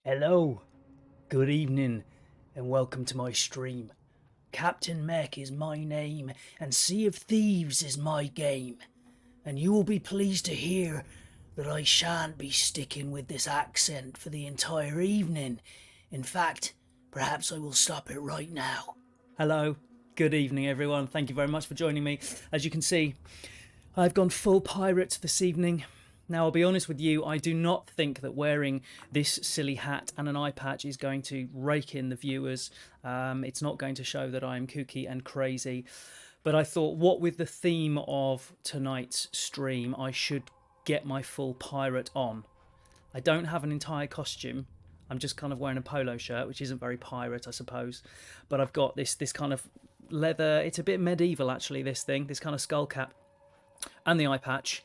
Hello, good evening, and welcome to my stream. Captain Mech is my name, and Sea of Thieves is my game. And you will be pleased to hear that I shan't be sticking with this accent for the entire evening. In fact, perhaps I will stop it right now. Hello, good evening, everyone. Thank you very much for joining me. As you can see, I've gone full pirate this evening. Now, I'll be honest with you, I do not think that wearing this silly hat and an eye patch is going to rake in the viewers. It's not going to show that I'm kooky and crazy. But I thought, what with the theme of tonight's stream, I should get my full pirate on. I don't have an entire costume. I'm just kind of wearing a polo shirt, which isn't very pirate, I suppose. But I've got this kind of leather. It's a bit medieval, actually, this thing. This kind of skull cap and the eye patch.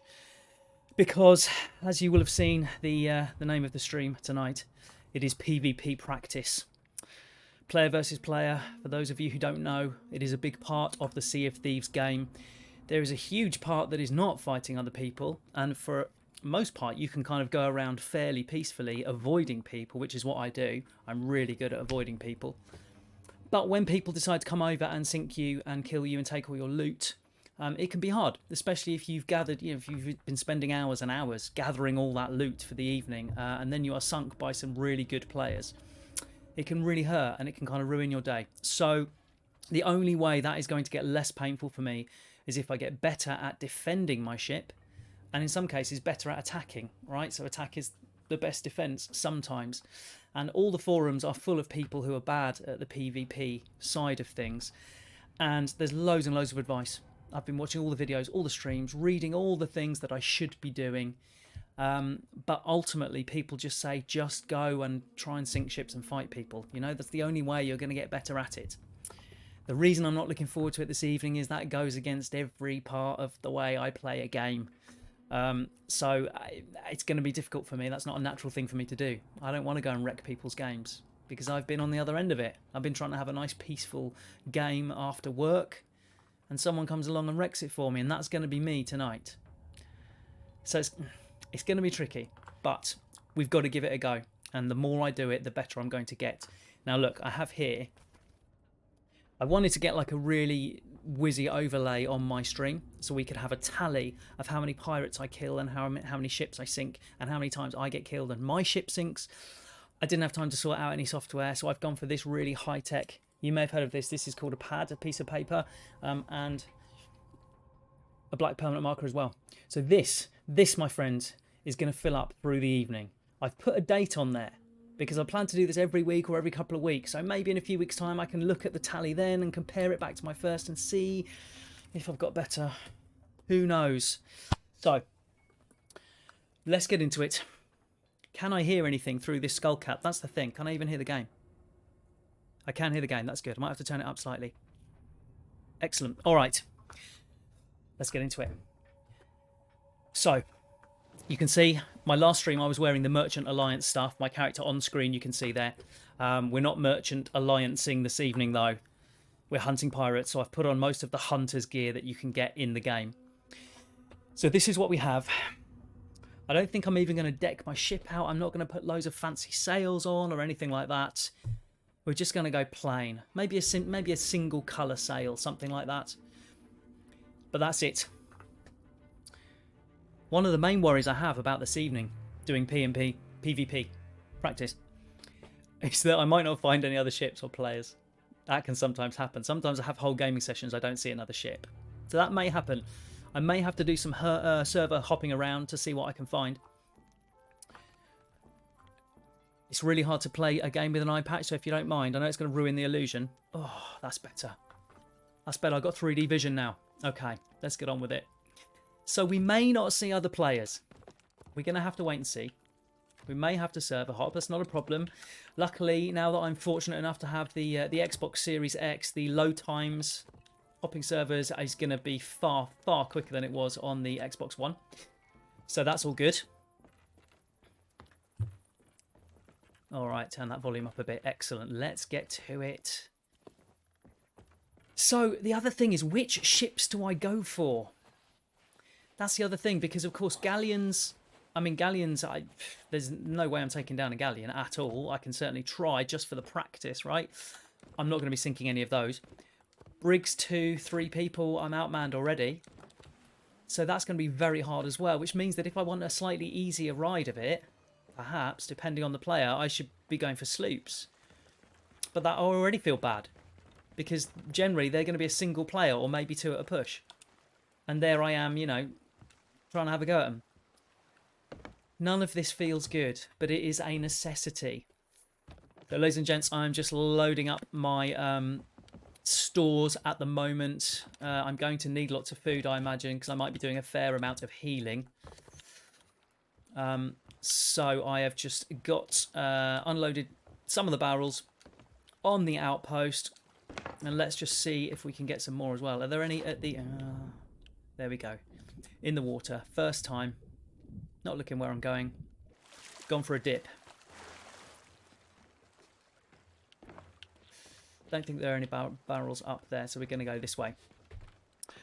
Because, as you will have seen, the name of the stream tonight, it is PvP practice. Player versus player, for those of you who don't know, it is a big part of the Sea of Thieves game. There is a huge part that is not fighting other people, and for most part you can kind of go around fairly peacefully, avoiding people, which is what I do. I'm really good at avoiding people. But when people decide to come over and sink you and kill you and take all your loot, it can be hard, especially if you've gathered, if you've been spending hours and hours gathering all that loot for the evening, and then you are sunk by some really good players. It can really hurt, and it can kind of ruin your day. So the only way that is going to get less painful for me is if I get better at defending my ship, and in some cases better at attacking, right? So attack is the best defense sometimes. And all the forums are full of people who are bad at the PvP side of things, and there's loads and loads of advice. I've been watching all the videos, all the streams, reading all the things that I should be doing. But ultimately, people just say, just go and try and sink ships and fight people. You know, that's the only way you're going to get better at it. The reason I'm not looking forward to it this evening is that goes against every part of the way I play a game. So it's going to be difficult for me. That's not a natural thing for me to do. I don't want to go and wreck people's games because I've been on the other end of it. I've been trying to have a nice, peaceful game after work, and someone comes along and wrecks it for me, and that's going to be me tonight. So it's going to be tricky, but we've got to give it a go. And the more I do it, the better I'm going to get. Now, look, I have here, I wanted to get like a really whizzy overlay on my stream so we could have a tally of how many pirates I kill and how many ships I sink and how many times I get killed and my ship sinks. I didn't have time to sort out any software, so I've gone for this really high-tech. You may have heard of this. This is called a pad, a piece of paper, and a black permanent marker as well. So this, my friends, is going to fill up through the evening. I've put a date on there because I plan to do this every week or every couple of weeks. So maybe in a few weeks' time I can look at the tally then and compare it back to my first and see if I've got better. Who knows? So let's get into it. Can I hear anything through this skull cap? That's the thing. Can I even hear the game? I can hear the game. That's good. I might have to turn it up slightly. Excellent. All right. Let's get into it. So, you can see my last stream I was wearing the Merchant Alliance stuff. My character on screen you can see there. We're not Merchant Alliancing this evening though. We're hunting pirates, so I've put on most of the hunter's gear that you can get in the game. So this is what we have. I don't think I'm even going to deck my ship out. I'm not going to put loads of fancy sails on or anything like that. We're just going to go plain. Maybe a single colour sail, something like that. But that's it. One of the main worries I have about this evening, doing PvP practice, is that I might not find any other ships or players. That can sometimes happen. Sometimes I have whole gaming sessions, I don't see another ship. So that may happen. I may have to do some server hopping around to see what I can find. It's really hard to play a game with an eye patch, so if you don't mind, I know it's going to ruin the illusion. Oh, that's better. That's better. I've got 3D vision now. Okay, let's get on with it. So we may not see other players. We're going to have to wait and see. We may have to server hop. That's not a problem. Luckily, now that I'm fortunate enough to have the Xbox Series X, the load times hopping servers is going to be far, far quicker than it was on the Xbox One. So that's all good. All right, turn that volume up a bit. Excellent. Let's get to it. So the other thing is, which ships do I go for? That's the other thing, because of course galleons I mean, galleons, there's no way I'm taking down a galleon at all. I can certainly try just for the practice, right? I'm not going to be sinking any of those. Brigs 2, 3 people, I'm outmanned already. So that's going to be very hard as well, which means that if I want a slightly easier ride of it, perhaps, depending on the player, I should be going for sloops. But that I already feel bad, because generally they're going to be a single player or maybe 2 at a push. And there I am, you know, trying to have a go at them. None of this feels good, but it is a necessity. So, ladies and gents, I'm just loading up my stores at the moment. I'm going to need lots of food, I imagine, because I might be doing a fair amount of healing. So I have just got unloaded some of the barrels on the outpost, and let's just see if we can get some more as well. Are there any at the... there we go. In the water. First time. Not looking where I'm going. Gone for a dip. Don't think there are any barrels up there, so we're going to go this way.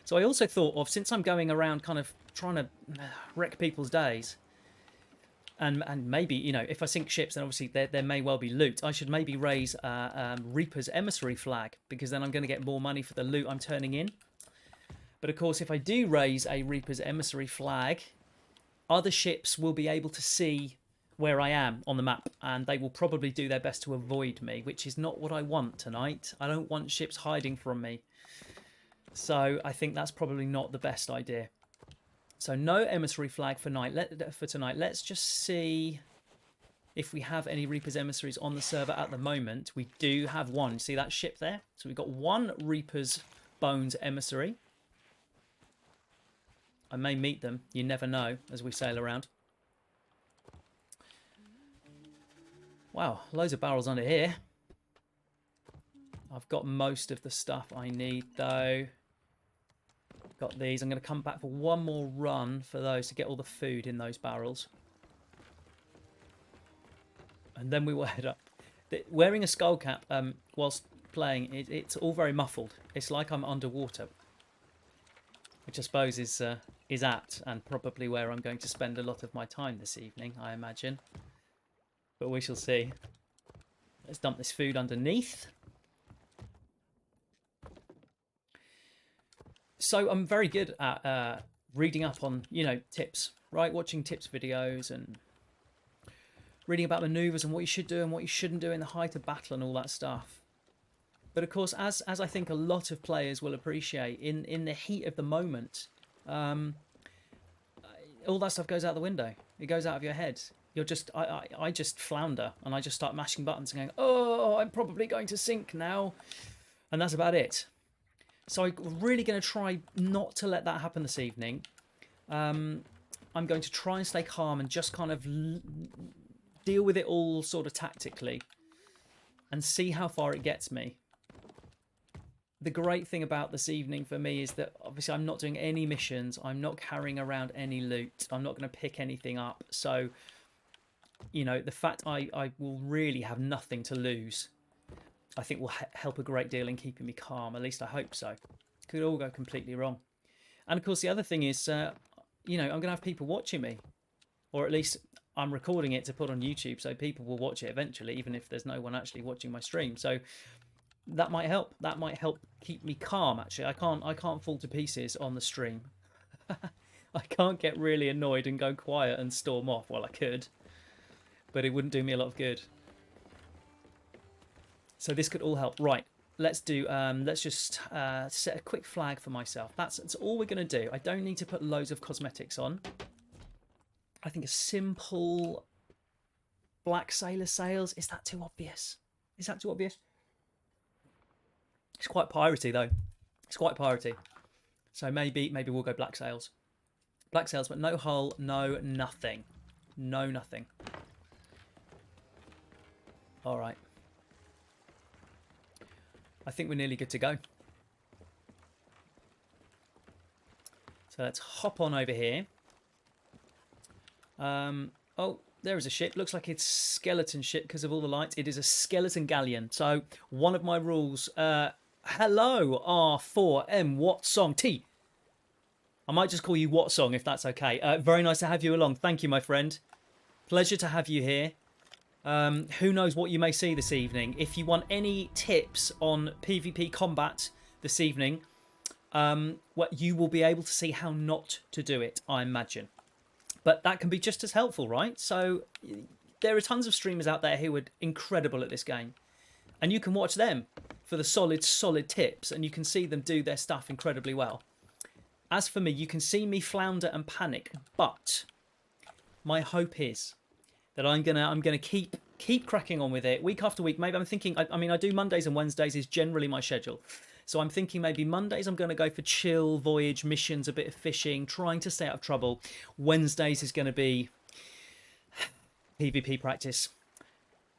So I also thought of, since I'm going around kind of trying to wreck people's days, and maybe, you know, if I sink ships, then obviously there may well be loot. I should maybe raise Reaper's emissary flag, because then I'm going to get more money for the loot I'm turning in. But of course, if I do raise a Reaper's emissary flag, other ships will be able to see where I am on the map, and they will probably do their best to avoid me, which is not what I want tonight. I don't want ships hiding from me. So I think that's probably not the best idea. So no emissary flag for tonight. Let's just see if we have any Reaper's emissaries on the server at the moment. We do have one. See that ship there? So we've got one Reaper's Bones emissary. I may meet them. You never know as we sail around. Wow, loads of barrels under here. I've got most of the stuff I need though. Got these. I'm going to come back for one more run for those to get all the food in those barrels. And then we will head up. Wearing a skull cap whilst playing, it's all very muffled. It's like I'm underwater. Which I suppose is apt, and probably where I'm going to spend a lot of my time this evening, I imagine. But we shall see. Let's dump this food underneath. So I'm very good at reading up on, you know, tips, right? Watching tips videos and reading about manoeuvres and what you should do and what you shouldn't do in the height of battle and all that stuff. But of course, as I think a lot of players will appreciate, in the heat of the moment, all that stuff goes out the window. It goes out of your head. You're just, I just flounder, and I just start mashing buttons and going, oh, I'm probably going to sink now. And that's about it. So I'm really going to try not to let that happen this evening. I'm going to try and stay calm and just kind of deal with it all sort of tactically and see how far it gets me. The great thing about this evening for me is that obviously I'm not doing any missions. I'm not carrying around any loot. I'm not going to pick anything up. So, you know, the fact I will really have nothing to lose, I think will help a great deal in keeping me calm. At least I hope so. Could all go completely wrong. And of course, the other thing is, you know, I'm going to have people watching me. Or at least I'm recording it to put on YouTube, so people will watch it eventually, even if there's no one actually watching my stream. So that might help. That might help keep me calm, actually. I can't fall to pieces on the stream. I can't get really annoyed and go quiet and storm off. Well, I could, but it wouldn't do me a lot of good. So this could all help. Right, let's do. Let's just set a quick flag for myself. That's all we're going to do. I don't need to put loads of cosmetics on. I think a simple black sailor sails. Is that too obvious? Is that too obvious? It's quite piratey though. It's quite piratey. So maybe we'll go black sails. Black sails, but no hull, no nothing. No nothing. All right. I think we're nearly good to go. So let's hop on over here. Oh, there is a ship. Looks like it's skeleton ship because of all the lights. It is a skeleton galleon. So one of my rules... hello, R4M. What song? T. I might just call you What Song if that's okay. Very nice to have you along. Thank you, my friend. Pleasure to have you here. Who knows what you may see this evening. If you want any tips on PvP combat this evening, you will be able to see how not to do it, I imagine. But that can be just as helpful, right? So there are tons of streamers out there who are incredible at this game. And you can watch them for the solid tips, and you can see them do their stuff incredibly well. As for me, you can see me flounder and panic, but my hope is that I'm gonna keep cracking on with it week after week. Maybe I'm thinking, I mean, I do Mondays and Wednesdays is generally my schedule. So I'm thinking maybe Mondays I'm going to go for chill, voyage, missions, a bit of fishing, trying to stay out of trouble. Wednesdays is going to be PvP practice.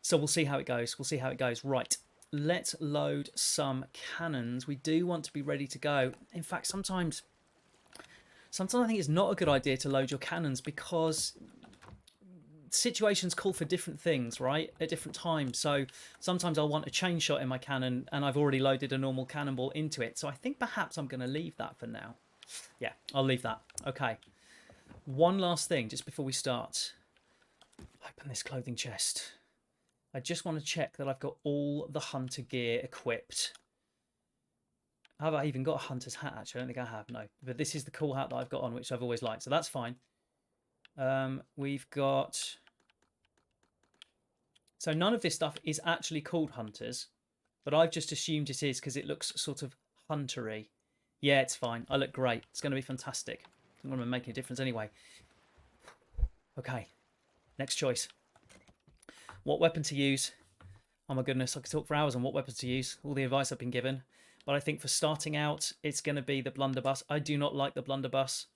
So we'll see how it goes. We'll see how it goes. Right, let's load some cannons. We do want to be ready to go. In fact, sometimes I think it's not a good idea to load your cannons because situations call for different things, right, at different times. So sometimes I'll want a chain shot in my cannon and I've already loaded a normal cannonball into it. So I think perhaps I'm going to leave that for now. Yeah, I'll leave that. Okay. One last thing just before we start. Open this clothing chest. I just want to check that I've got all the hunter gear equipped. Have I even got a hunter's hat, actually? I don't think I have, no. But this is the cool hat that I've got on, which I've always liked, so that's fine. We've got... So none of this stuff is actually called hunters, but I've just assumed it is because it looks sort of huntery. Yeah, it's fine. I look great. It's going to be fantastic. I'm going to make a difference anyway. Okay, next choice. What weapon to use? Oh my goodness, I could talk for hours on what weapons to use. All the advice I've been given. But I think for starting out, it's going to be the blunderbuss. I do not like the blunderbuss.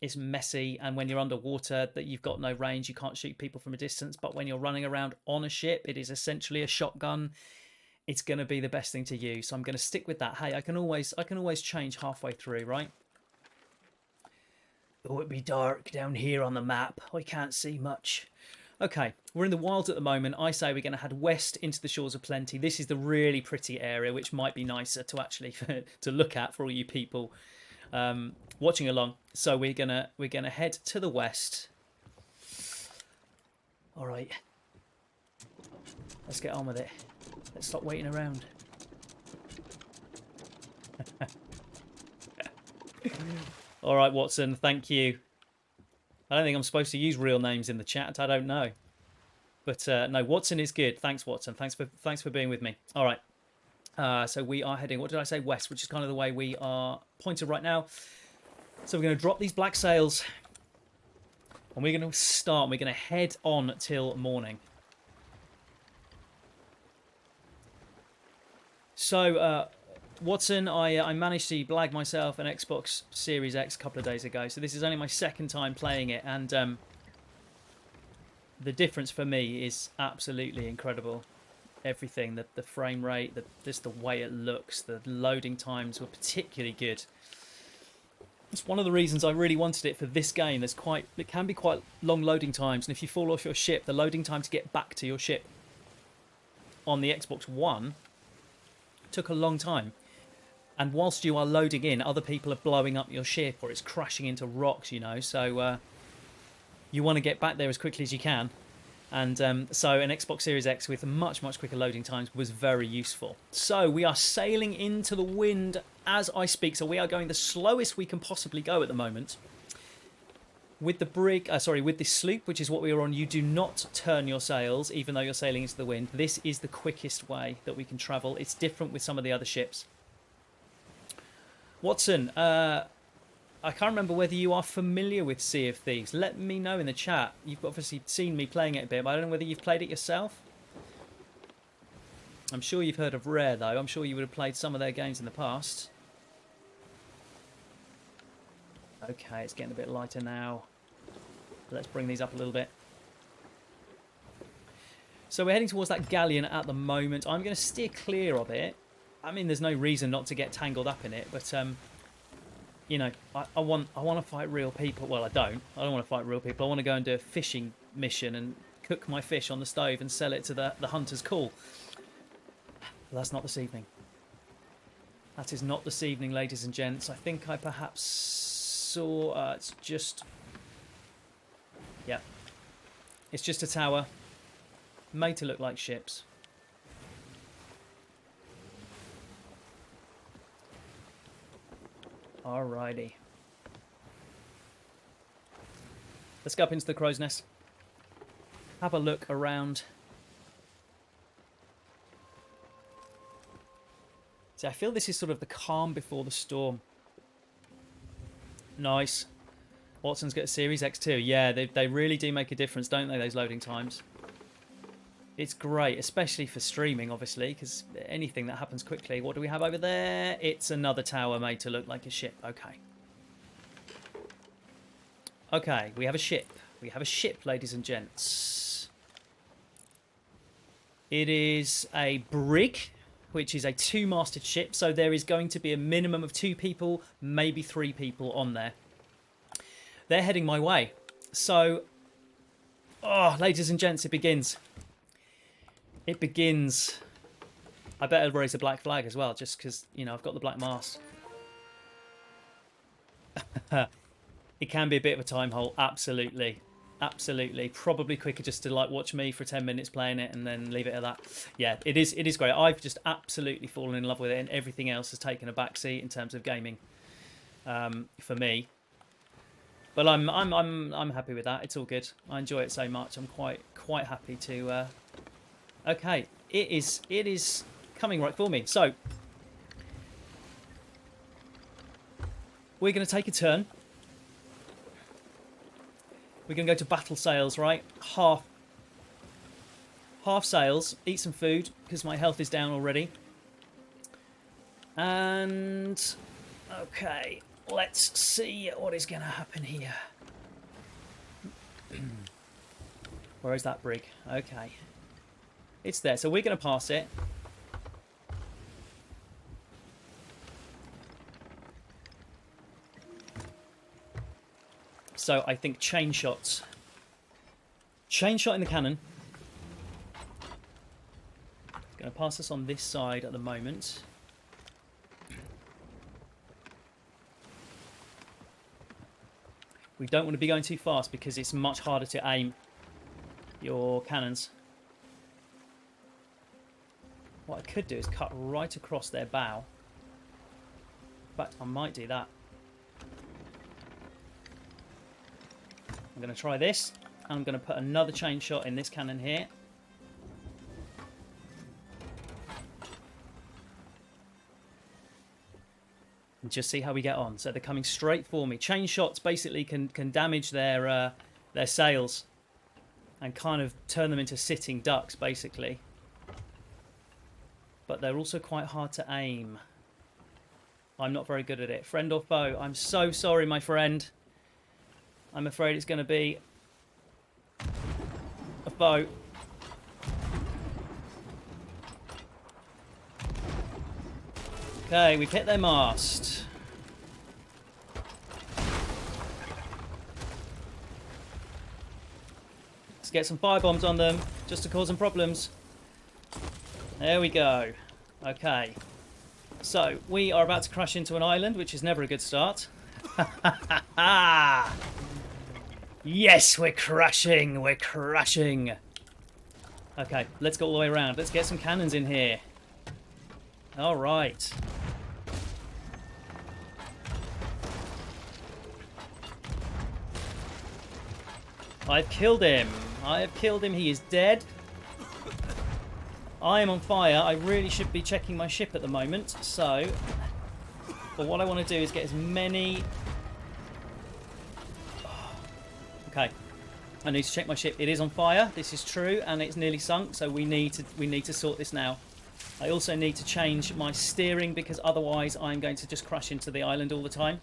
It's messy, and when you're underwater, that you've got no range, you can't shoot people from a distance. But when you're running around on a ship, it is essentially a shotgun. It's going to be the best thing to use. So I'm going to stick with that. Hey, I can always change halfway through, right? Oh, it'd be dark down here on the map. I can't see much. Okay, we're in the wilds at the moment. I say we're going to head west into the Shores of Plenty. This is the really pretty area, which might be nicer to actually to look at for all you people watching along. So we're gonna head to the west. All right, let's get on with it. Let's stop waiting around. All right, Watson, thank you. I don't think I'm supposed to use real names in the chat. I don't know, but no, Watson is good. Thanks, Watson. Thanks for being with me. All right, so we are heading. What did I say? West, which is kind of the way we are pointed right now. So we're going to drop these black sails, and we're going to start. We're going to head on till morning. So, Watson, I managed to blag myself an Xbox Series X a couple of days ago. So this is only my second time playing it, and the difference for me is absolutely incredible. Everything, the frame rate, just the way it looks, the loading times were particularly good. It's one of the reasons I really wanted it for this game. It can be quite long loading times, and if you fall off your ship, the loading time to get back to your ship on the Xbox One took a long time. And whilst you are loading in, other people are blowing up your ship or it's crashing into rocks, you know. So you want to get back there as quickly as you can. And so an Xbox Series X with much quicker loading times was very useful. So we are sailing into the wind as I speak. So we are going the slowest we can possibly go at the moment. With the with the sloop, which is what we are on, you do not turn your sails, even though you're sailing into the wind. This is the quickest way that we can travel. It's different with some of the other ships. Watson, I can't remember whether you are familiar with Sea of Thieves. Let me know in the chat. You've obviously seen me playing it a bit, but I don't know whether you've played it yourself. I'm sure you've heard of Rare, though. I'm sure you would have played some of their games in the past. Okay, it's getting a bit lighter now. Let's bring these up a little bit. So we're heading towards that galleon at the moment. I'm going to steer clear of it. I mean, there's no reason not to get tangled up in it, but you know, I want to fight real people. Well, I don't want to fight real people. I want to go and do a fishing mission and cook my fish on the stove and sell it to the hunter's call. But that's not this evening. That is not this evening, ladies and gents. I think I perhaps saw... it's just... Yeah. It's just a tower. Made to look like ships. Alrighty. Let's go up into the crow's nest. Have a look around. See, I feel this is sort of the calm before the storm. Nice. Watson's got a Series X2. Yeah, they really do make a difference, don't they, those loading times? It's great, especially for streaming, obviously, because anything that happens quickly. What do we have over there? It's another tower made to look like a ship. Okay. Okay, we have a ship. We have a ship, ladies and gents. It is a brig, which is a two-masted ship, so there is going to be a minimum of 2 people, maybe 3 people on there. They're heading my way. So, oh, ladies and gents, it begins. It begins. I better raise a black flag as well, just because, you know, I've got the black mask. It can be a bit of a time hole, absolutely. Absolutely. Probably quicker just to like watch me for 10 minutes playing it and then leave it at that. Yeah, it is great. I've just absolutely fallen in love with it, and everything else has taken a backseat in terms of gaming for me. But I'm happy with that. It's all good. I enjoy it so much. I'm quite happy to okay, it is coming right for me. So we're going to take a turn. We're going to go to battle sails, right? Half sails. Eat some food, because my health is down already. And... okay, let's see what is going to happen here. Where is that brig? Okay. It's there, so we're going to pass it. So I think chain shots. Chain shot in the cannon. Going to pass us on this side at the moment. We don't want to be going too fast because it's much harder to aim your cannons. What I could do is cut right across their bow. In fact, I might do that. I'm going to try this. I'm going to put another chain shot in this cannon here. And just see how we get on. So they're coming straight for me. Chain shots basically can damage their sails and kind of turn them into sitting ducks, basically. But they're also quite hard to aim. I'm not very good at it. Friend or foe? I'm so sorry, my friend. I'm afraid it's going to be a foe. Okay, we've hit their mast. Let's get some firebombs on them, just to cause them problems. There we go. Okay. So, we are about to crash into an island, which is never a good start. Yes, we're crashing. We're crashing. Okay, let's go all the way around. Let's get some cannons in here. All right. I've killed him. I have killed him. He is dead. I am on fire. I really should be checking my ship at the moment. So, but what I want to do is get as many... Okay, I need to check my ship. It is on fire. This is true, and it's nearly sunk. So we need to sort this now. I also need to change my steering because otherwise I'm going to just crash into the island all the time.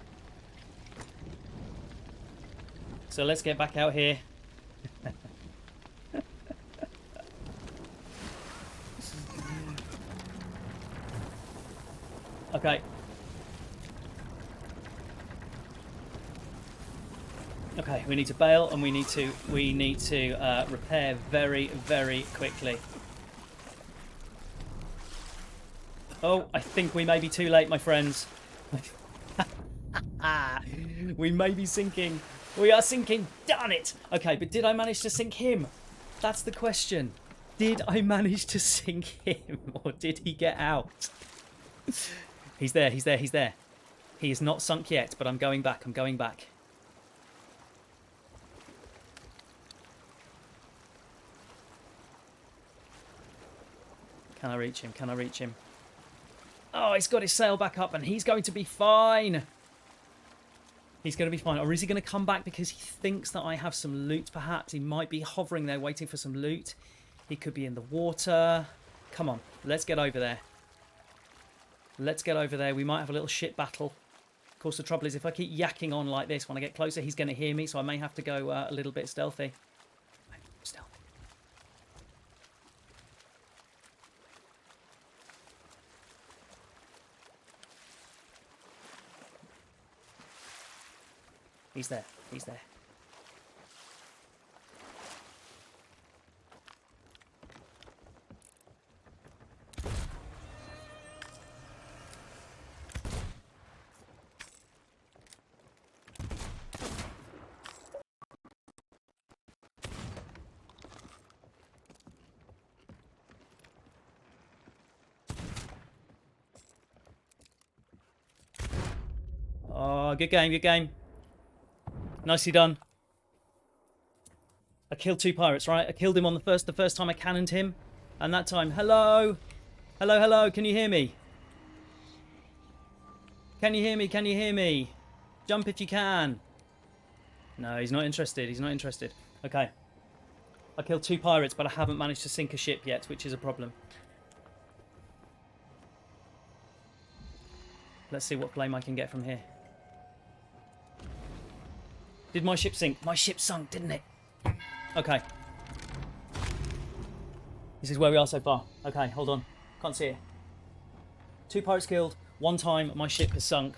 So let's get back out here. Okay. Okay, we need to bail and we need to repair very, very quickly. Oh, I think we may be too late, my friends. We may be sinking. We are sinking. Darn it. Okay, but did I manage to sink him? That's the question. Did I manage to sink him? Or did he get out? He's there. He's there. He's there. He is not sunk yet, but I'm going back. I'm going back. Can I reach him? Can I reach him? Oh, he's got his sail back up and he's going to be fine. He's going to be fine. Or is he going to come back because he thinks that I have some loot, perhaps? He might be hovering there waiting for some loot. He could be in the water. Come on, let's get over there. Let's get over there. We might have a little shit battle. Of course, the trouble is if I keep yakking on like this, when I get closer, he's going to hear me, so I may have to go a little bit stealthy. Stealthy. He's there. He's there. Oh, good game, good game. Nicely done. I killed 2 pirates, right? I killed him on the first time I cannoned him. And that time, hello? Hello, hello, can you hear me? Can you hear me? Can you hear me? Jump if you can. No, he's not interested. He's not interested. Okay. I killed 2 pirates, but I haven't managed to sink a ship yet, which is a problem. Let's see what flame I can get from here. Did my ship sink? My ship sunk, didn't it? Okay. This is where we are so far. Okay, hold on. Can't see it. 2 pirates killed. 1 time my ship has sunk.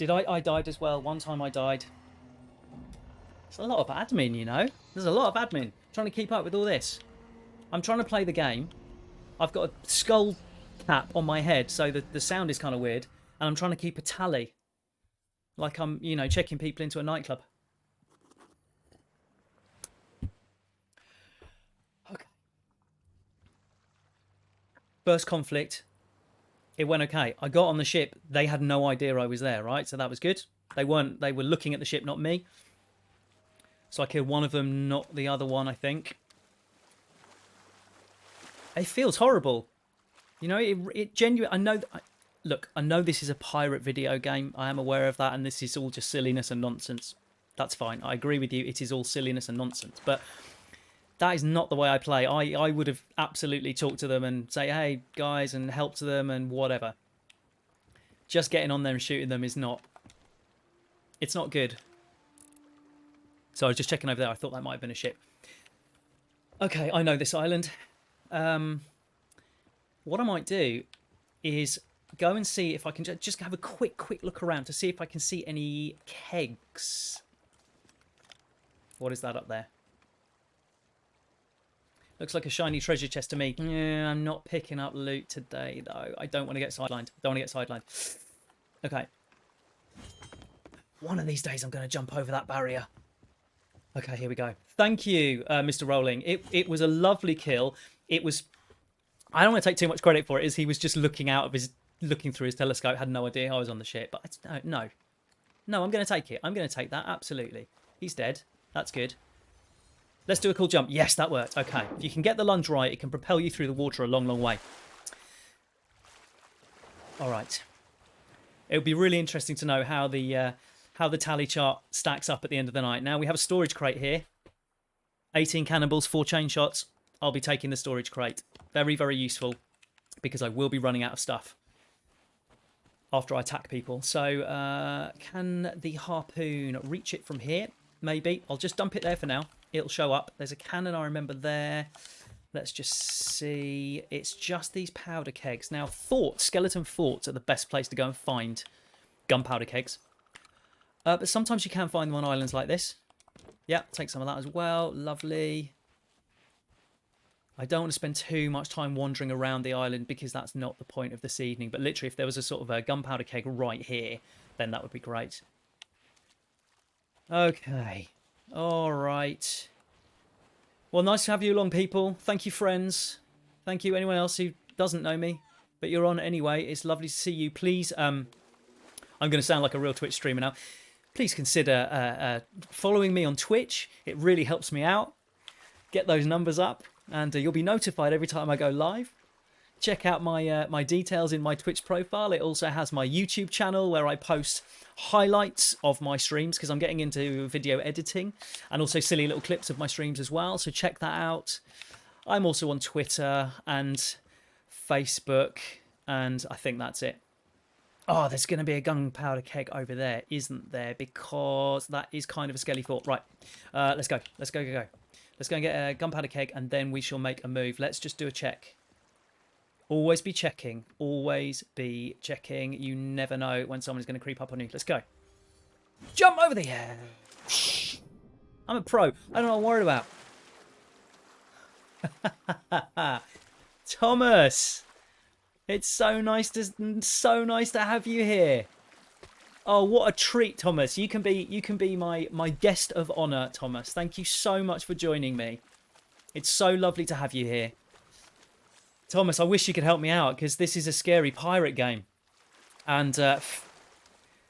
I died as well. 1 time I died. It's a lot of admin, you know. There's a lot of admin. Trying to keep up with all this. I'm trying to play the game. I've got a skull cap on my head, so the sound is kind of weird. And I'm trying to keep a tally. Like I'm, you know, checking people into a nightclub. Okay. First conflict. It went okay. I got on the ship. They had no idea I was there, right? So that was good. They were looking at the ship, not me. So I killed one of them, not the other one, I think. It feels horrible. You know, it genuinely... I know... Look, I know this is a pirate video game. I am aware of that, and this is all just silliness and nonsense. That's fine. I agree with you. It is all silliness and nonsense. But that is not the way I play. I would have absolutely talked to them and say, hey, guys, and helped them and whatever. Just getting on there and shooting them is not... It's not good. So I was just checking over there. I thought that might have been a ship. Okay, I know this island. What I might do is go and see if I can just have a quick look around to see if I can see any kegs. What is that up there? Looks like a shiny treasure chest to me. Yeah, I'm not picking up loot today, though. I don't want to get sidelined. Don't want to get sidelined. Okay. One of these days I'm going to jump over that barrier. Okay, here we go. Thank you, Mr. Rolling. It was a lovely kill. It was... I don't want to take too much credit for it, as he was just looking through his telescope, had no idea I was on the ship. But no, I'm going to take it. I'm going to take that, absolutely. He's dead. That's good. Let's do a cool jump. Yes, that worked. Okay, if you can get the lunge right, it can propel you through the water a long, long way. All right. It would be really interesting to know how the tally chart stacks up at the end of the night. Now, we have a storage crate here. 18 cannonballs, 4 chain shots. I'll be taking the storage crate. Very, very useful, because I will be running out of stuff after I attack people. So, can the harpoon reach it from here? Maybe. I'll just dump it there for now. It'll show up. There's a cannon, I remember, there. Let's just see. It's just these powder kegs. Now, skeleton forts are the best place to go and find gunpowder kegs. But sometimes you can find them on islands like this. Yeah, take some of that as well. Lovely. I don't want to spend too much time wandering around the island, because that's not the point of this evening. But literally, if there was a sort of a gunpowder keg right here, then that would be great. Okay. All right. Well, nice to have you along, people. Thank you, friends. Thank you, anyone else who doesn't know me, but you're on anyway. It's lovely to see you. Please, I'm going to sound like a real Twitch streamer now. Please consider following me on Twitch. It really helps me out. Get those numbers up, and you'll be notified every time I go live. Check out my my details in my Twitch profile. It also has my YouTube channel where I post highlights of my streams because I'm getting into video editing, and also silly little clips of my streams as well. So check that out. I'm also on Twitter and Facebook, and I think that's it. Oh, there's going to be a gunpowder keg over there, isn't there? Because that is kind of a skelly fort. Right, let's go. Let's go. Let's go and get a gunpowder keg, and then we shall make a move. Let's just do a check. Always be checking. Always be checking. You never know when someone's going to creep up on you. Let's go. Jump over the edge. I'm a pro. I don't know what I'm worried about. Thomas, it's so nice to have you here. Oh, what a treat, Thomas. You can be my guest of honor, Thomas. Thank you so much for joining me. It's so lovely to have you here. Thomas, I wish you could help me out because this is a scary pirate game. And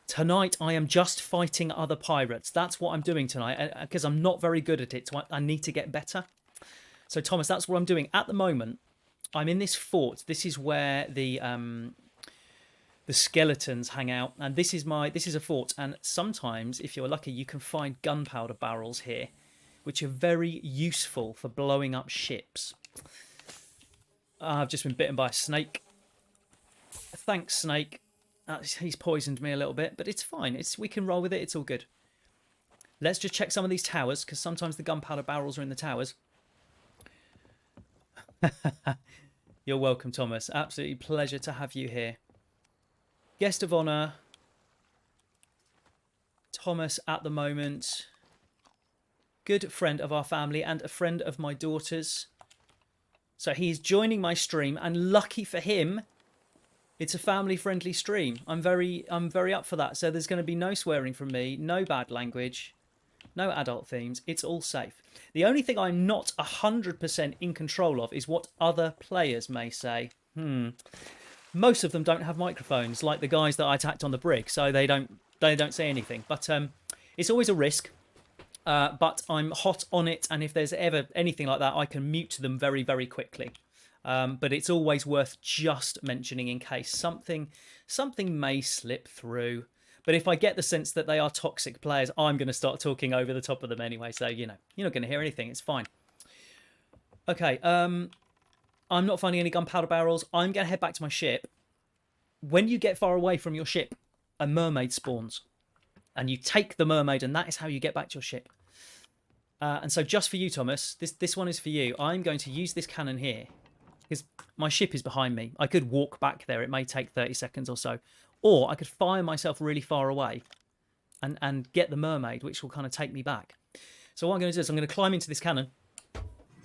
tonight I am just fighting other pirates. That's what I'm doing tonight because I'm not very good at it. So I need to get better. So Thomas, that's what I'm doing. At the moment, I'm in this fort. This is where the skeletons hang out. And this is a fort. And sometimes, if you're lucky, you can find gunpowder barrels here, which are very useful for blowing up ships. I've just been bitten by a snake. Thanks, snake. He's poisoned me a little bit, but it's fine. We can roll with it. It's all good. Let's just check some of these towers, because sometimes the gunpowder barrels are in the towers. You're welcome, Thomas. Absolutely pleasure to have you here. Guest of honour. Thomas at the moment. Good friend of our family and a friend of my daughter's. So he's joining my stream, and lucky for him, it's a family-friendly stream. I'm very up for that. So there's going to be no swearing from me, no bad language, no adult themes. It's all safe. The only thing I'm not 100% in control of is what other players may say. Most of them don't have microphones, like the guys that I attacked on the brig, so they don't say anything. But it's always a risk. But I'm hot on it, and if there's ever anything like that, I can mute them very, very quickly. But it's always worth just mentioning in case something may slip through. But if I get the sense that they are toxic players, I'm going to start talking over the top of them anyway. So, you know, you're not going to hear anything. It's fine. Okay, I'm not finding any gunpowder barrels. I'm going to head back to my ship. When you get far away from your ship, a mermaid spawns. And you take the mermaid, and that is how you get back to your ship. And so just for you, Thomas, this one is for you. I'm going to use this cannon here because my ship is behind me. I could walk back there. It may take 30 seconds or so. Or I could fire myself really far away and get the mermaid, which will kind of take me back. So what I'm going to do is I'm going to climb into this cannon.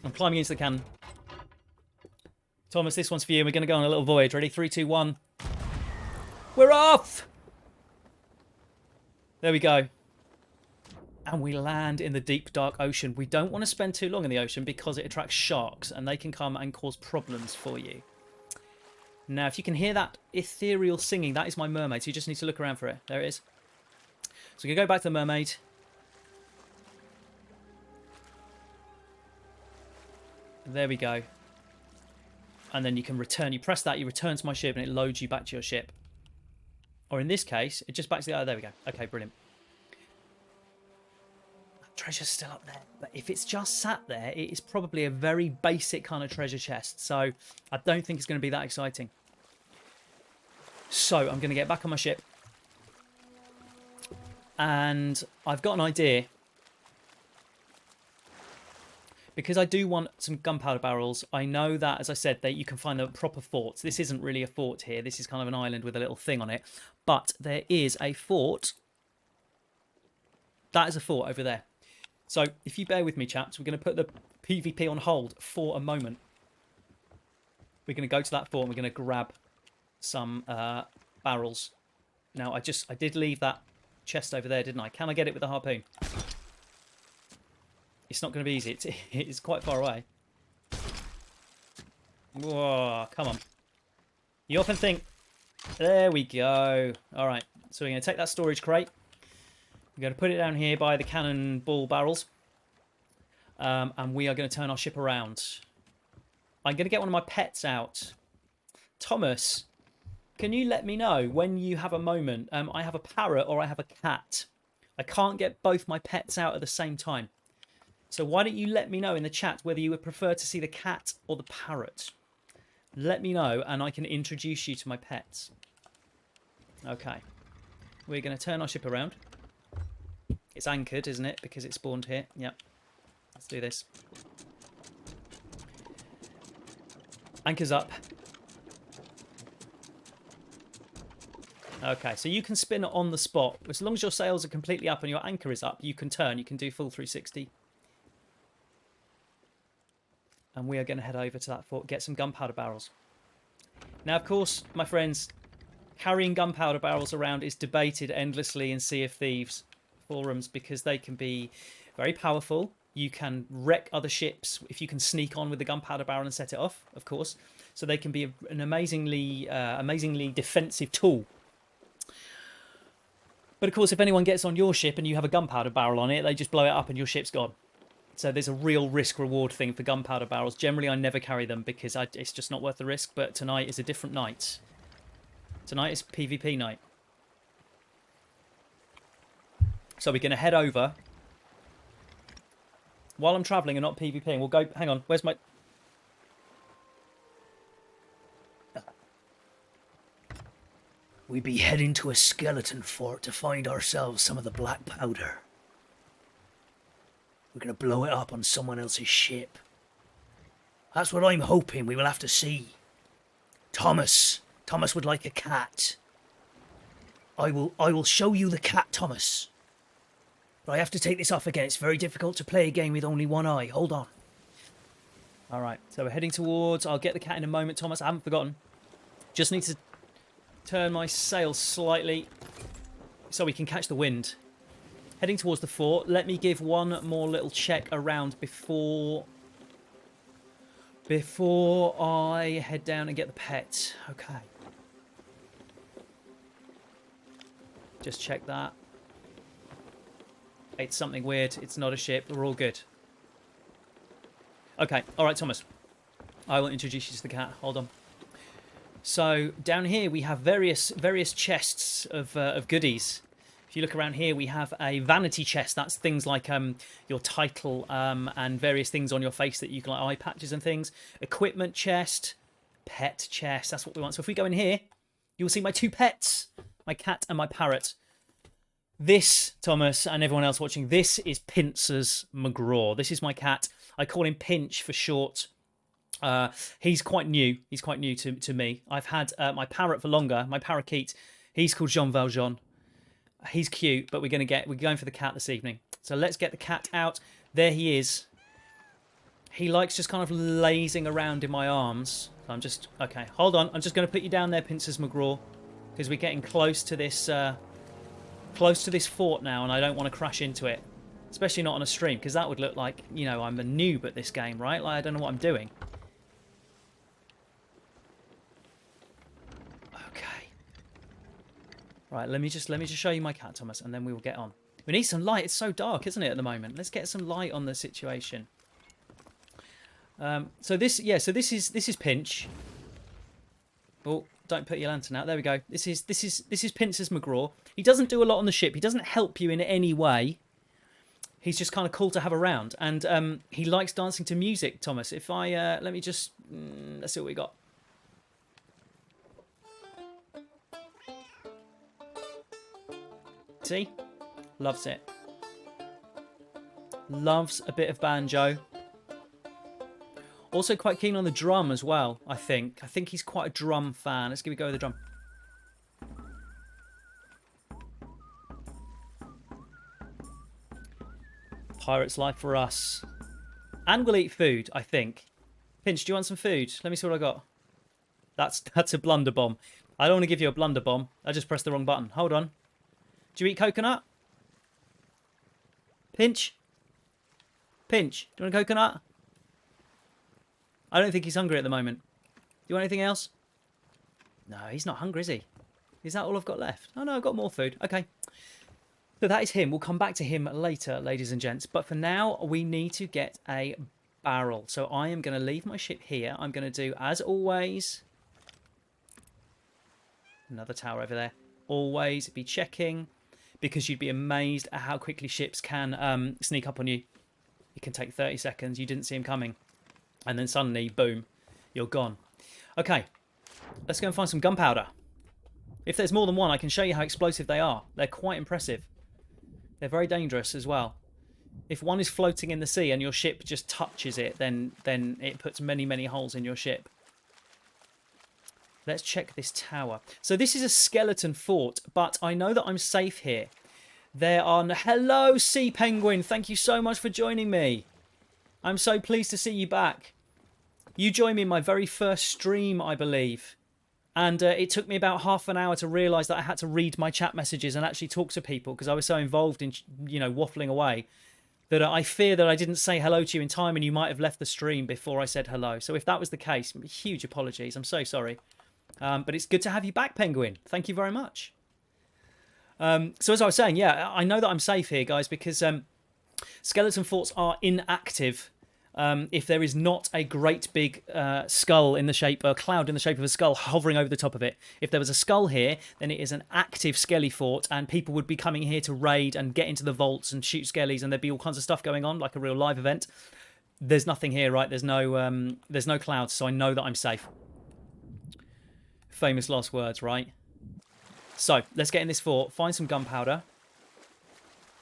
I'm climbing into the cannon. Thomas, this one's for you. We're going to go on a little voyage. Ready? 3, 2, 1. We're off! There we go. And we land in the deep, dark ocean. We don't want to spend too long in the ocean because it attracts sharks and they can come and cause problems for you. Now, if you can hear that ethereal singing, that is my mermaid. So you just need to look around for it. There it is. So we're going to go back to the mermaid. There we go. And then you can return. You press that, you return to my ship, and it loads you back to your ship. Or in this case, it just backs the... Oh, there we go. Okay, brilliant. Treasure's still up there. But if it's just sat there, it is probably a very basic kind of treasure chest. So I don't think it's going to be that exciting. So I'm going to get back on my ship. And I've got an idea. Because I do want some gunpowder barrels, I know that, as I said, that you can find the proper forts. This isn't really a fort here. This is kind of an island with a little thing on it. But there is a fort. That is a fort over there. So if you bear with me, chaps, we're going to put the PvP on hold for a moment. We're going to go to that fort and we're going to grab some barrels. Now, I did leave that chest over there, didn't I? Can I get it with a harpoon? It's not going to be easy. It's quite far away. Whoa, come on. You often think... There we go. All right. So we're going to take that storage crate. We're going to put it down here by the cannonball barrels. And we are going to turn our ship around. I'm going to get one of my pets out. Thomas, can you let me know when you have a moment? I have a parrot or I have a cat. I can't get both my pets out at the same time. So why don't you let me know in the chat whether you would prefer to see the cat or the parrot? Let me know and I can introduce you to my pets. Okay. We're going to turn our ship around. It's anchored, isn't it? Because it spawned here. Yep. Let's do this. Anchor's up. Okay, so you can spin it on the spot. As long as your sails are completely up and your anchor is up, you can turn. You can do full 360. And we are going to head over to that fort, get some gunpowder barrels. Now, of course, my friends, carrying gunpowder barrels around is debated endlessly in Sea of Thieves forums because they can be very powerful. You can wreck other ships if you can sneak on with the gunpowder barrel and set it off, of course. So they can be an amazingly defensive tool. But of course, if anyone gets on your ship and you have a gunpowder barrel on it, they just blow it up and your ship's gone. So there's a real risk-reward thing for gunpowder barrels. Generally, I never carry them because it's just not worth the risk. But tonight is a different night. Tonight is PvP night. So we're going to head over. While I'm travelling and not PvPing, we'll go... Hang on, where's my... We be heading to a skeleton fort to find ourselves some of the black powder. We're going to blow it up on someone else's ship. That's what I'm hoping. We will have to see. Thomas would like a cat. I will show you the cat, Thomas. But I have to take this off again. It's very difficult to play a game with only one eye. Hold on. All right, so we're heading towards... I'll get the cat in a moment, Thomas. I haven't forgotten. Just need to turn my sails slightly so we can catch the wind. Heading towards the fort. Let me give one more little check around before I head down and get the pet. Okay. Just check that. It's something weird. It's not a ship. We're all good. Okay. All right, Thomas. I will introduce you to the cat. Hold on. So down here we have various chests of goodies. If you look around here, we have a vanity chest. That's things like your title and various things on your face that you can, like eye patches and things. Equipment chest, pet chest. That's what we want. So if we go in here, you'll see my two pets, my cat and my parrot. This, Thomas, and everyone else watching, this is Pincers McGraw. This is my cat. I call him Pinch for short. He's quite new. He's quite new to me. I've had my parrot for longer. My parakeet. He's called Jean Valjean. He's cute, but we're going for the cat this evening. So let's get the cat out. There he is. He likes just kind of lazing around in my arms. So I'm just okay. Hold on. I'm just going to put you down there, Pincers McGraw, because we're getting close to this fort now, and I don't want to crash into it, especially not on a stream, because that would look like, you know, I'm a noob at this game, right? Like I don't know what I'm doing. Right, let me just show you my cat, Thomas, and then we will get on. We need some light. It's so dark, isn't it, at the moment? Let's get some light on the situation. So this is Pinch. Oh, don't put your lantern out. There we go. This is Pincers McGraw. He doesn't do a lot on the ship. He doesn't help you in any way. He's just kind of cool to have around, and he likes dancing to music. Thomas, if I let me just let's see what we got. See? Loves it. Loves a bit of banjo. Also quite keen on the drum as well, I think. I think he's quite a drum fan. Let's give it a go with the drum. Pirate's life for us. And we'll eat food, I think. Pinch, do you want some food? Let me see what I got. That's a blunder bomb. I don't want to give you a blunder bomb. I just pressed the wrong button. Hold on. Do you eat coconut? Pinch? Pinch, do you want a coconut? I don't think he's hungry at the moment. Do you want anything else? No, he's not hungry, is he? Is that all I've got left? Oh, no, I've got more food. Okay. So that is him. We'll come back to him later, ladies and gents. But for now, we need to get a barrel. So I am going to leave my ship here. I'm going to do, as always... Another tower over there. Always be checking, because you'd be amazed at how quickly ships can sneak up on you. It can take 30 seconds. You didn't see him coming. And then suddenly, boom, you're gone. Okay, let's go and find some gunpowder. If there's more than one, I can show you how explosive they are. They're quite impressive. They're very dangerous as well. If one is floating in the sea and your ship just touches it, then it puts many, many holes in your ship. Let's check this tower. So this is a skeleton fort, but I know that I'm safe here. There are... Hello, Sea Penguin. Thank you so much for joining me. I'm so pleased to see you back. You joined me in my very first stream, I believe. And it took me about half an hour to realise that I had to read my chat messages and actually talk to people, because I was so involved in, you know, waffling away, that I fear that I didn't say hello to you in time and you might have left the stream before I said hello. So if that was the case, huge apologies. I'm so sorry. But it's good to have you back, Penguin. Thank you very much. So as I was saying, yeah, I know that I'm safe here, guys, because skeleton forts are inactive if there is not a great big skull in the shape, a cloud in the shape of a skull hovering over the top of it. If there was a skull here, then it is an active skelly fort, and people would be coming here to raid and get into the vaults and shoot skellies, and there'd be all kinds of stuff going on, like a real live event. There's nothing here, right? There's no clouds, so I know that I'm safe. Famous last words, right? So let's get in this fort, find some gunpowder.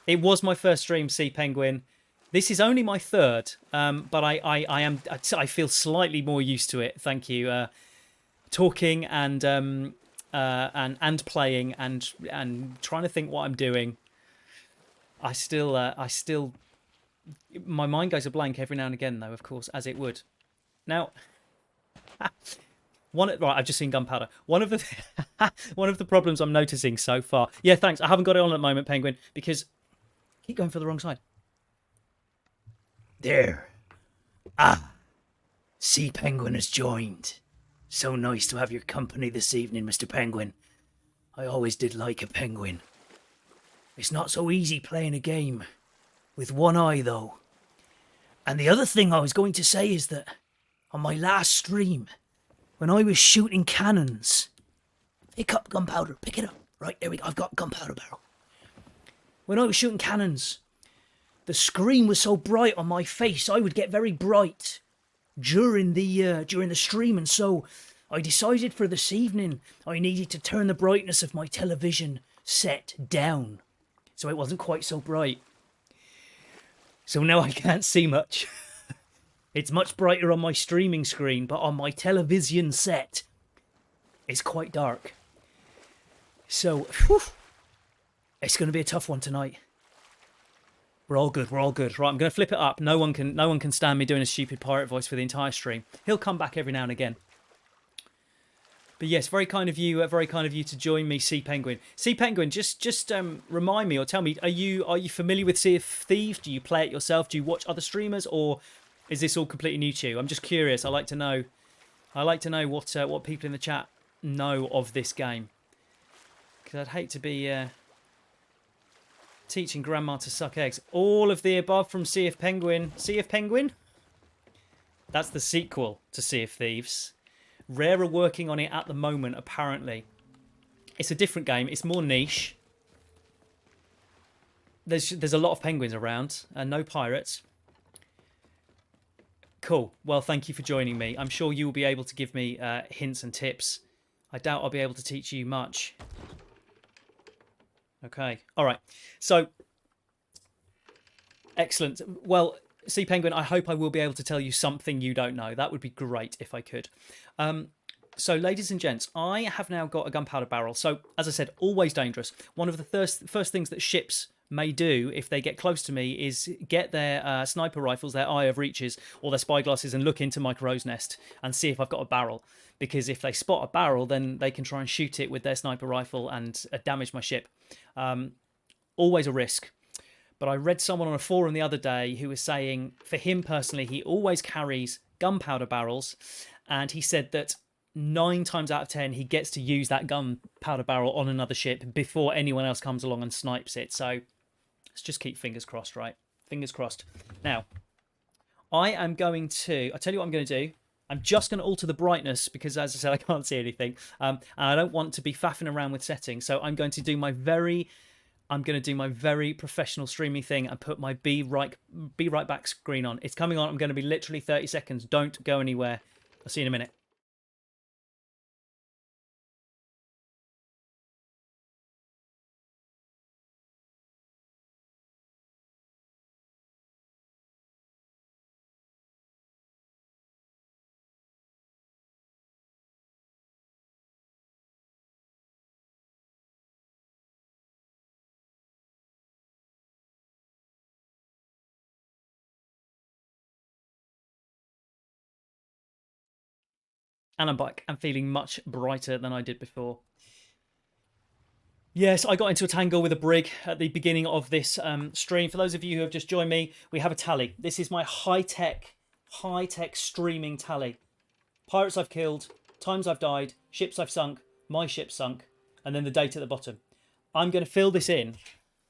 It was my first stream, Sea Penguin. This is only my third, but I feel slightly more used to it. Thank you. Talking and playing and trying to think what I'm doing. I still my mind goes a blank every now and again, though, of course, as it would. Now, right, I've just seen gunpowder. One of the problems I'm noticing so far. Yeah, thanks. I haven't got it on at the moment, Penguin, because I keep going for the wrong side. There. Sea Penguin has joined. So nice to have your company this evening, Mr. Penguin. I always did like a penguin. It's not so easy playing a game with one eye, though. And the other thing I was going to say is that on my last stream, when I was shooting cannons, pick up gunpowder, pick it up. Right, there we go, I've got Gunpowder Barrel. When I was shooting cannons, the screen was so bright on my face, I would get very bright during the stream, and so I decided for this evening I needed to turn the brightness of my television set down, so it wasn't quite so bright. So now I can't see much. It's much brighter on my streaming screen, but on my television set, it's quite dark. So, it's going to be a tough one tonight. We're all good. We're all good. Right, I'm going to flip it up. No one can stand me doing a stupid pirate voice for the entire stream. He'll come back every now and again. But yes, very kind of you to join me, Sea Penguin. Sea Penguin, just remind me or tell me, are you familiar with Sea of Thieves? Do you play it yourself? Do you watch other streamers, or is this all completely new to you? I'm just curious. I like to know what people in the chat know of this game, because I'd hate to be teaching Grandma to suck eggs. All of the above from Sea of Penguin. Sea of Penguin? That's the sequel to Sea of Thieves. Rare are working on it at the moment, apparently. It's a different game. It's more niche. There's a lot of penguins around and no pirates. Cool. Well, thank you for joining me. I'm sure you will be able to give me hints and tips. I doubt I'll be able to teach you much. Okay. All right. So, excellent. Well, Sea Penguin, I hope I will be able to tell you something you don't know. That would be great if I could. So, ladies and gents, I have now got a gunpowder barrel. So, as I said, always dangerous. One of the first things that ships may do if they get close to me is get their sniper rifles, their eye of reaches, or their spyglasses and look into my crow's nest and see if I've got a barrel. Because if they spot a barrel, then they can try and shoot it with their sniper rifle and damage my ship. always a risk. But I read someone on a forum the other day who was saying, for him personally, he always carries gunpowder barrels, and he said that 9 times out of 10 he gets to use that gunpowder barrel on another ship before anyone else comes along and snipes it. So let's just keep fingers crossed, right? Fingers crossed. Now, I am going to... I'll tell you what I'm going to do. I'm just going to alter the brightness because, as I said, I can't see anything. And I don't want to be faffing around with settings. So I'm going to do my very professional streaming thing and put my be right back screen on. It's coming on. I'm going to be literally 30 seconds. Don't go anywhere. I'll see you in a minute. And I'm back. I'm feeling much brighter than I did before. Yes, I got into a tangle with a brig at the beginning of this stream. For those of you who have just joined me, we have a tally. This is my high-tech streaming tally. Pirates I've killed, times I've died, ships I've sunk, my ship sunk, and then the date at the bottom. I'm going to fill this in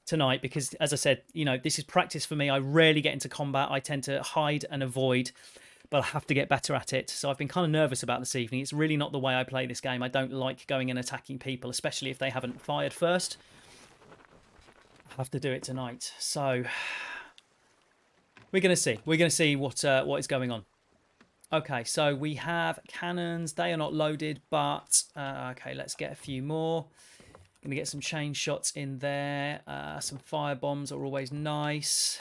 tonight because, as I said, you know, this is practice for me. I rarely get into combat. I tend to hide and avoid, but I have to get better at it. So I've been kind of nervous about this evening. It's really not the way I play this game. I don't like going and attacking people, especially if they haven't fired first. I have to do it tonight. So we're going to see. We're going to see what is going on. Okay, so we have cannons. They are not loaded, but okay, let's get a few more. Going to get some chain shots in there. Some fire bombs are always nice.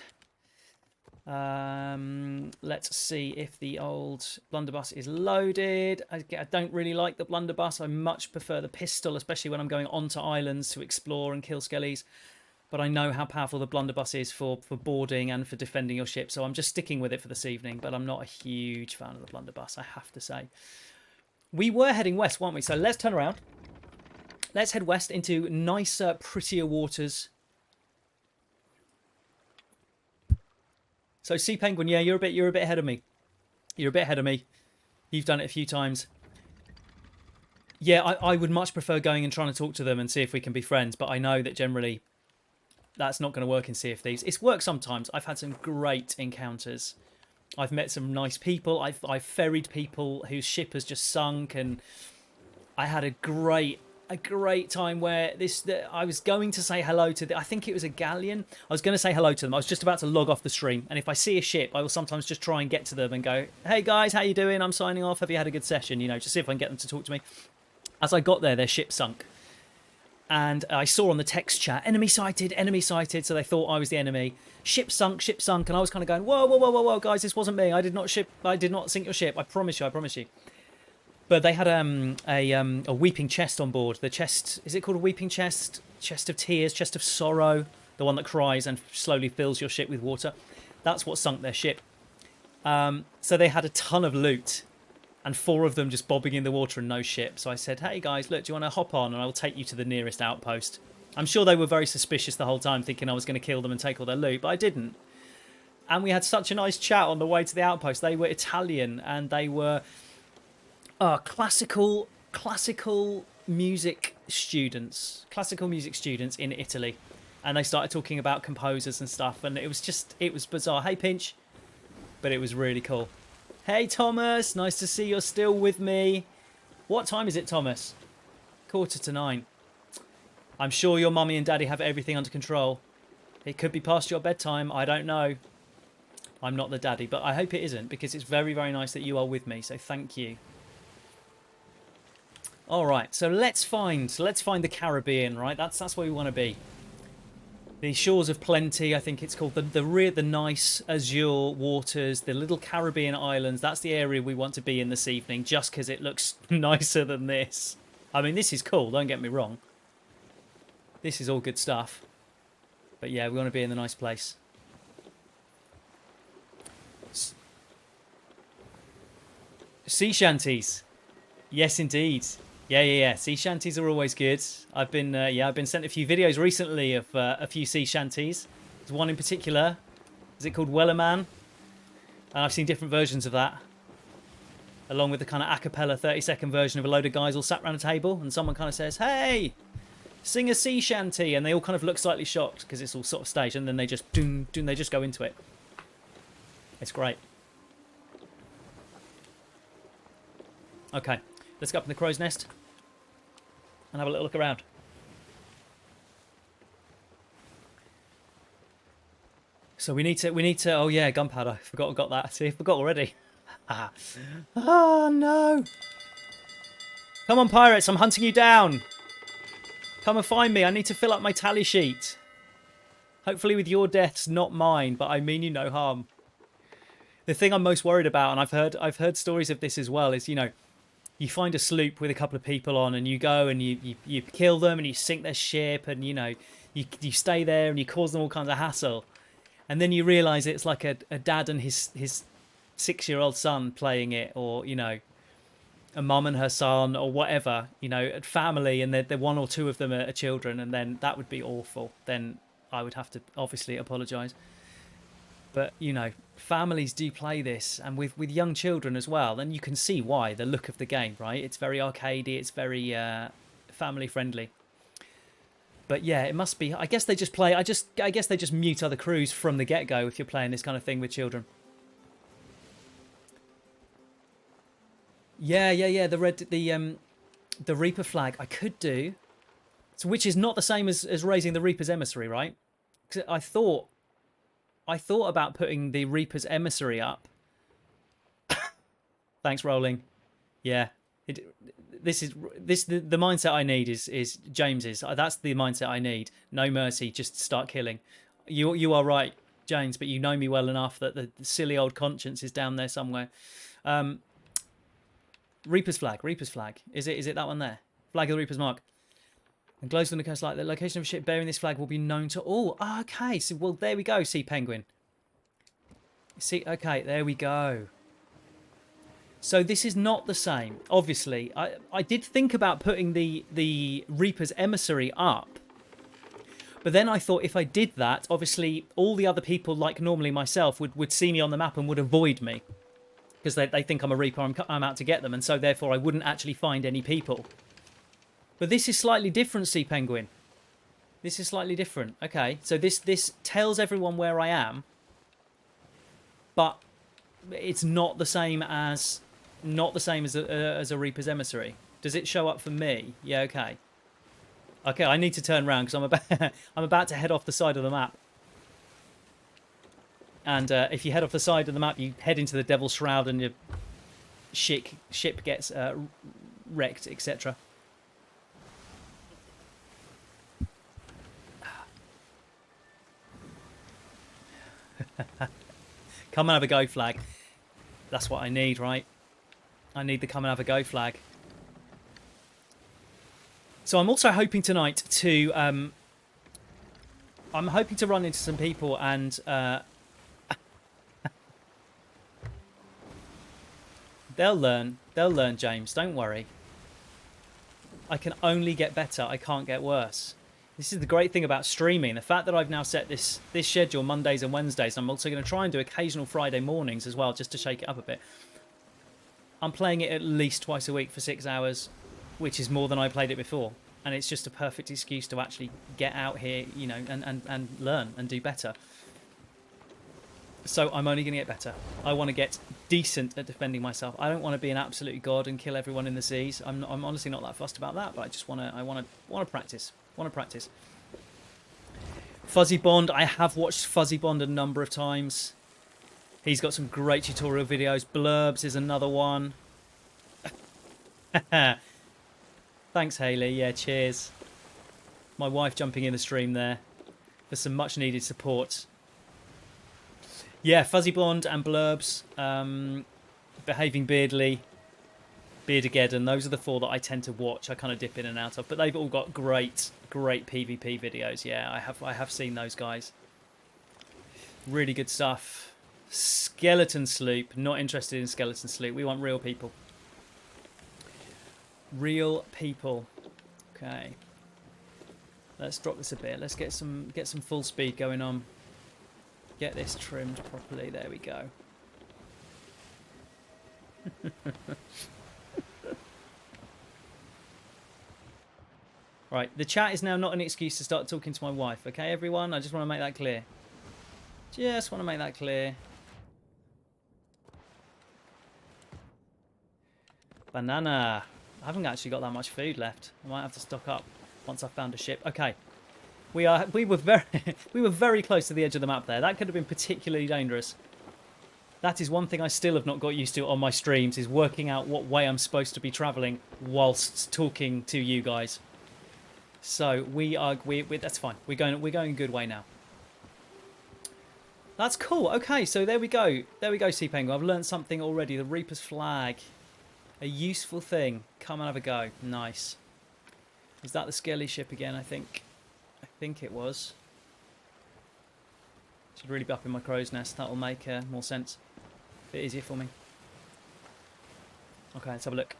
Let's see if the old blunderbuss is loaded. I don't really like the blunderbuss. I much prefer the pistol, especially when I'm going onto islands to explore and kill skellies. But I know how powerful the blunderbuss is for boarding and for defending your ship, so I'm just sticking with it for this evening. But I'm not a huge fan of the blunderbuss, I have to say. We were heading west, weren't we? So let's turn around. Let's head west into nicer, prettier waters. So Sea Penguin, yeah, you're a bit ahead of me. You're a bit ahead of me. You've done it a few times. Yeah, I would much prefer going and trying to talk to them and see if we can be friends, but I know that generally that's not going to work in Sea of Thieves. It's worked sometimes. I've had some great encounters. I've met some nice people. I've ferried people whose ship has just sunk, and I had a great time where I was going to say hello to I think it was a galleon. I was going to say hello to them. I was just about to log off the stream, and if I see a ship, I will sometimes just try and get to them and go, "Hey guys, how you doing? I'm signing off. Have you had a good session?" You know, just see if I can get them to talk to me. As I got there, their ship sunk, and I saw on the text chat, enemy sighted, so they thought I was the enemy. Ship sunk, and I was kind of going, whoa, guys, this wasn't me. I did not sink your ship. I promise you. But they had a weeping chest on board. The chest, is it called a weeping chest? Chest of tears, chest of sorrow. The one that cries and slowly fills your ship with water. That's what sunk their ship. So they had a ton of loot. And 4 of them just bobbing in the water and no ship. So I said, hey guys, look, do you want to hop on? And I will take you to the nearest outpost. I'm sure they were very suspicious the whole time, thinking I was going to kill them and take all their loot. But I didn't. And we had such a nice chat on the way to the outpost. They were Italian and they were... classical music students in Italy, and they started talking about composers and stuff, and it was bizarre. Hey Pinch, but it was really cool. Hey Thomas, nice to see you're still with me. What time is it, Thomas? 8:45. I'm sure your mummy and daddy have everything under control. It could be past your bedtime, I don't know. I'm not the daddy, but I hope it isn't, because it's very, very nice that you are with me, so thank you. All right, so let's find the Caribbean, right? That's where we want to be. The shores of plenty, I think it's called, the nice azure waters, the little Caribbean islands. That's the area we want to be in this evening, just because it looks nicer than this. I mean, this is cool. Don't get me wrong. This is all good stuff. But yeah, we want to be in the nice place. Sea shanties. Yes, indeed. Yeah. Sea shanties are always good. I've been sent a few videos recently of a few sea shanties. There's one in particular. Is it called Wellerman? And I've seen different versions of that, along with the kind of a cappella 30-second version of a load of guys all sat around a table, and someone kind of says, "Hey, sing a sea shanty," and they all kind of look slightly shocked because it's all sort of staged, and then they just they just go into it. It's great. Okay, let's go up in the crow's nest and have a little look around. So we need to. Oh yeah, gunpowder. I got that. See, I forgot already. Oh no! Come on, pirates! I'm hunting you down. Come and find me. I need to fill up my tally sheet. Hopefully with your deaths, not mine. But I mean you no harm. The thing I'm most worried about, and I've heard stories of this as well, is you find a sloop with a couple of people on, and you go and you kill them and you sink their ship, and you stay there and you cause them all kinds of hassle. And then you realise it's like a dad and his 6-year-old son playing it, or a mum and her son, or whatever, a family, and they're one or two of them are children, and then that would be awful. Then I would have to obviously apologise. But families do play this, and with young children as well. Then you can see why. The look of the game, right? It's very arcadey. It's very family friendly. But yeah, it must be. I guess they just play. I guess they just mute other crews from the get-go if you're playing this kind of thing with children. Yeah. The Reaper flag I could do, so which is not the same as raising the Reaper's emissary, right? 'Cause I thought about putting the Reaper's emissary up. Thanks, Rolling. Yeah. The mindset I need is James's. That's the mindset I need. No mercy, just start killing. You are right, James, but you know me well enough that the silly old conscience is down there somewhere. Reaper's flag. Is it that one there? Flag of the Reaper's mark. And glows on the coast like the location of a ship bearing this flag will be known to all. Oh, okay, so well there we go, Sea Penguin. See, okay, there we go. So this is not the same. Obviously, I did think about putting the Reaper's emissary up. But then I thought if I did that, obviously all the other people, like normally myself, would see me on the map and would avoid me. Because they think I'm a Reaper, I'm out to get them. And so therefore I wouldn't actually find any people. But this is slightly different, Sea Penguin. This is slightly different. Okay, so this tells everyone where I am. But it's not the same as a Reaper's emissary. Does it show up for me? Yeah, okay. Okay, I need to turn around because I'm about to head off the side of the map. And if you head off the side of the map, you head into the Devil's Shroud, and your ship gets wrecked, etc. Come and have a go flag. That's what I need, right? I need the come and have a go flag. So I'm also hoping tonight to I'm hoping to run into some people and they'll learn, James, don't worry. I can only get better, I can't get worse. This is the great thing about streaming, the fact that I've now set this schedule Mondays and Wednesdays. I'm also going to try and do occasional Friday mornings as well, just to shake it up a bit. I'm playing it at least twice a week for 6 hours, which is more than I played it before. And it's just a perfect excuse to actually get out here, and learn and do better. So I'm only going to get better. I want to get decent at defending myself. I don't want to be an absolute god and kill everyone in the seas. I'm honestly not that fussed about that, but I just want to practice. Fuzzy Bond. I have watched Fuzzy Bond a number of times. He's got some great tutorial videos. Blurbs is another one. Thanks, Hayley. Yeah, cheers. My wife jumping in the stream there for some much needed support. Yeah, Fuzzy Blonde and Blurbs, Behaving Beardly, Beardageddon. Those are the four that I tend to watch. I kind of dip in and out of, but they've all got great PvP videos. Yeah, I have seen those guys. Really good stuff. Skeleton Sloop. Not interested in Skeleton Sloop. We want real people. Real people. Okay. Let's drop this a bit. Let's get some full speed going on. Get this trimmed properly. There we go. Right, the chat is now not an excuse to start talking to my wife, okay, everyone? I just want to make that clear. Just want to make that clear. Banana. I haven't actually got that much food left. I might have to stock up once I've found a ship. Okay. We were very close to the edge of the map there. That could have been particularly dangerous. That is one thing I still have not got used to on my streams, is working out what way I'm supposed to be travelling whilst talking to you guys. So that's fine. We're going a good way now. That's cool. Okay, so there we go. There we go, Sea Penguin. I've learned something already. The Reaper's Flag. A useful thing. Come and have a go. Nice. Is that the Skelly ship again, I think? I think it was. Should really be up in my crow's nest. That will make more sense. A bit easier for me. Okay, let's have a look.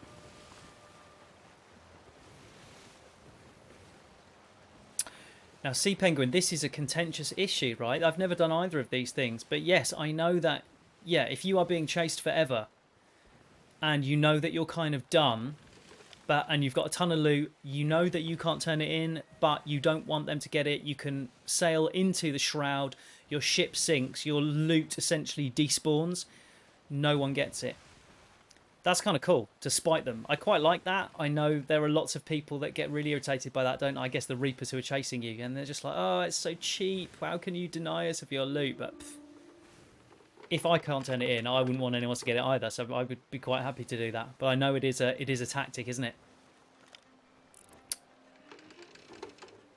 Now, Sea Penguin, this is a contentious issue, right? I've never done either of these things. But yes, I know that, yeah, if you are being chased forever and you know that you're kind of done, and you've got a ton of loot, you know that you can't turn it in, but you don't want them to get it, you can sail into the shroud, your ship sinks, your loot essentially despawns, no one gets it. That's kind of cool, to spite them. I quite like that. I know there are lots of people that get really irritated by that, don't I? Guess the Reapers who are chasing you, and they're just like, oh, it's so cheap. How can you deny us of your loot? But if I can't turn it in, I wouldn't want anyone else to get it either, so I would be quite happy to do that. But I know it is a tactic, isn't it?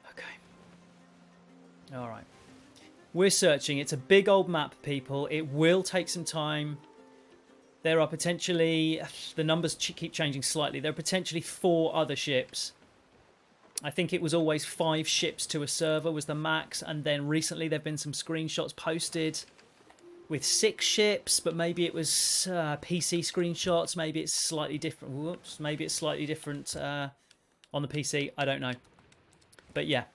Okay. All right. We're searching. It's a big old map, people. It will take some time. There are potentially, the numbers keep changing slightly, there are potentially 4 other ships. I think it was always 5 ships to a server was the max, and then recently there have been some screenshots posted with 6 ships, but maybe it was PC screenshots, maybe it's slightly different. Whoops, maybe it's slightly different on the PC, I don't know. But yeah.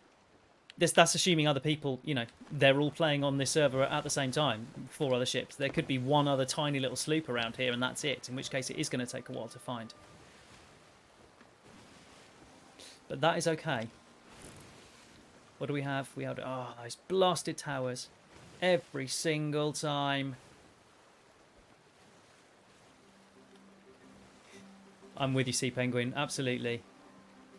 That's assuming other people, you know, they're all playing on this server at the same time, 4 other ships. There could be one other tiny little sloop around here, and that's it, in which case it is going to take a while to find. But that is okay. What do we have? We have, oh, those blasted towers. Every single time. I'm with you, Sea Penguin, absolutely.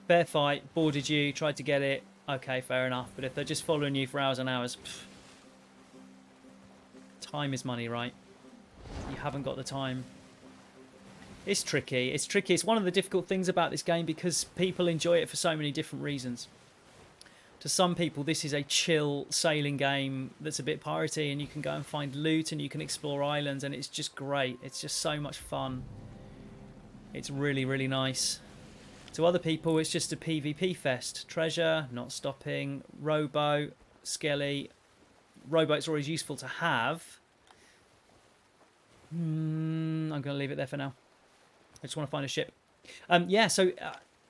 Fair fight, boarded you, tried to get it. Okay, fair enough. But if they're just following you for hours and hours... Time is money, right? You haven't got the time. It's tricky. It's tricky. It's one of the difficult things about this game because people enjoy it for so many different reasons. To some people, this is a chill sailing game that's a bit piratey and you can go and find loot and you can explore islands and it's just great. It's just so much fun. It's really, really nice. To other people, it's just a PvP fest. Treasure, not stopping. Rowboat, Skelly. Rowboat's always useful to have. I'm going to leave it there for now. I just want to find a ship. Yeah, so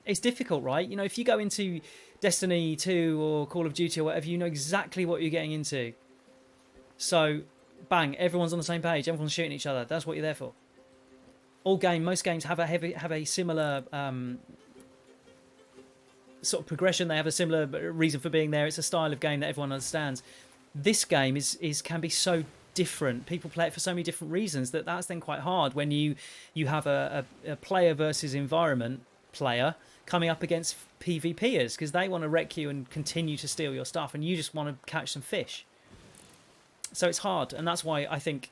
it's difficult, right? You know, if you go into Destiny 2 or Call of Duty or whatever, you know exactly what you're getting into. So, bang, everyone's on the same page. Everyone's shooting each other. That's what you're there for. Most games have a similar... sort of progression. They have a similar reason for being there. It's a style of game that everyone understands. This game can be so different. People play it for so many different reasons that's then quite hard when you have a player versus environment player coming up against PvPers because they want to wreck you and continue to steal your stuff and you just want to catch some fish. So it's hard, and that's why I think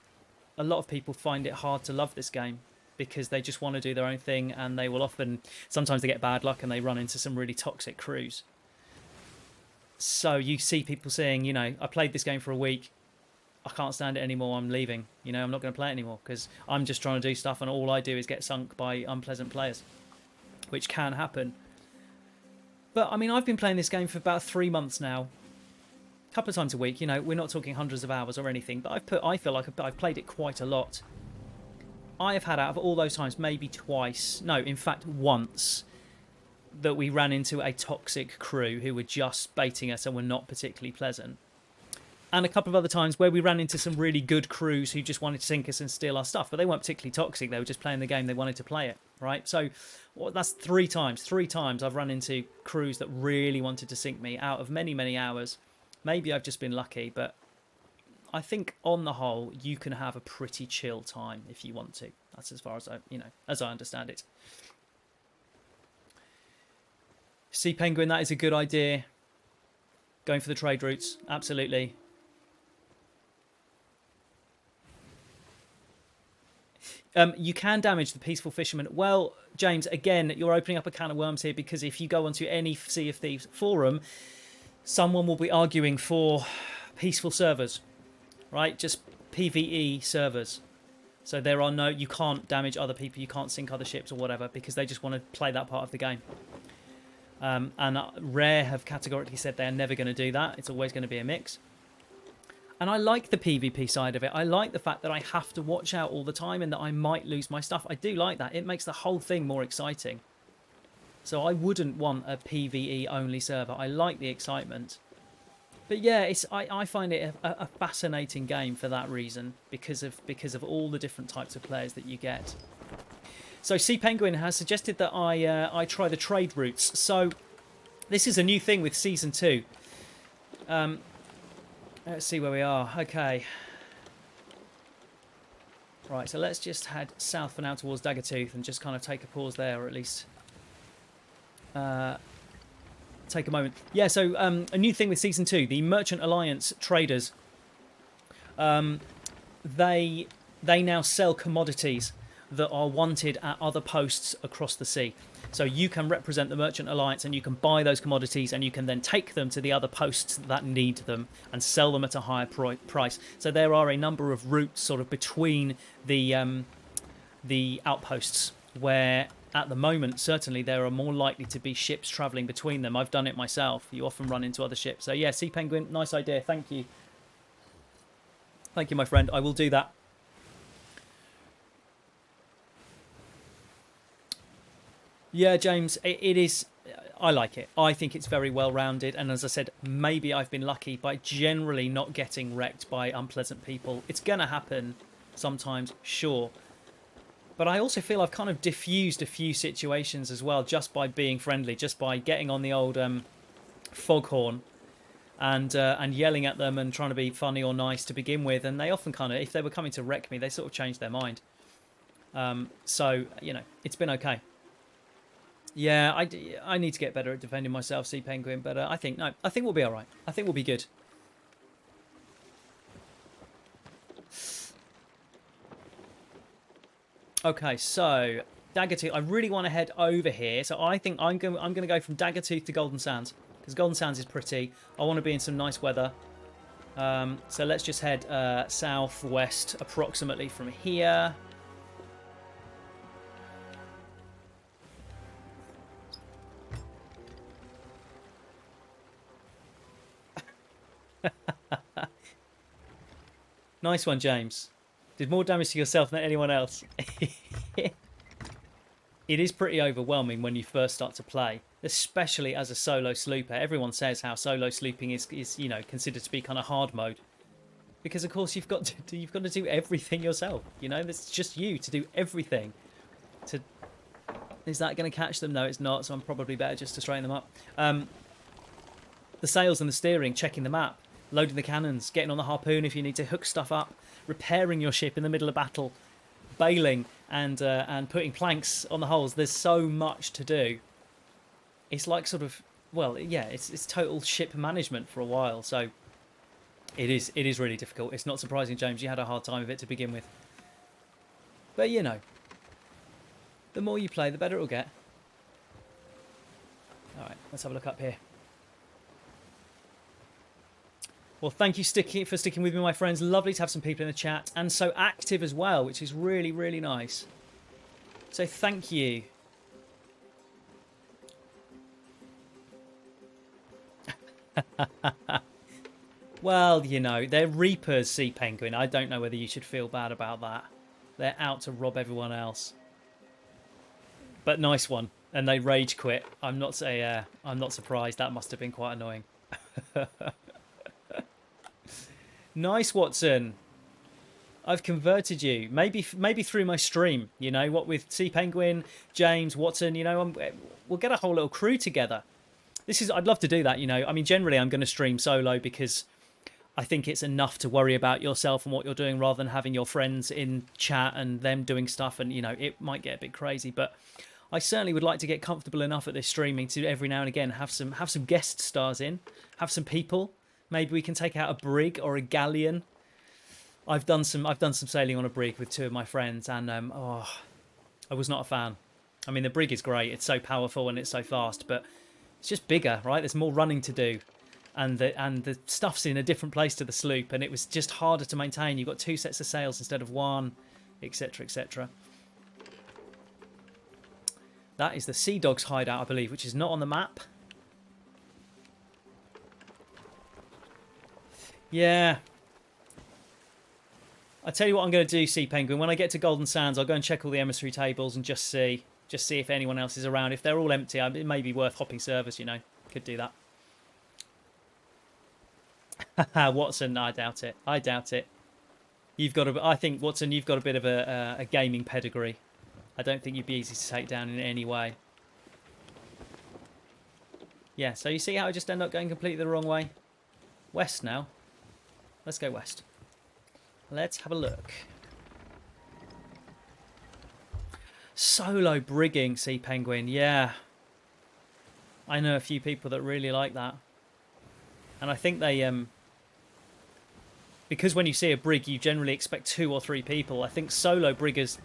a lot of people find it hard to love this game. Because they just want to do their own thing and they will sometimes they get bad luck and they run into some really toxic crews. So you see people saying, you know, I played this game for a week, I can't stand it anymore, I'm leaving. You know, I'm not going to play it anymore because I'm just trying to do stuff and all I do is get sunk by unpleasant players, which can happen. But, I mean, I've been playing this game for about 3 months now. A couple of times a week, you know, we're not talking hundreds of hours or anything, but I feel like I've played it quite a lot. I have had out of all those times maybe twice, no, in fact once, that we ran into a toxic crew who were just baiting us and were not particularly pleasant. And a couple of other times where we ran into some really good crews who just wanted to sink us and steal our stuff, but they weren't particularly toxic. They were just playing the game. They wanted to play it, right? So that's 3 times. 3 times I've run into crews that really wanted to sink me out of many, many hours. Maybe I've just been lucky, but I think on the whole, you can have a pretty chill time if you want to. That's as far as as I understand it. Sea Penguin, that is a good idea. Going for the trade routes, absolutely. You can damage the peaceful fishermen. Well, James, again, you're opening up a can of worms here, because if you go onto any Sea of Thieves forum, someone will be arguing for peaceful servers, right? Just PvE servers. So there are you can't damage other people, you can't sink other ships or whatever, because they just want to play that part of the game. And Rare have categorically said they are never going to do that. It's always going to be a mix. And I like the PvP side of it. I like the fact that I have to watch out all the time and that I might lose my stuff. I do like that. It makes the whole thing more exciting. So I wouldn't want a PvE only server. I like the excitement. But yeah, I find it a fascinating game for that reason, because of all the different types of players that you get. So Sea Penguin has suggested that I try the trade routes. So this is a new thing with Season 2. Let's see where we are. Okay. Right, so let's just head south for now towards Daggertooth and just kind of take a pause there, or at least take a moment. Yeah, so a new thing with Season 2, the Merchant Alliance traders, they now sell commodities that are wanted at other posts across the sea. So you can represent the Merchant Alliance and you can buy those commodities, and you can then take them to the other posts that need them and sell them at a higher price. So there are a number of routes sort of between the outposts where at the moment certainly there are more likely to be ships travelling between them. I've done it myself. You often run into other ships. So yeah, Sea Penguin, nice idea. Thank you. Thank you, my friend. I will do that. Yeah, James, it is. I like it. I think it's very well rounded. And as I said, maybe I've been lucky by generally not getting wrecked by unpleasant people. It's going to happen sometimes, sure. But I also feel I've kind of diffused a few situations as well, just by being friendly, just by getting on the old foghorn and yelling at them and trying to be funny or nice to begin with. And they often kind of, if they were coming to wreck me, they sort of changed their mind. So, it's been okay. Yeah, I need to get better at defending myself, Sea Penguin, but I think we'll be all right. I think we'll be good. Okay, so Daggertooth. I really want to head over here, so I think I'm going to go from Daggertooth to Golden Sands, because Golden Sands is pretty. I want to be in some nice weather. So let's just head southwest approximately from here. Nice one, James. Did more damage to yourself than anyone else. It is pretty overwhelming when you first start to play, especially as a solo slooper. Everyone says how solo slooping is considered to be kind of hard mode, because of course you've got to do everything yourself. It's just you to do everything. Is that going to catch them? No, it's not. So I'm probably better just to straighten them up. The sails and the steering, checking the map, loading the cannons, getting on the harpoon if you need to hook stuff up, repairing your ship in the middle of battle, bailing and putting planks on the hulls. There's so much to do. It's like sort of, well, yeah, it's total ship management for a while. So it is really difficult. It's not surprising, James, you had a hard time of it to begin with. But the more you play, the better it'll get. All right, let's have a look up here. Well, thank you for sticking with me, my friends. Lovely to have some people in the chat, and so active as well, which is really, really nice. So thank you. Well, they're Reapers, Sea Penguin. I don't know whether you should feel bad about that. They're out to rob everyone else. But nice one. And they rage quit. I'm not surprised. That must have been quite annoying. Nice, Watson. I've converted you. Maybe through my stream. You know what, with Sea Penguin, James, Watson. You know, we'll get a whole little crew together. I'd love to do that. You know, I mean, generally I'm going to stream solo because I think it's enough to worry about yourself and what you're doing rather than having your friends in chat and them doing stuff. And you know, it might get a bit crazy, but I certainly would like to get comfortable enough at this streaming to every now and again have some guest stars in, have some people. Maybe we can take out a brig or a galleon. I've done some sailing on a brig with two of my friends, and I was not a fan. I mean, the brig is great; it's so powerful and it's so fast, but it's just bigger, right? There's more running to do, and the stuff's in a different place to the sloop, and it was just harder to maintain. You've got two sets of sails instead of one, etc., etc. That is the Sea Dog's hideout, I believe, which is not on the map. Yeah. I tell you what I'm going to do, Sea Penguin. When I get to Golden Sands, I'll go and check all the emissary tables and just see if anyone else is around. If they're all empty, it may be worth hopping servers, you know. Could do that. Watson, I doubt it. I doubt it. I think, Watson, you've got a bit of a gaming pedigree. I don't think you'd be easy to take down in any way. Yeah, so you see how I just end up going completely the wrong way? West now. Let's go west. Let's have a look. Solo brigging, Sea Penguin. Yeah. I know a few people that really like that. And I think they... because when you see a brig, you generally expect 2 or 3 people. I think solo briggers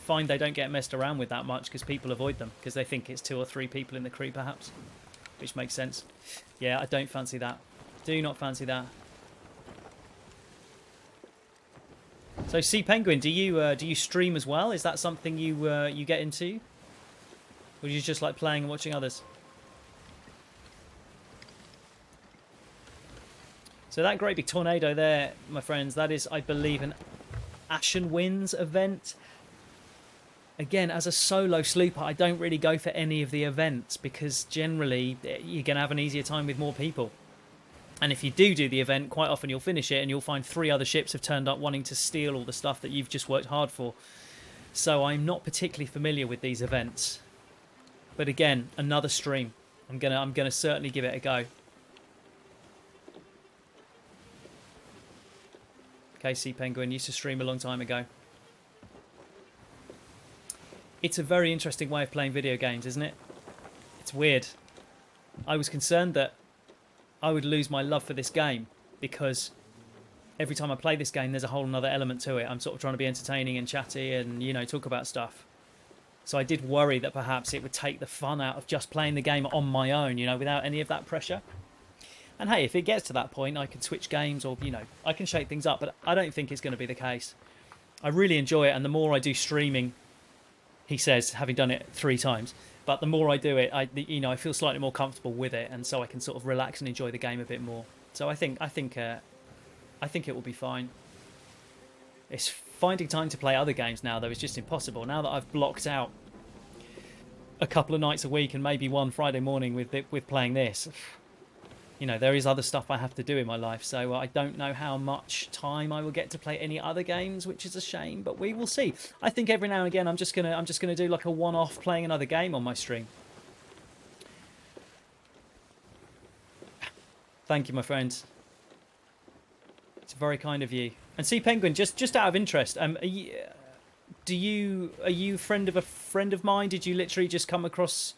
find they don't get messed around with that much because people avoid them because they think it's 2 or 3 people in the crew, perhaps, which makes sense. Yeah, I don't fancy that. Do not fancy that. So, Sea Penguin, do you stream as well? Is that something you get into, or do you just like playing and watching others? So that great big tornado there, my friends, that is, I believe, an Ashen Winds event. Again, as a solo slooper, I don't really go for any of the events because generally you're going to have an easier time with more people. And if you do the event, quite often you'll finish it and you'll find 3 other ships have turned up wanting to steal all the stuff that you've just worked hard for. So I'm not particularly familiar with these events. But again, another stream. I'm gonna certainly give it a go. Okay, Sea Penguin used to stream a long time ago. It's a very interesting way of playing video games, isn't it? It's weird. I was concerned that I would lose my love for this game because every time I play this game, there's a whole another element to it. I'm sort of trying to be entertaining and chatty and, you know, talk about stuff. So I did worry that perhaps it would take the fun out of just playing the game on my own, you know, without any of that pressure. And hey, if it gets to that point, I can switch games or, you know, I can shake things up, but I don't think it's going to be the case. I really enjoy it, and the more I do streaming, he says, having done it 3 times, but the more I do it, I feel slightly more comfortable with it, and so I can sort of relax and enjoy the game a bit more. So I think it will be fine. It's finding time to play other games now, though. It's just impossible. Now that I've blocked out a couple of nights a week and maybe one Friday morning with playing this, you know, there is other stuff I have to do in my life, so I don't know how much time I will get to play any other games, which is a shame, but we will see. I think every now and again I'm just gonna do like a one-off playing another game on my stream. Thank you, my friends. It's very kind of you. And Sea Penguin, just out of interest, are you a friend of a friend of mine? Did you literally just come across?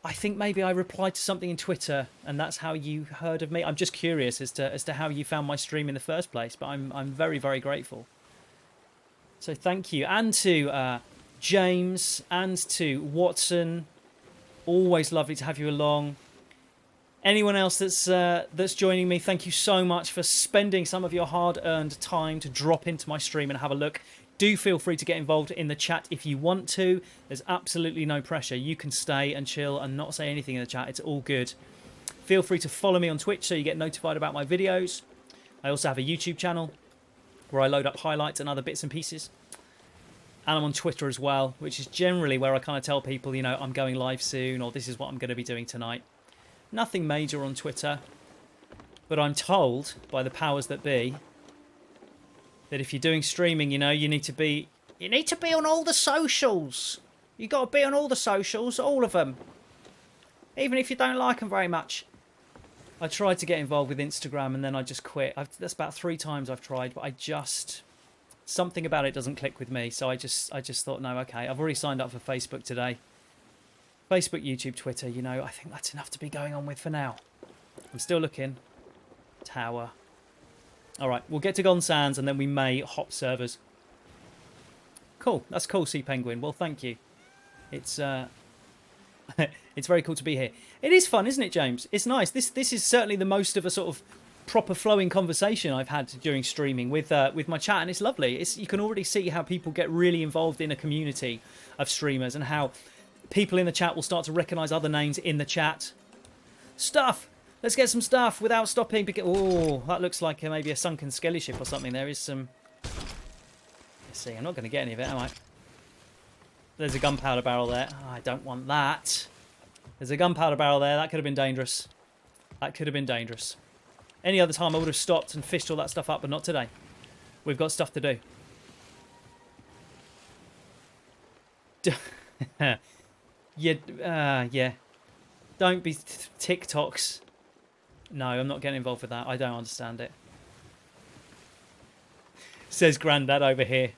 I think maybe I replied to something in Twitter, and that's how you heard of me. I'm just curious as to how you found my stream in the first place, but I'm very, very grateful. So thank you, and to James and to Watson. Always lovely to have you along. Anyone else that's joining me, thank you so much for spending some of your hard-earned time to drop into my stream and have a look. Do feel free to get involved in the chat if you want to. There's absolutely no pressure. You can stay and chill and not say anything in the chat. It's all good. Feel free to follow me on Twitch so you get notified about my videos. I also have a YouTube channel where I load up highlights and other bits and pieces. And I'm on Twitter as well, which is generally where I kind of tell people, you know, I'm going live soon, or this is what I'm going to be doing tonight. Nothing major on Twitter, but I'm told by the powers that be that if you're doing streaming, you know, you need to be on all the socials. You got to be on all the socials, all of them, even if you don't like them very much. I tried to get involved with Instagram and then I just quit. That's about 3 times I've tried, but something about it doesn't click with me. So I just thought, no, okay, I've already signed up for Facebook today. Facebook, YouTube, Twitter, you know, I think that's enough to be going on with for now. I'm still looking. Tower. All right, we'll get to Golden Sands and then we may hop servers. Cool, that's cool, Sea Penguin. Well, thank you. It's it's very cool to be here. It is fun, isn't it, James? It's nice. This is certainly the most of a sort of proper flowing conversation I've had during streaming with my chat, and it's lovely. You can already see how people get really involved in a community of streamers and how people in the chat will start to recognise other names in the chat. Stuff! Let's get some stuff without stopping. Oh, that looks like maybe a sunken skelly ship or something. There is some... Let's see, I'm not going to get any of it, am I? There's a gunpowder barrel there. Oh, I don't want that. There's a gunpowder barrel there. That could have been dangerous. That could have been dangerous. Any other time I would have stopped and fished all that stuff up, but not today. We've got stuff to do. Yeah. Don't be TikToks. No, I'm not getting involved with that. I don't understand it. Says Grandad over here.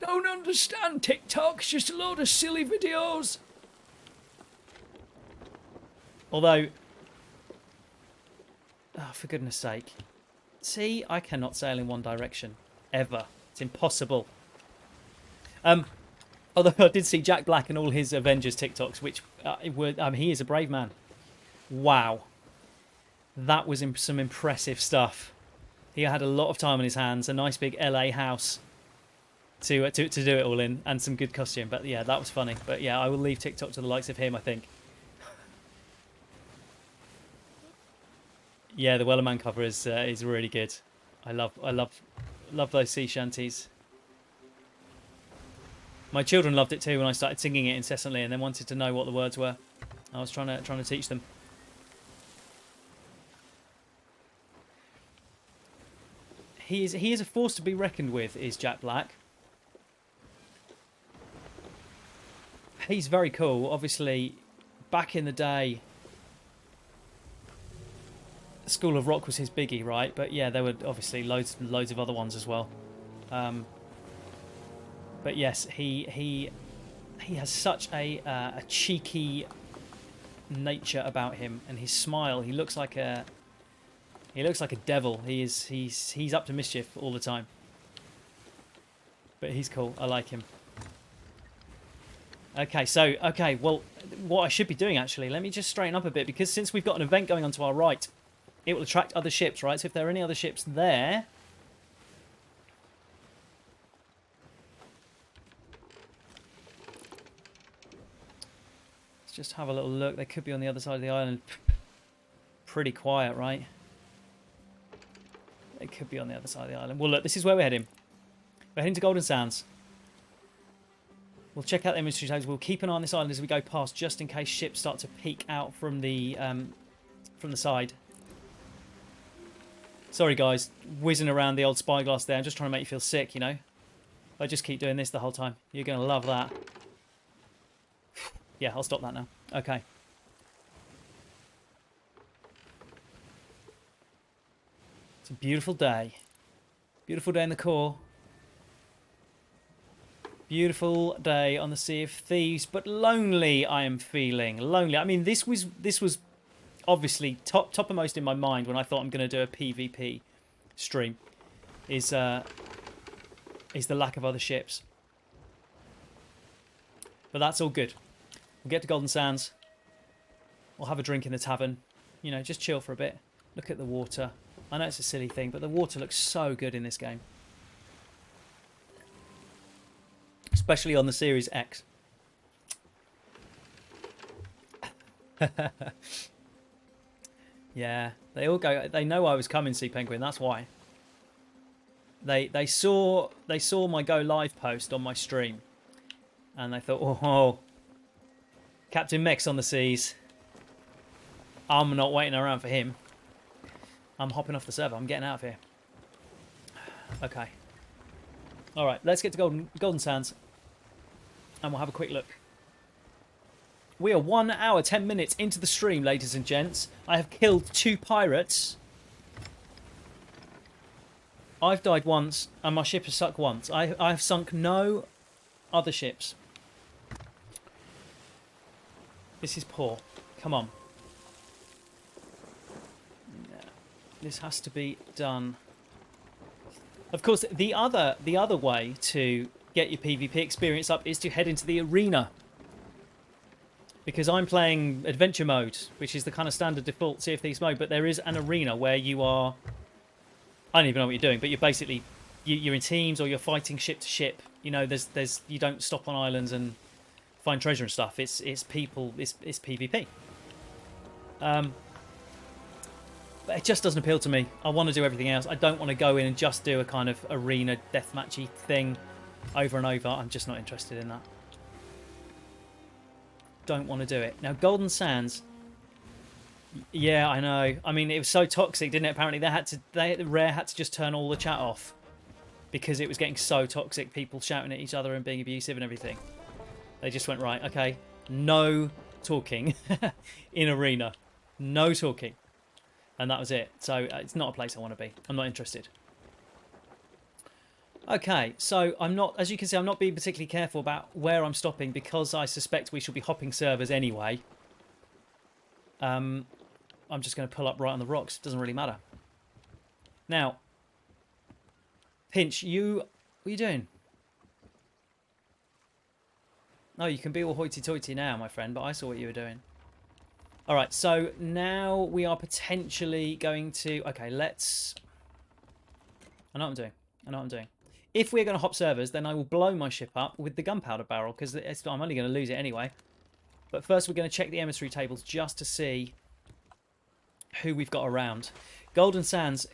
Don't understand TikToks, just a load of silly videos. Although, oh, for goodness sake. See, I cannot sail in one direction. Ever. It's impossible. Although I did see Jack Black and all his Avengers TikToks, which he is a brave man. Wow. That was some impressive stuff. He had a lot of time on his hands, a nice big LA house to do it all in, and some good costume. But yeah, that was funny. But yeah, I will leave TikTok to the likes of him, I think. Yeah, the Wellerman cover is really good. I love those sea shanties. My children loved it too when I started singing it incessantly, and then wanted to know what the words were. I was trying to teach them. He is a force to be reckoned with, is Jack Black. He's very cool. Obviously, back in the day, School of Rock was his biggie, right? But yeah, there were obviously loads of other ones as well. But yes, he has such a cheeky nature about him, and his smile. He looks like a devil. He's up to mischief all the time. But he's cool. I like him. Okay, well, what I should be doing actually, let me just straighten up a bit, because since we've got an event going on to our right, it will attract other ships, right? So if there are any other ships there, let's just have a little look. They could be on the other side of the island. Pretty quiet, right? They could be on the other side of the island. Well, look, this is where we're heading. We're heading to Golden Sands. We'll check out the inventory tags. We'll keep an eye on this island as we go past, just in case ships start to peek out from the side. Sorry, guys, whizzing around the old spyglass there. I'm just trying to make you feel sick, you know. If I just keep doing this the whole time, you're going to love that. Yeah, I'll stop that now. Okay. It's a beautiful day. Beautiful day in the core. Beautiful day on the Sea of Thieves, but lonely I am feeling. Lonely. I mean, this was obviously toppermost in my mind when I thought I'm going to do a PvP stream. Is the lack of other ships. But that's all good. We'll get to Golden Sands. We'll have a drink in the tavern. You know, just chill for a bit. Look at the water. I know it's a silly thing, but the water looks so good in this game. Especially on the Series X. Yeah, they all go. They know I was coming, Sea Penguin. That's why. They saw my go live post on my stream, and they thought, oh, Captain Mech's on the seas. I'm not waiting around for him. I'm hopping off the server. I'm getting out of here. Okay. All right, let's get to Golden Sands, and we'll have a quick look. We are 1 hour, 10 minutes into the stream, ladies and gents. I have killed 2 pirates. I've died once, and my ship has sunk once. I have sunk no other ships. This is poor. Come on. This has to be done. Of course, the other way to get your PvP experience up is to head into the arena. Because I'm playing adventure mode, which is the kind of standard default Sea of Thieves mode, but there is an arena where you are... I don't even know what you're doing, but you're basically... You're in teams, or you're fighting ship to ship. You know, there's you don't stop on islands and find treasure and stuff. It's people, it's PvP. But it just doesn't appeal to me. I want to do everything else. I don't want to go in and just do a kind of arena deathmatchy thing over and over. I'm just not interested in that. Don't want to do it. Now, Golden Sands. Yeah, I know. I mean, it was so toxic, didn't it? Apparently, Rare had to just turn all the chat off because it was getting so toxic. People shouting at each other and being abusive and everything. They just went, right, okay, no talking in arena, no talking, and that was it. So it's not a place I want to be. I'm not interested. Okay, so I'm not, as you can see, I'm not being particularly careful about where I'm stopping because I suspect we shall be hopping servers anyway. I'm just going to pull up right on the rocks. It doesn't really matter. Now, Pinch, what are you doing? Oh, you can be all hoity-toity now, my friend, but I saw what you were doing. All right, so now we are potentially going to... Okay, let's... I know what I'm doing. I know what I'm doing. If we're going to hop servers, then I will blow my ship up with the Gunpowder Barrel, because I'm only going to lose it anyway. But first we're going to check the emissary tables just to see who we've got around. Golden Sands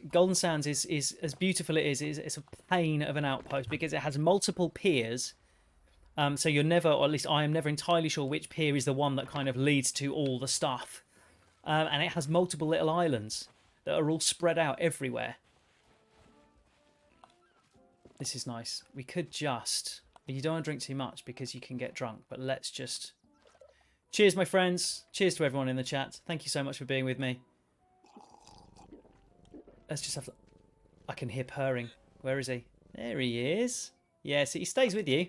is as beautiful it is, it's a pain of an outpost because it has multiple piers. So you're never, or at least I am never entirely sure which pier is the one that kind of leads to all the stuff. And it has multiple little islands that are all spread out everywhere. This is nice. We could just... You don't want to drink too much because you can get drunk, but let's just... Cheers, my friends. Cheers to everyone in the chat. Thank you so much for being with me. Let's just have... I can hear purring. Where is he? There he is. Yes, he stays with you.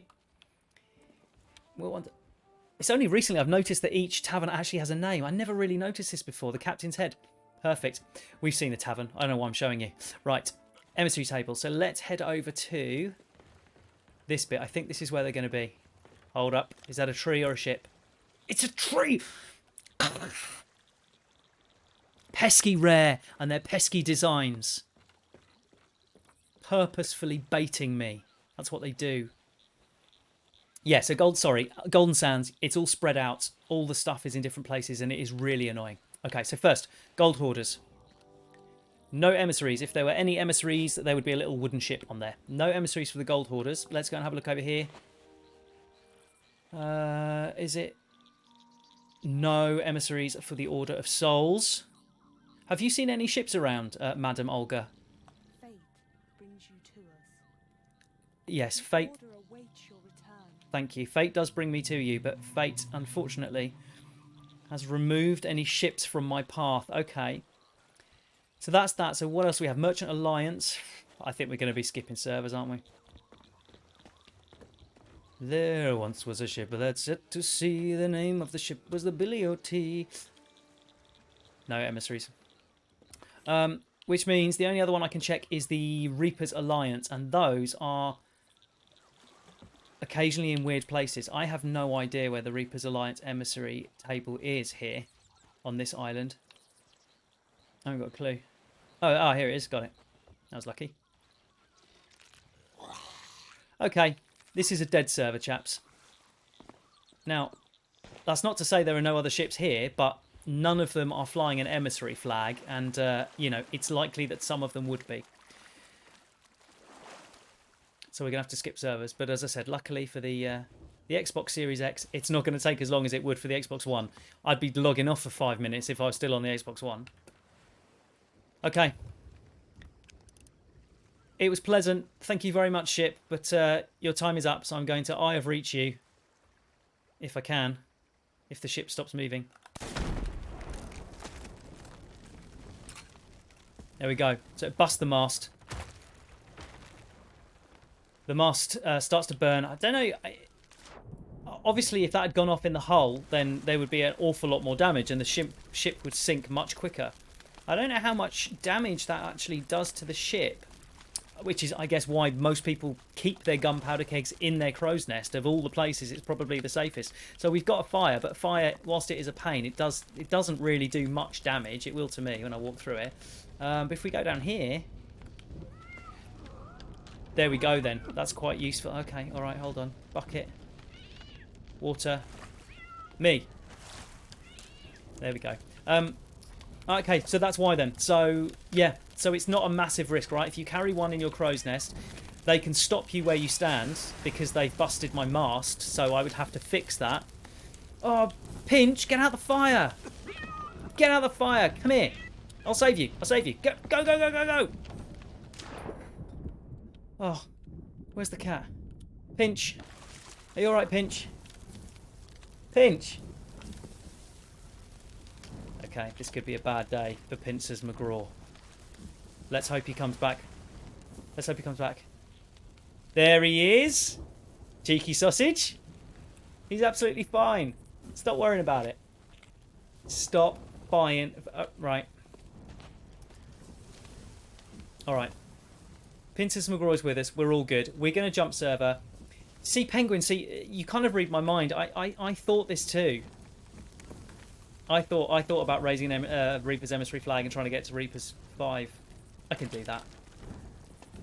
It's only recently I've noticed that each tavern actually has a name. I never really noticed this before. The Captain's Head. Perfect. We've seen the tavern. I don't know why I'm showing you. Right. Emissary table. So let's head over to this bit. I think this is where they're going to be. Hold up. Is that a tree or a ship? It's a tree! Pesky Rare and their pesky designs. Purposefully baiting me. That's what they do. Yeah, so Golden Sands, it's all spread out. All the stuff is in different places and it is really annoying. Okay, so first, Gold Hoarders. No emissaries. If there were any emissaries, there would be a little wooden ship on there. No emissaries for the Gold Hoarders. Let's go and have a look over here. Is it... No emissaries for the Order of Souls. Have you seen any ships around, Madam Olga? Fate brings you to us. Yes, fate... Order awaits your return. Thank you. Fate does bring me to you, but fate, unfortunately, has removed any ships from my path. Okay. So that's that. So what else do we have? Merchant Alliance. I think we're going to be skipping servers, aren't we? There once was a ship that set to sea. The name of the ship was the Billy O.T. No emissaries. Which means the only other one I can check is the Reaper's Alliance. And those are occasionally in weird places. I have no idea where the Reaper's Alliance emissary table is here on this island. I haven't got a clue. Oh, here it is. Got it. That was lucky. Okay. This is a dead server, chaps. Now, that's not to say there are no other ships here, but none of them are flying an emissary flag, and, you know, it's likely that some of them would be. So we're going to have to skip servers. But as I said, luckily for the Xbox Series X, it's not going to take as long as it would for the Xbox One. I'd be logging off for 5 minutes if I was still on the Xbox One. Okay. It was pleasant. Thank you very much, ship. But your time is up, so I'm going to Eye of Reach you. If I can. If the ship stops moving. There we go. So bust the mast. The mast starts to burn. I don't know. Obviously, if that had gone off in the hull, then there would be an awful lot more damage and the ship would sink much quicker. I don't know how much damage that actually does to the ship, which is, I guess, why most people keep their gunpowder kegs in their crow's nest. Of all the places, it's probably the safest. So we've got a fire, but fire, whilst it is a pain, it doesn't really do much damage. It will to me when I walk through it. But if we go down here... There we go then. That's quite useful. Okay, alright, hold on. Bucket. Water. Me. There we go. Okay, so that's why then. So, yeah. So it's not a massive risk, right? If you carry one in your crow's nest, they can stop you where you stand because they've busted my mast. So I would have to fix that. Oh, Pinch, get out the fire. Get out the fire. Come here. I'll save you. I'll save you. Go, go, go, go, go, go. Oh, where's the cat? Pinch. Are you alright, Pinch? Pinch. Okay, this could be a bad day for Pincers McGraw. Let's hope he comes back. Let's hope he comes back. There he is. Cheeky sausage. He's absolutely fine. Stop worrying about it. Stop buying. Right. Alright. Pincers McGraw is with us. We're all good. We're going to jump server. See, Penguin, see, you kind of read my mind. I thought this too. I thought about raising Reaper's emissary flag and trying to get to Reaper's 5. I can do that.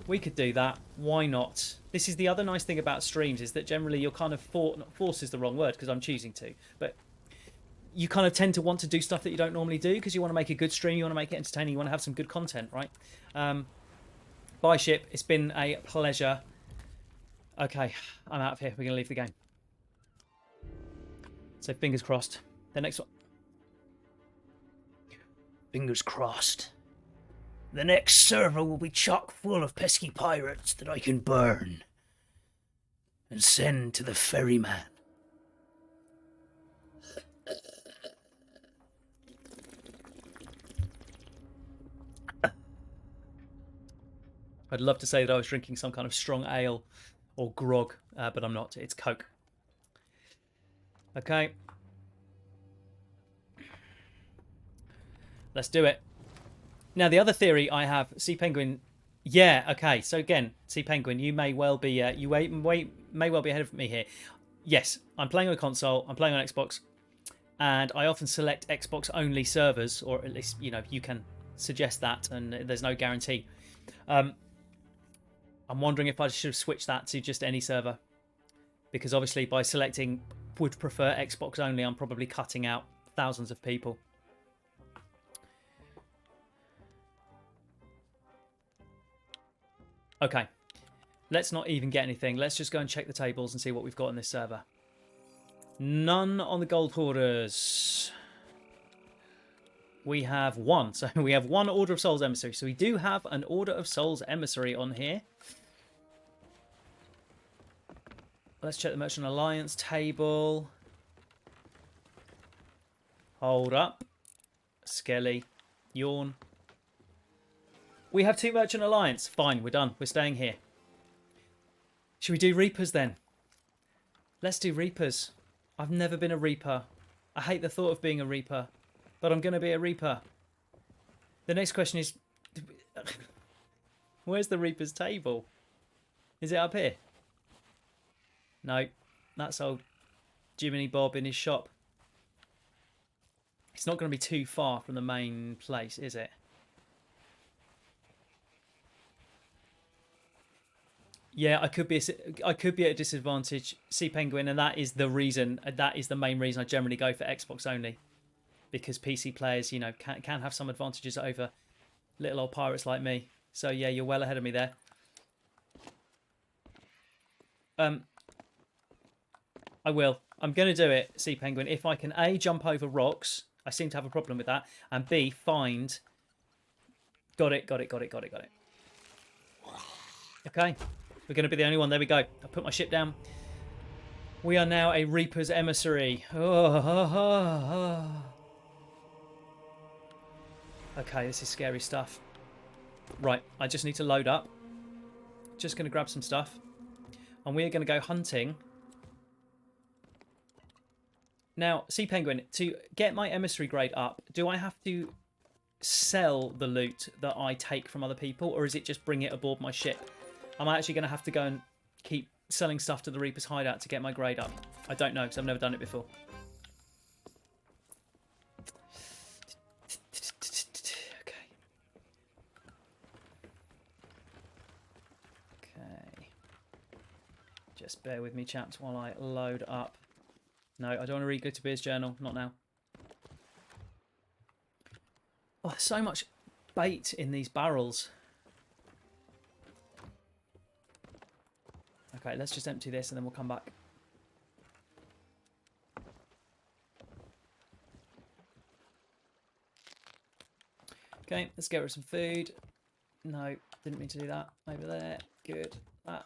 We could do that. Why not? This is the other nice thing about streams, is that generally you're kind of force is the wrong word because I'm choosing to, but you kind of tend to want to do stuff that you don't normally do because you want to make a good stream, you want to make it entertaining, you want to have some good content, right? Bye, ship. It's been a pleasure. Okay, I'm out of here. We're going to leave the game. So fingers crossed. The next one. Fingers crossed. The next server will be chock full of pesky pirates that I can burn and send to the ferryman. I'd love to say that I was drinking some kind of strong ale or grog, but I'm not. It's Coke. Okay. Let's do it. Now, the other theory I have, Sea Penguin... Yeah, okay. So again, Sea Penguin, you may well be may well be ahead of me here. Yes, I'm playing on a console. I'm playing on Xbox. And I often select Xbox-only servers, or at least, you know, you can suggest that, and there's no guarantee. I'm wondering if I should have switched that to just any server. Because obviously by selecting would prefer Xbox only, I'm probably cutting out thousands of people. Okay. Let's not even get anything. Let's just go and check the tables and see what we've got in this server. None on the Gold Hoarders. We have one. So we have one Order of Souls Emissary. So we do have an Order of Souls Emissary on here. Let's check the Merchant Alliance table. Hold up. Skelly. Yawn. We have 2 Merchant Alliance. Fine, we're done. We're staying here. Should we do Reapers then? Let's do Reapers. I've never been a Reaper. I hate the thought of being a Reaper. But I'm going to be a Reaper. The next question is... Where's the Reaper's table? Is it up here? No. That's old Jiminy Bob in his shop. It's not going to be too far from the main place, is it? Yeah, I could be at a disadvantage, Sea Penguin, and that is the reason. That is the main reason I generally go for Xbox only, because PC players, you know, can have some advantages over little old pirates like me. So yeah, you're well ahead of me there. I will. I'm going to do it, Sea Penguin, if I can A, jump over rocks. I seem to have a problem with that. And B, find... Got it. Okay. We're going to be the only one. There we go. I put my ship down. We are now a Reaper's emissary. Okay, this is scary stuff. Right, I just need to load up. Just going to grab some stuff. And we are going to go hunting. Now, Sea Penguin, to get my emissary grade up, do I have to sell the loot that I take from other people, or is it just bring it aboard my ship? I'm actually going to have to go and keep selling stuff to the Reaper's hideout to get my grade up. I don't know, because I've never done it before. Okay. Just bear with me, chaps, while I load up. No, I don't want to read Glitterbeard's journal. Not now. Oh, there's so much bait in these barrels. Okay, let's just empty this and then we'll come back. Okay, let's get rid of some food. No, didn't mean to do that. Over there. Good. That.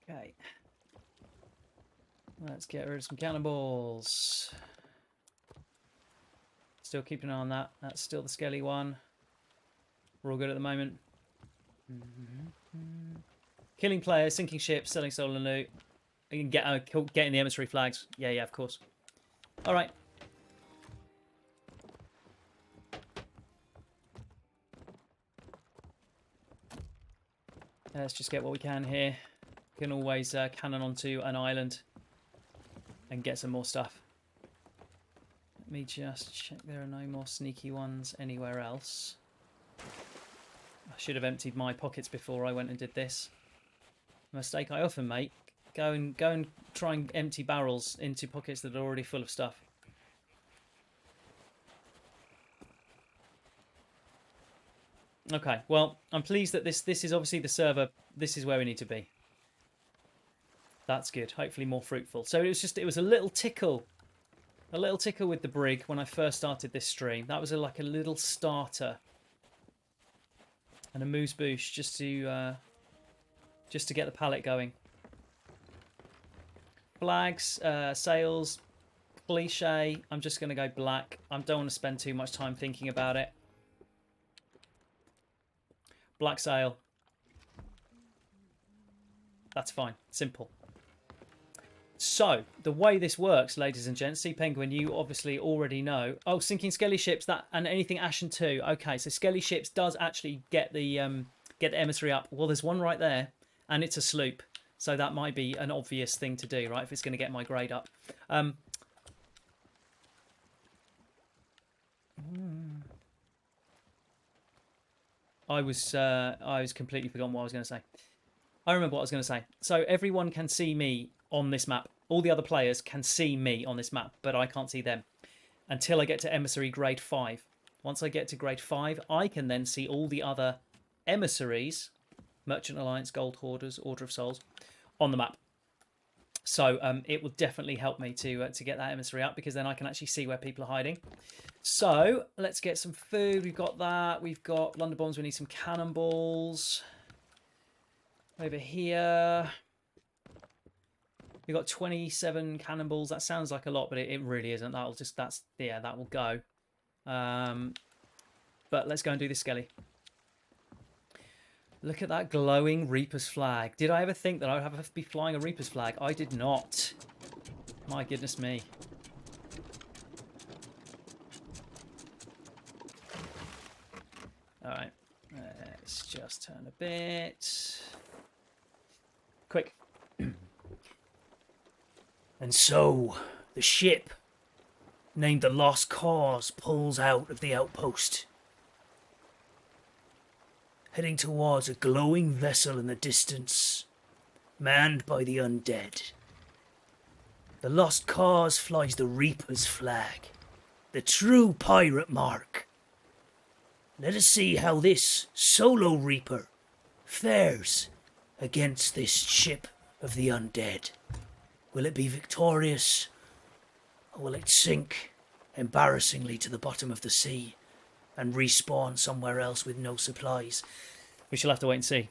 Okay. Let's get rid of some cannonballs. Still keeping an eye on that. That's still the skelly one. We're all good at the moment. Killing players, sinking ships, selling stolen loot. You can getting the emissary flags. Yeah, of course. All right. Let's just get what we can here. We can always cannon onto an island and get some more stuff. Let me just check there are no more sneaky ones anywhere else. I should have emptied my pockets before I went and did this. A mistake I often make. Go and try and empty barrels into pockets that are already full of stuff. Okay, well, I'm pleased that this is obviously the server. This is where we need to be. That's good. Hopefully more fruitful. So it was a little tickle. A little tickle with the brig when I first started this stream. That was like a little starter. And a moose boosh just to get the pallet going. Flags, sails, cliche. I'm just going to go black. I don't want to spend too much time thinking about it. Black sail. That's fine. Simple. So, the way this works, ladies and gents, Sea Penguin, you obviously already know. Oh, sinking skelly ships, that and anything Ashen 2. Okay, so skelly ships does actually get the emissary up. Well, there's one right there, and it's a sloop. So that might be an obvious thing to do, right, if it's going to get my grade up. I was completely forgotten what I was going to say. I remember what I was going to say. So everyone can see me on this map. All the other players can see me on this map, but I can't see them until I get to emissary grade 5. Once I get to grade 5, I can then see all the other emissaries, Merchant Alliance, Gold Hoarders, Order of Souls, on the map. So it will definitely help me to get that emissary up, because then I can actually see where people are hiding. So let's get some food. We've got that. We've got London bombs. We need some cannonballs. Over here, we've got 27 cannonballs. That sounds like a lot, but it really isn't. That will go. But let's go and do this skelly. Look at that glowing Reaper's flag. Did I ever think that I would have to be flying a Reaper's flag? I did not. My goodness me. All right. Let's just turn a bit. Quick. And so, the ship, named the Lost Cause, pulls out of the outpost, heading towards a glowing vessel in the distance, manned by the undead. The Lost Cause flies the Reaper's flag, the true pirate mark. Let us see how this solo Reaper fares against this ship of the undead? Will it be victorious, or will it sink embarrassingly to the bottom of the sea and respawn somewhere else with no supplies? We shall have to wait and see.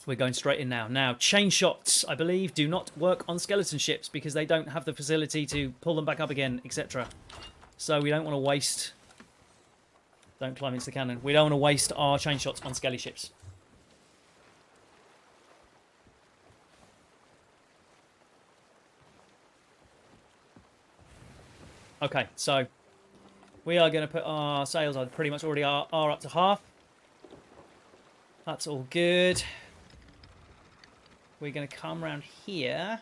We're going straight in now. Now, chain shots, I believe, do not work on skeleton ships because they don't have the facility to pull them back up again, etc. So we don't want to waste... Don't climb into the cannon. We don't want to waste our chain shots on skelly ships. Okay, so we are going to put our sails, I pretty much already are up to half. That's all good. We're going to come around here.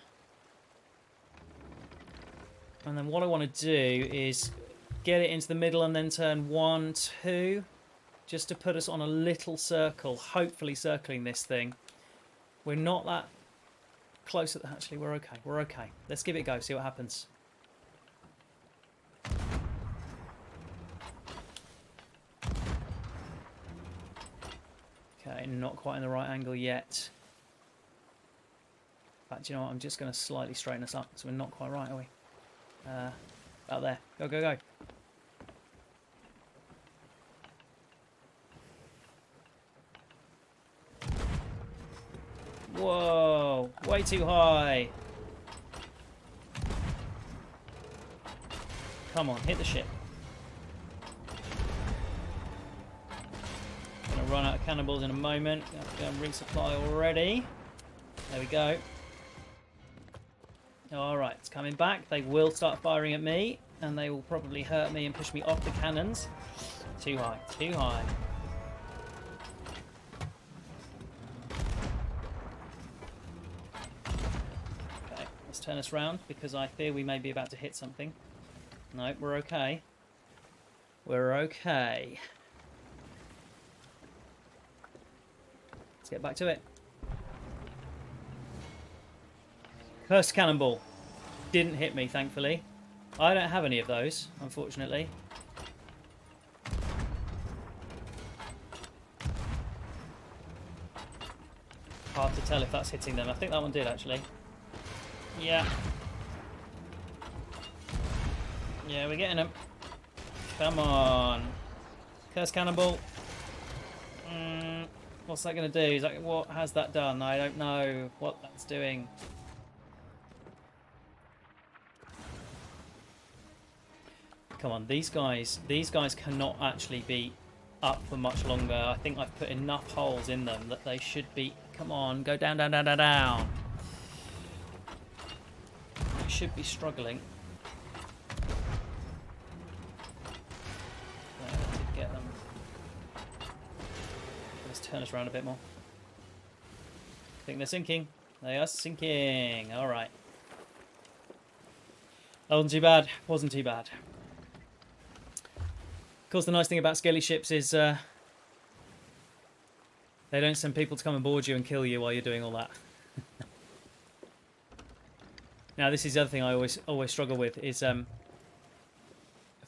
And then what I want to do is get it into the middle and then turn 1, 2. Just to put us on a little circle, hopefully circling this thing. We're not that close at the... Actually, we're okay. We're okay. Let's give it a go, see what happens. Okay, not quite in the right angle yet. In fact, you know what? I'm just going to slightly straighten us up, so we're not quite right, are we? About there. Go, go, go. Whoa! Way too high. Come on, hit the ship. Gonna run out of cannonballs in a moment. Gonna have to go and resupply already. There we go. Alright, it's coming back. They will start firing at me, and they will probably hurt me and push me off the cannons. Too high, too high. Okay, let's turn us round, because I fear we may be about to hit something. No, we're okay. We're okay. Let's get back to it. Cursed cannonball. Didn't hit me, thankfully. I don't have any of those, unfortunately. Hard to tell if that's hitting them. I think that one did, actually. Yeah. Yeah, we're getting them. Come on. Cursed cannonball. What's that going to do? Is that, what has that done? I don't know what that's doing. Come on, these guys cannot actually be up for much longer. I think I've put enough holes in them that they should be... Come on, go down, down, down, down, down. They should be struggling. There, I did get them. Let's turn us around a bit more. I think they're sinking. They are sinking. All right. That wasn't too bad. Wasn't too bad. Of course, the nice thing about skelly ships is they don't send people to come and board you and kill you while you're doing all that. Now, this is the other thing I always struggle with is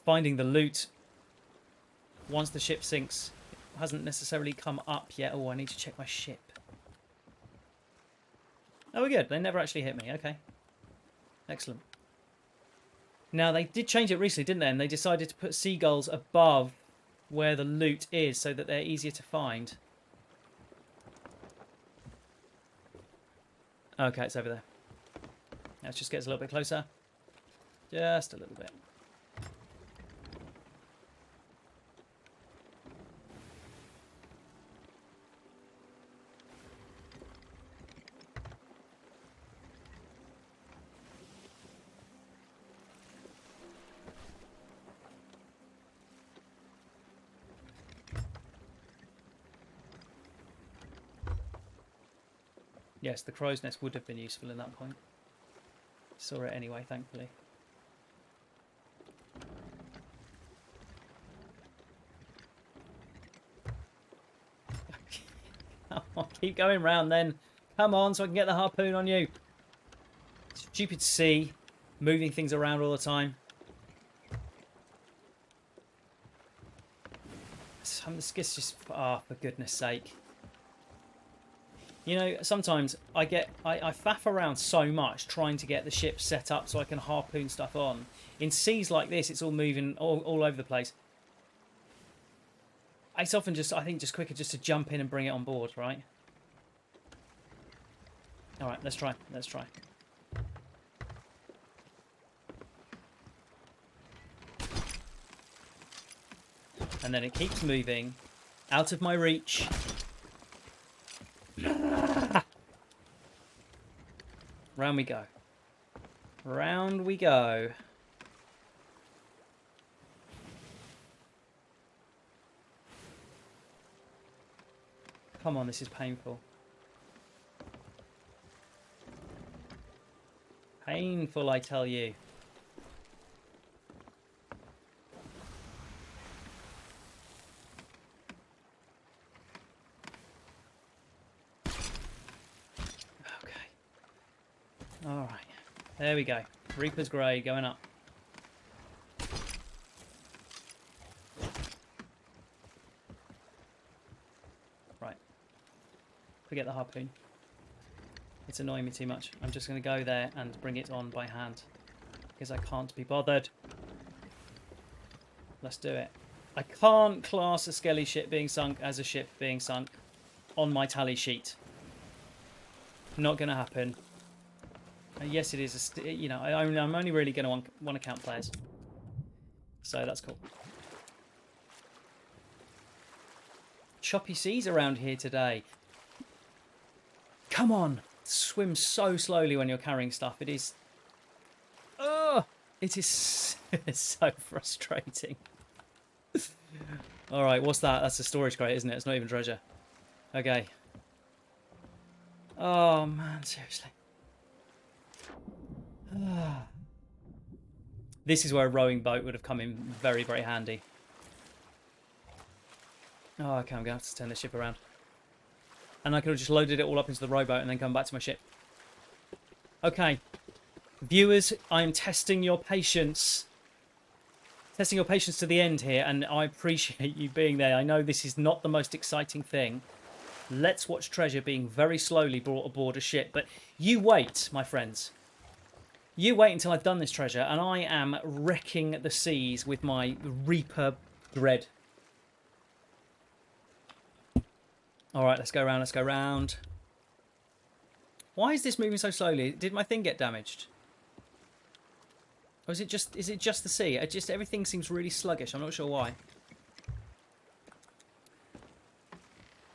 finding the loot once the ship sinks. It hasn't necessarily come up yet. Oh, I need to check my ship. Oh, we're good. They never actually hit me. Okay. Excellent. Now, they did change it recently, didn't they? And they decided to put seagulls above where the loot is so that they're easier to find. Okay, it's over there. Let's just get us a little bit closer. Just a little bit. Yes, the crow's nest would have been useful in that point. Saw it anyway, thankfully. Come on, keep going round then. Come on, so I can get the harpoon on you. Stupid sea, moving things around all the time. This just... Oh, for goodness sake. You know, sometimes I faff around so much trying to get the ship set up so I can harpoon stuff on. In seas like this, it's all moving all over the place. It's often just, I think, just quicker just to jump in and bring it on board, right? All right, let's try. Let's try. And then it keeps moving out of my reach. Round we go. Round we go. Come on, this is painful. Painful, I tell you. Alright, there we go. Reaper's Grade going up. Right. Forget the harpoon. It's annoying me too much. I'm just going to go there and bring it on by hand. Because I can't be bothered. Let's do it. I can't class a skelly ship being sunk as a ship being sunk on my tally sheet. Not going to happen. Yes, it is. You know, I'm only really going to want to count players, so that's cool. Choppy seas around here today. Come on, swim so slowly when you're carrying stuff. It is. Oh, it is so frustrating. All right, what's that? That's a storage crate, isn't it? It's not even treasure. Okay. Oh man, seriously. This is where a rowing boat would have come in very, very handy. Oh, okay, I'm going to have to turn the ship around. And I could have just loaded it all up into the rowboat and then come back to my ship. Okay. Viewers, I am testing your patience. Testing your patience to the end here, and I appreciate you being there. I know this is not the most exciting thing. Let's watch treasure being very slowly brought aboard a ship. But you wait, my friends. You wait until I've done this treasure, and I am wrecking the seas with my Reaper Dread. Alright, let's go around, let's go round. Why is this moving so slowly? Did my thing get damaged? Or is it just the sea? Everything seems really sluggish. I'm not sure why.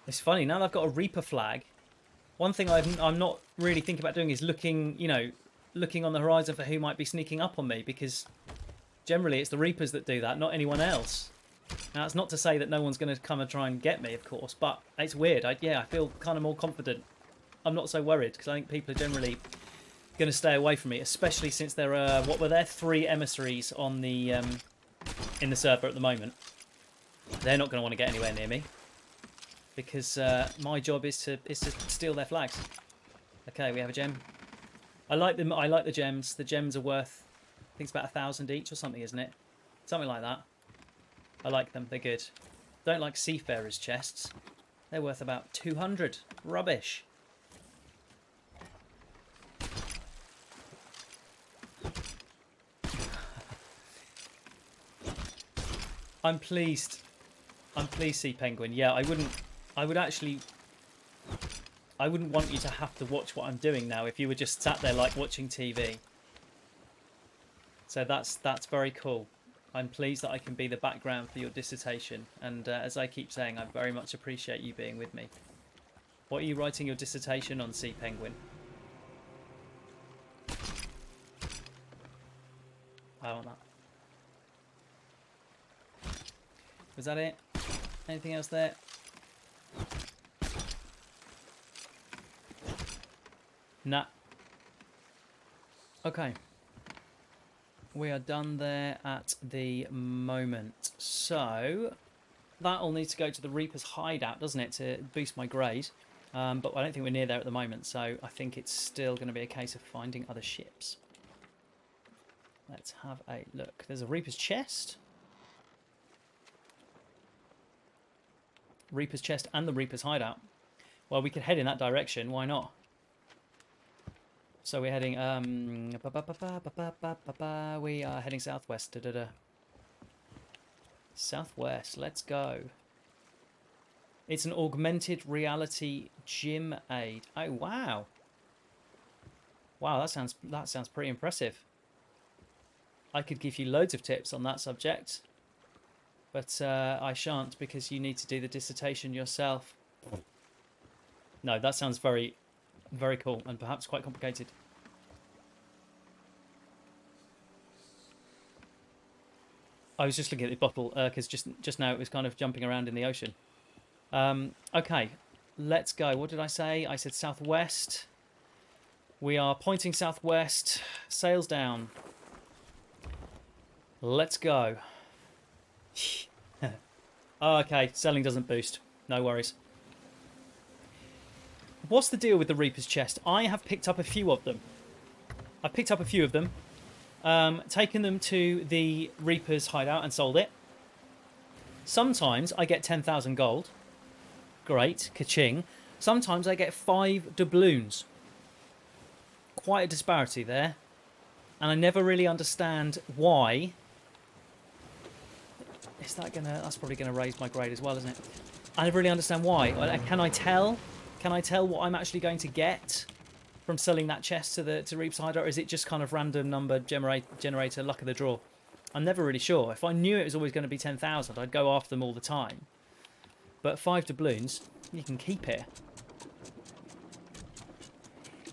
It's funny, now that I've got a Reaper flag, one thing I'm not really thinking about doing is looking, you know, looking on the horizon for who might be sneaking up on me, because generally it's the Reapers that do that, not anyone else. Now, it's not to say that no one's going to come and try and get me, of course, but it's weird. I feel kind of more confident. I'm not so worried, because I think people are generally going to stay away from me, especially since there are, what were there, 3 emissaries on the in the server at the moment. They're not going to want to get anywhere near me, because my job is to steal their flags. Okay, we have a gem. I like them. I like the gems. The gems are worth, I think it's about 1,000 each or something, isn't it? Something like that. I like them. They're good. Don't like seafarers' chests. They're worth about 200. Rubbish. I'm pleased. I'm pleased, Sea Penguin. Yeah, I wouldn't want you to have to watch what I'm doing now if you were just sat there like watching TV. So that's very cool. I'm pleased that I can be the background for your dissertation, and as I keep saying, I very much appreciate you being with me. What are you writing your dissertation on, Sea Penguin? I want that. Was that it? Anything else there? Nah. Okay. We are done there at the moment. So, that'll need to go to the Reaper's hideout, doesn't it, to boost my grade. But I don't think we're near there at the moment, so I think it's still going to be a case of finding other ships. Let's have a look. There's a Reaper's chest. Reaper's chest and the Reaper's hideout. Well, we could head in that direction. Why not? So we're heading. We are heading southwest. Southwest. Let's go. It's an augmented reality gym aid. Oh wow. Wow, that sounds pretty impressive. I could give you loads of tips on that subject, but I shan't because you need to do the dissertation yourself. No, that sounds very, very cool and perhaps quite complicated. I was just looking at the bottle because just now it was kind of jumping around in the ocean. Okay, let's go. What did I say? I said southwest. We are pointing southwest. Sails down. Let's go. Oh, okay, selling doesn't boost. No worries. What's the deal with the Reaper's chest? I have picked up a few of them. I've picked up a few of them. Taken them to the Reaper's hideout and sold it. Sometimes I get 10,000 gold. Great, ka-ching. Sometimes I get 5 doubloons. Quite a disparity there. And I never really understand why. Is that gonna... That's probably going to raise my grade as well, isn't it? I never really understand why. Can I tell? Can I tell what I'm actually going to get from selling that chest to Reaper's hideout? Or is it just kind of random number generator, luck of the draw? I'm never really sure. If I knew it was always going to be 10,000, I'd go after them all the time. But 5 doubloons, you can keep it.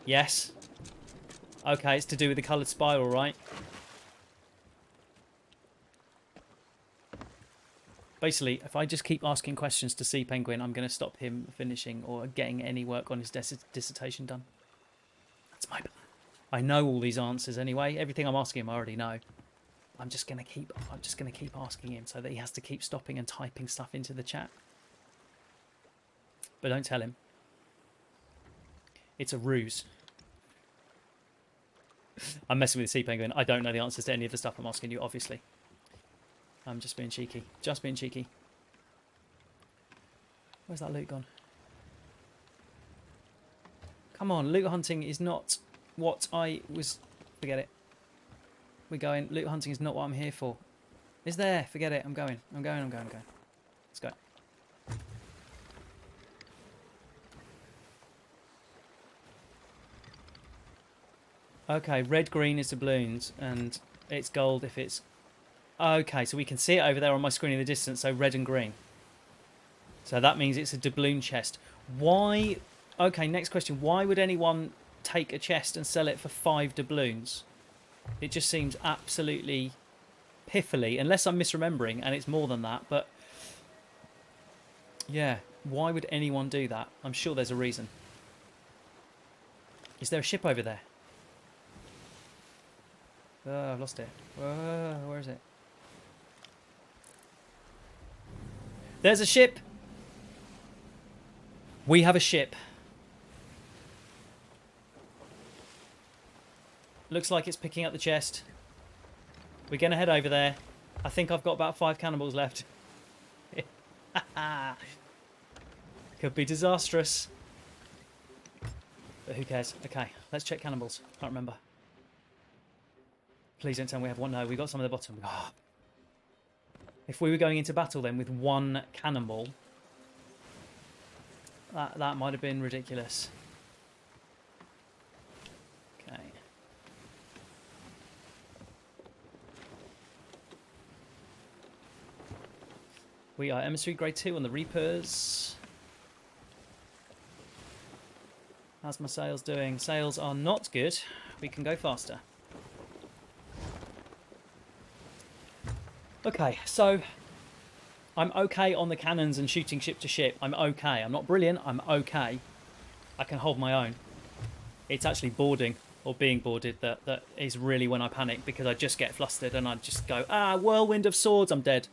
Yes. Okay, it's to do with the coloured spiral, right? Basically, if I just keep asking questions to Sea Penguin, I'm going to stop him finishing or getting any work on his dissertation done. That's my plan. I know all these answers anyway. Everything I'm asking him, I already know. I'm just going to keep asking him so that he has to keep stopping and typing stuff into the chat. But don't tell him. It's a ruse. I'm messing with the Sea Penguin. I don't know the answers to any of the stuff I'm asking you, obviously. I'm just being cheeky. Just being cheeky. Where's that loot gone? Come on, loot hunting is not what I was... Forget it. We're going. Loot hunting is not what I'm here for. Is there? Forget it. I'm going. Let's go. Okay, red, green is doubloons, and it's gold if it's... Okay, so we can see it over there on my screen in the distance, so red and green. So that means it's a doubloon chest. Why... Okay, next question. Why would anyone take a chest and sell it for 5 doubloons? It just seems absolutely piffily, unless I'm misremembering, and it's more than that, but... Yeah, why would anyone do that? I'm sure there's a reason. Is there a ship over there? Oh, I've lost it. Where is it? There's a ship! We have a ship. Looks like it's picking up the chest. We're going to head over there. I think I've got about 5 cannonballs left. Could be disastrous. But who cares? Okay, let's check cannonballs. Can't remember. Please don't tell me we have one. No, we got some at the bottom. Oh. If we were going into battle then with 1 cannonball, that might have been ridiculous. Okay. We are emissary grade 2 on the Reapers. How's my sails doing? Sails are not good. We can go faster. Okay, so I'm okay on the cannons and shooting ship to ship. I'm okay. I'm not brilliant. I'm okay. I can hold my own. It's actually boarding or being boarded that is really when I panic, because I just get flustered and I just go, whirlwind of swords, I'm dead.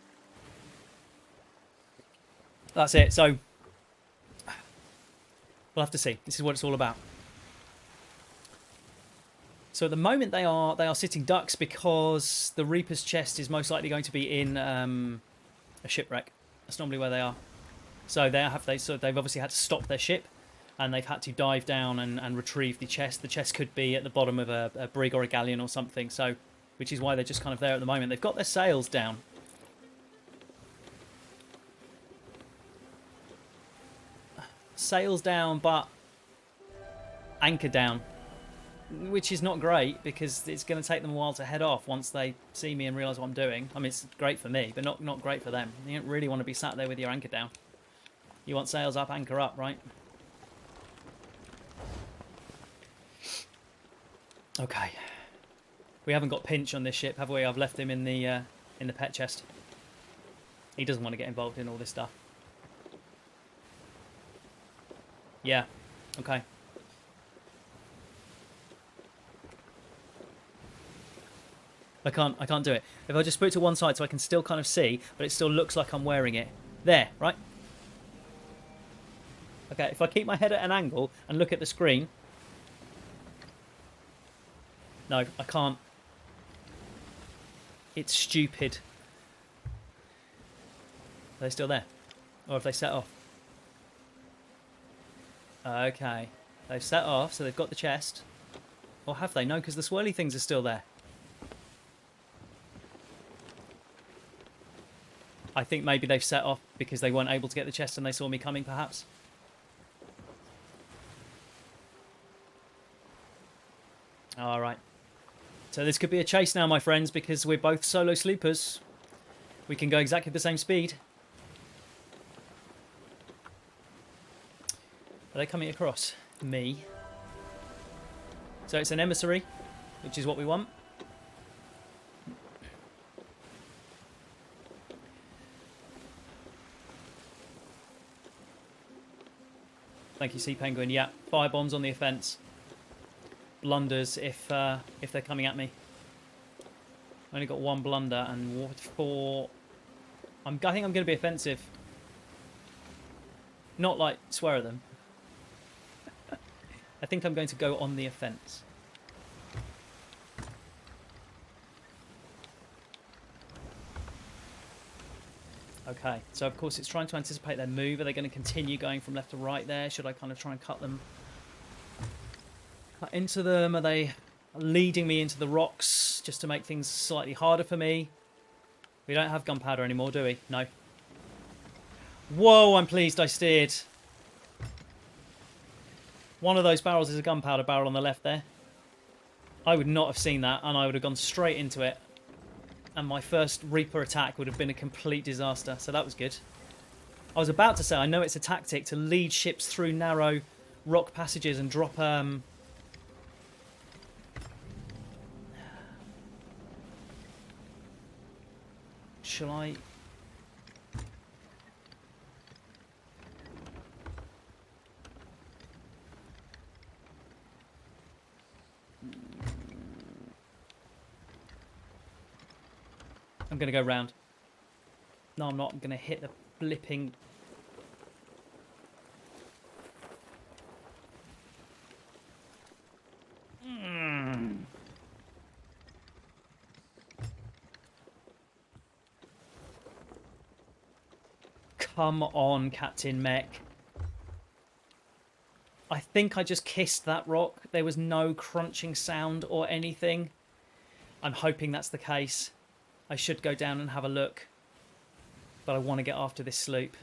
That's it. So we'll have to see. This is what it's all about. So at the moment they are sitting ducks because the Reaper's chest is most likely going to be in a shipwreck. That's normally where they are. So they've obviously had to stop their ship and they've had to dive down and retrieve the chest. The chest could be at the bottom of a brig or a galleon or something, so which is why they're just kind of there at the moment. They've got their sails down. Sails down, but anchor down, which is not great because it's going to take them a while to head off once they see me and realise what I'm doing. I mean, it's great for me, but not great for them. You don't really want to be sat there with your anchor down. You want sails up, anchor up, right? Okay. We haven't got Pinch on this ship, have we? I've left him in the pet chest. He doesn't want to get involved in all this stuff. Yeah. Okay. I can't do it. If I just put it to one side so I can still kind of see, but it still looks like I'm wearing it. There, right? Okay, if I keep my head at an angle and look at the screen. No, I can't. It's stupid. Are they still there? Or have they set off? Okay. They've set off, so they've got the chest. Or have they? No, because the swirly things are still there. I think maybe they've set off because they weren't able to get the chest and they saw me coming, perhaps. Alright. So this could be a chase now, my friends, because we're both solo sleepers. We can go exactly the same speed. Are they coming across me? So it's an emissary, which is what we want. Thank you, Sea Penguin. Yeah, fire bombs on the offence. Blunders if they're coming at me. Only got one blunder and what for? I think I'm going to be offensive. Not like swear at them. I think I'm going to go on the offence. Okay, so of course it's trying to anticipate their move. Are they going to continue going from left to right there? Should I kind of try and cut into them? Are they leading me into the rocks just to make things slightly harder for me? We don't have gunpowder anymore, do we? No. Whoa, I'm pleased I steered. One of those barrels is a gunpowder barrel on the left there. I would not have seen that, and I would have gone straight into it. And my first Reaper attack would have been a complete disaster, so that was good. I was about to say, I know it's a tactic to lead ships through narrow rock passages and drop... Shall I... I'm going to go round. No, I'm not. I'm going to hit the blipping... Come on, Captain Mech. I think I just kissed that rock. There was no crunching sound or anything. I'm hoping that's the case. I should go down and have a look. But I want to get after this sloop.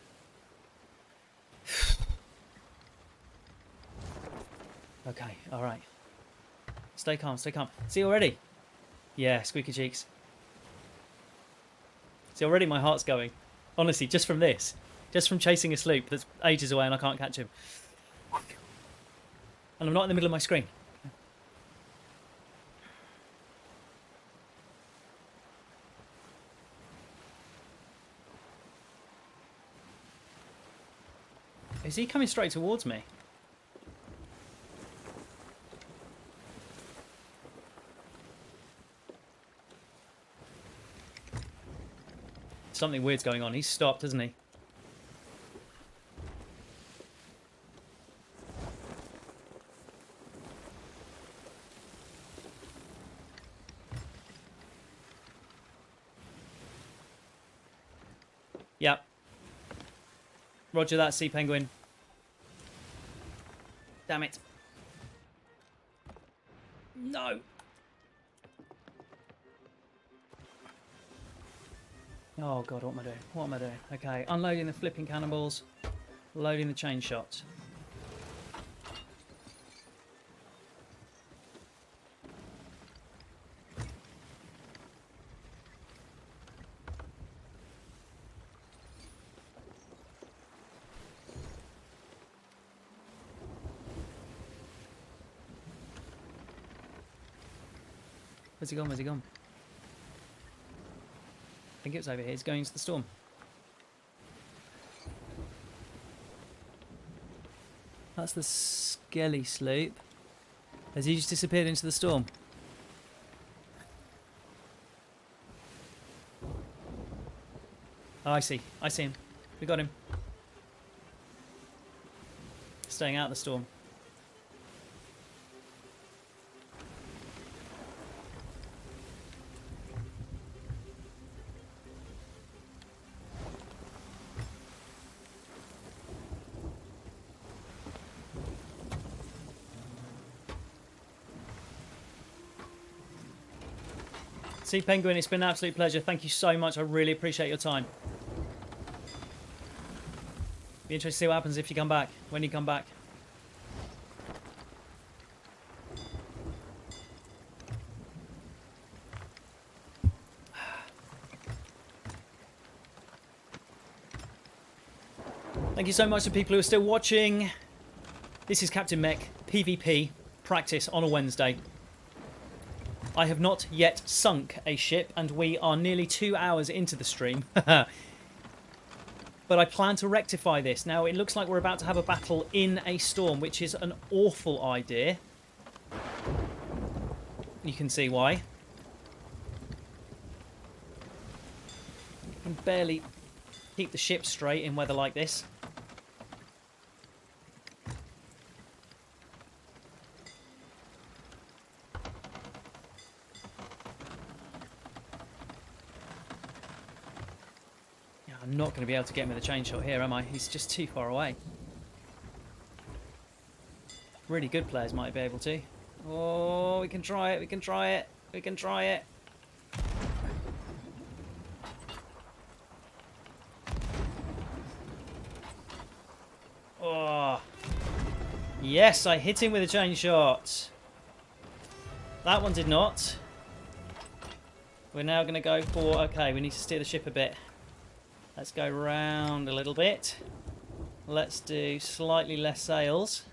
Okay, alright. Stay calm, stay calm. See already? Yeah, squeaky cheeks. See already my heart's going. Honestly, just from this. Just from chasing a sloop that's ages away and I can't catch him. And I'm not in the middle of my screen. Is he coming straight towards me? Something weird's going on. He's stopped, hasn't he? Yep. Roger that, Sea Penguin. Damn it. No. Oh god, what am I doing? What am I doing? Okay, unloading the flipping cannonballs, loading the chain shots. Where's he gone? Where's he gone? I think it was over here. He's going into the storm. That's the Skelly sloop. Has he just disappeared into the storm? Oh, I see. I see him. We got him. Staying out of the storm. Sea Penguin, it's been an absolute pleasure. Thank you so much. I really appreciate your time. Be interested to see what happens if you come back, when you come back. Thank you so much to people who are still watching. This is Captain Mech, PvP, practice on a Wednesday. I have not yet sunk a ship, and we are nearly 2 hours into the stream. But I plan to rectify this. Now, it looks like we're about to have a battle in a storm, which is an awful idea. You can see why. I can barely keep the ship straight in weather like this. I'm not going to be able to get him with a chain shot here, am I? He's just too far away. Really good players might be able to. Oh, we can try it, we can try it, we can try it. Oh. Yes, I hit him with a chain shot. That one did not. We're now going to go for... Okay, we need to steer the ship a bit. Let's go round a little bit. Let's do slightly less sails.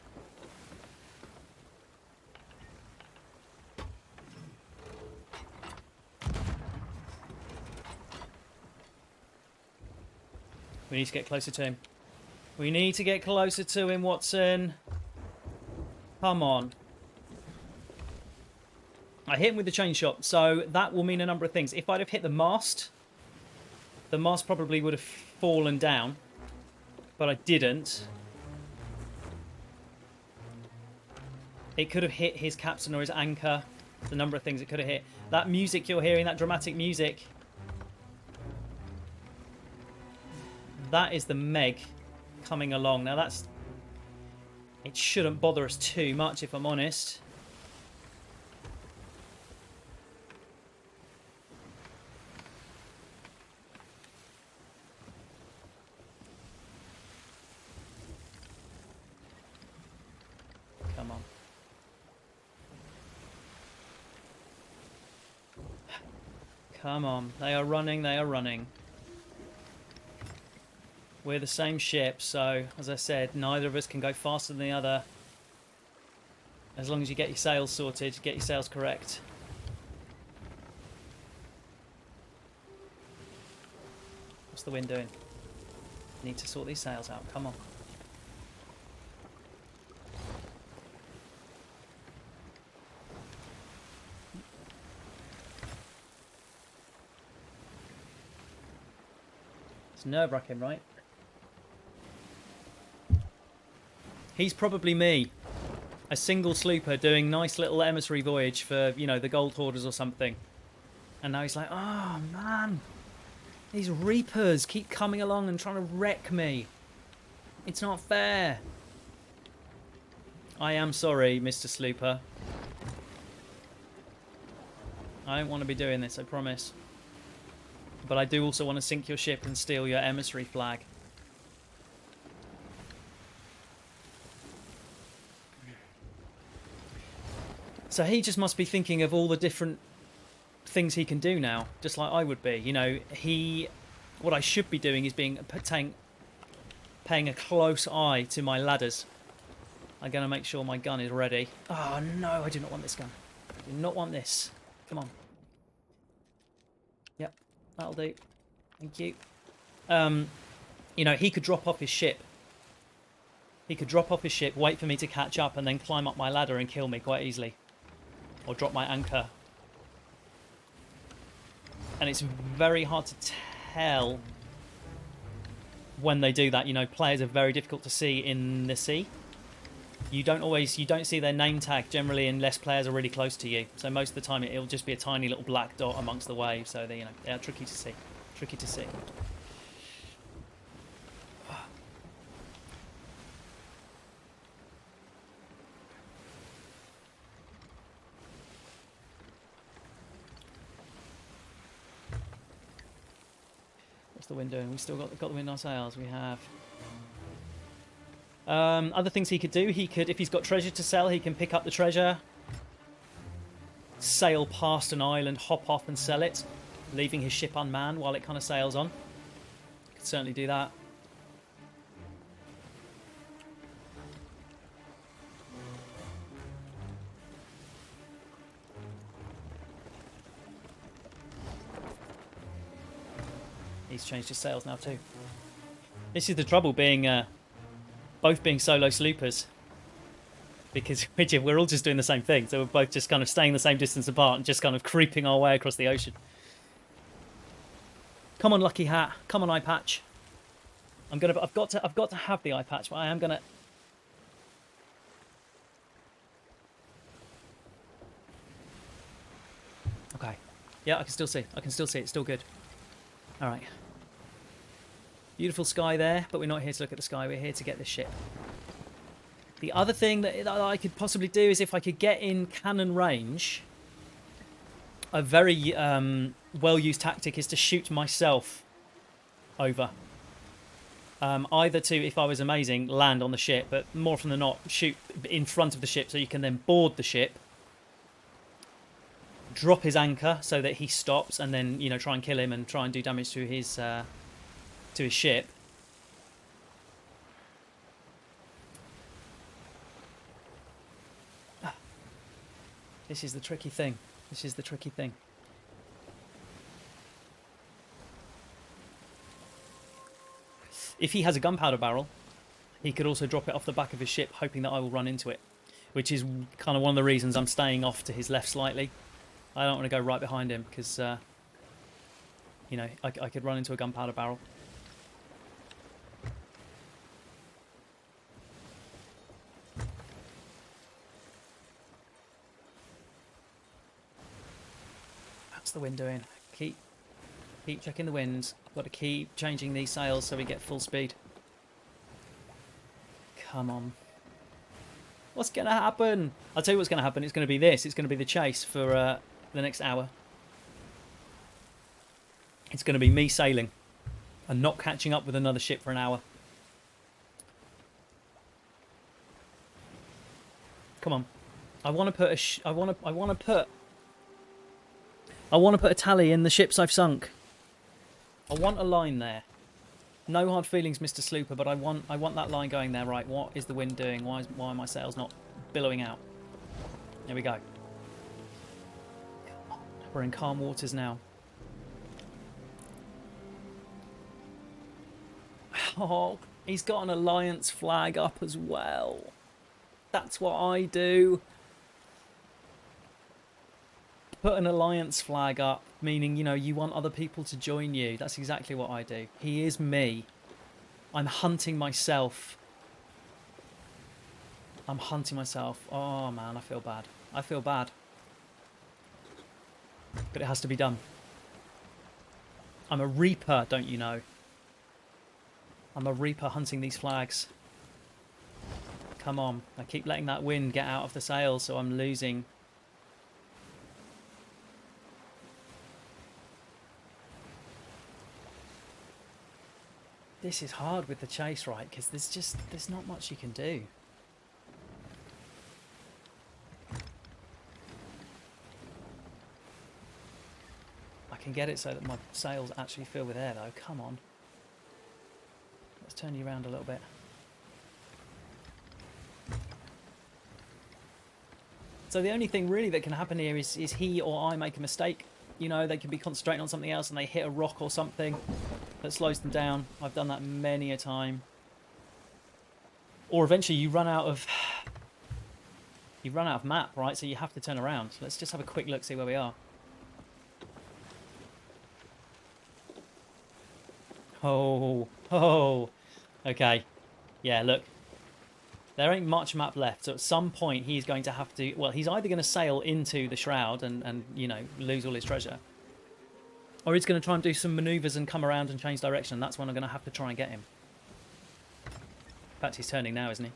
We need to get closer to him. We need to get closer to him, Watson. Come on. I hit him with the chain shot, so that will mean a number of things. If I'd have hit the mast probably would have fallen down, but I didn't. It could have hit his capstan or his anchor. The number of things it could have hit. That music you're hearing, that dramatic music, that is the Meg coming along. Now that's... It shouldn't bother us too much, if I'm honest. Come on. Come on. They are running, they are running. We're the same ship, so, as I said, neither of us can go faster than the other. As long as you get your sails sorted, get your sails correct. What's the wind doing? Need to sort these sails out, come on. It's nerve-wracking, right? He's probably me, a single slooper doing nice little emissary voyage for, you know, the gold hoarders or something. And now he's like, oh man, these reapers keep coming along and trying to wreck me. It's not fair. I am sorry, Mr. Slooper. I don't want to be doing this, I promise. But I do also want to sink your ship and steal your emissary flag. So he just must be thinking of all the different things he can do now, just like I would be. You know, what I should be doing is paying a close eye to my ladders. I'm going to make sure my gun is ready. Oh no, I do not want this gun. I do not want this. Come on. Yep, that'll do. Thank you. You know, he could drop off his ship. He could drop off his ship, wait for me to catch up, and then climb up my ladder and kill me quite easily. Or drop my anchor. And it's very hard to tell when they do that. You know, players are very difficult to see in the sea. You don't see their name tag generally unless players are really close to you. So most of the time it'll just be a tiny little black dot amongst the waves. So they, they're tricky to see. Tricky to see. What's the wind doing? We still got the wind on sails. We have. Other things he could do, if he's got treasure to sell, he can pick up the treasure, sail past an island, hop off and sell it, leaving his ship unmanned while it kind of sails on. Could certainly do that. He's changed his sails now too. This is the trouble both being solo sloopers, because we're all just doing the same thing, so we're both just kind of staying the same distance apart and just kind of creeping our way across the ocean. Come on, Lucky Hat. Come on, Eye Patch. I've got to have the Eye Patch, but I am gonna. Okay. Yeah, I can still see. It's still good. All right. Beautiful sky there, but we're not here to look at the sky. We're here to get this ship. The other thing that I could possibly do is if I could get in cannon range, a very well-used tactic is to shoot myself over. Either to, if I was amazing, land on the ship, but more often than not, shoot in front of the ship so you can then board the ship, drop his anchor so that he stops, and then, you know, try and kill him and try and do damage to his ship. This is the tricky thing. If he has a gunpowder barrel, he could also drop it off the back of his ship, hoping that I will run into it, which is kind of one of the reasons I'm staying off to his left slightly. I don't want to go right behind him because, you know, I could run into a gunpowder barrel. What's the wind doing? Keep checking the winds. I've got to keep changing these sails so we get full speed. Come on. What's going to happen? I'll tell you what's going to happen. It's going to be this. It's going to be the chase for the next hour. It's going to be me sailing and not catching up with another ship for an hour. Come on. I want to put I want to put a tally in the ships I've sunk. I want a line there. No hard feelings, Mr. Slooper, but I want that line going there. Right, what is the wind doing? Why are my sails not billowing out? There we go. We're in calm waters now. Oh, he's got an alliance flag up as well. That's what I do. Put an alliance flag up, meaning, you know, you want other people to join you. That's exactly what I do. He is me. I'm hunting myself. Oh, man, I feel bad. But it has to be done. I'm a reaper, don't you know? I'm a reaper hunting these flags. come on. I keep letting that wind get out of the sails, so I'm losing. This is hard with the chase, right? Because there's not much you can do. I can get it so that my sails actually fill with air, though. Come on. Let's turn you around a little bit. So the only thing really that can happen here is he or I make a mistake. You know, they can be concentrating on something else and they hit a rock or something that slows them down. I've done that many a time. Or eventually you run out of map, right? So you have to turn around. Let's just have a quick look, see where we are. Oh, okay. Yeah, look. There ain't much map left, so at some point he's going to have to... Well, he's either going to sail into the shroud and you know, lose all his treasure. Or he's going to try and do some manoeuvres and come around and change direction. And that's when I'm going to have to try and get him. In fact, he's turning now, isn't he?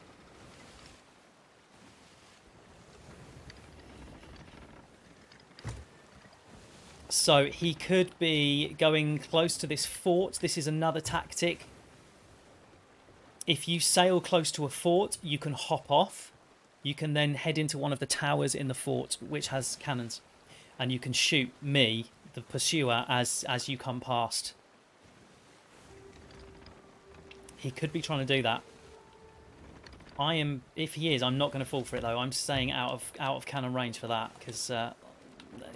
So he could be going close to this fort. This is another tactic. If you sail close to a fort, you can hop off. You can then head into one of the towers in the fort, which has cannons. And you can shoot me, the pursuer, as you come past. He could be trying to do that. If he is, I'm not going to fall for it, though. I'm staying out of cannon range for that, because,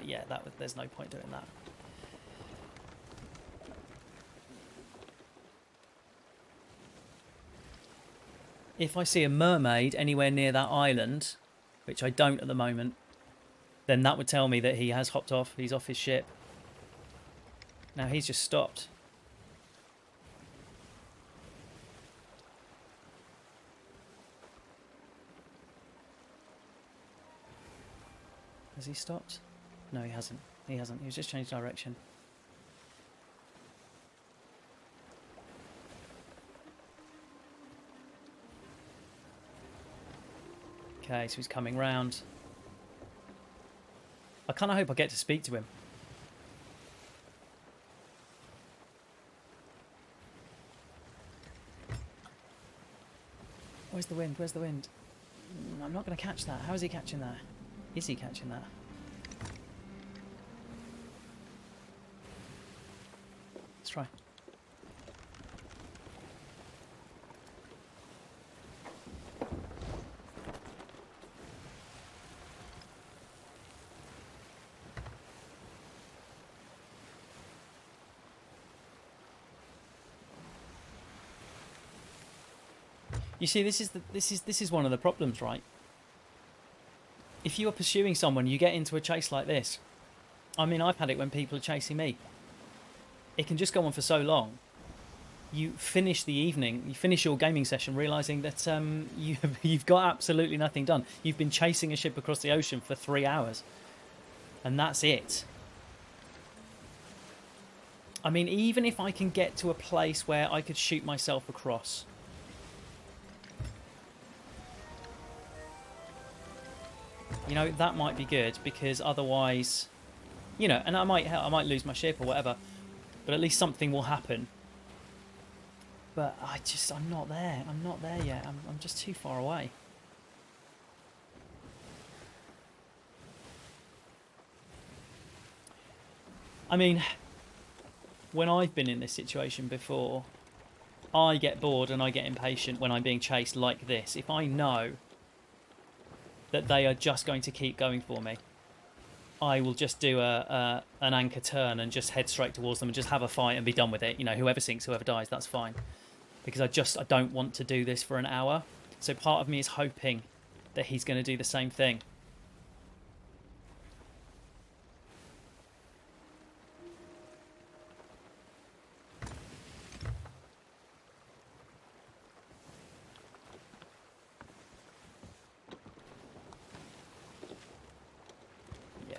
yeah, there's no point doing that. If I see a mermaid anywhere near that island, which I don't at the moment, then that would tell me that he has hopped off. He's off his ship. Now he's just stopped. Has he stopped? No, he hasn't. He hasn't. He's just changed direction. Okay, so he's coming round. I kind of hope I get to speak to him. Where's the wind? Where's the wind? I'm not going to catch that. How is he catching that? Is he catching that? Let's try. You see, this is one of the problems, right? If you are pursuing someone, you get into a chase like this. I mean, I've had it when people are chasing me. It can just go on for so long. You finish the evening, you finish your gaming session realising that you've got absolutely nothing done. You've been chasing a ship across the ocean for 3 hours. And that's it. I mean, even if I can get to a place where I could shoot myself across... You know, that might be good, because otherwise, you know, and I might lose my ship or whatever, but at least something will happen. But I'm not there. I'm not there yet. I'm just too far away. I mean, when I've been in this situation before, I get bored and I get impatient when I'm being chased like this. If I know that they are just going to keep going for me, I will just do an anchor turn and just head straight towards them and just have a fight and be done with it. You know, whoever sinks, whoever dies, that's fine. Because I don't want to do this for an hour. So part of me is hoping that he's going to do the same thing.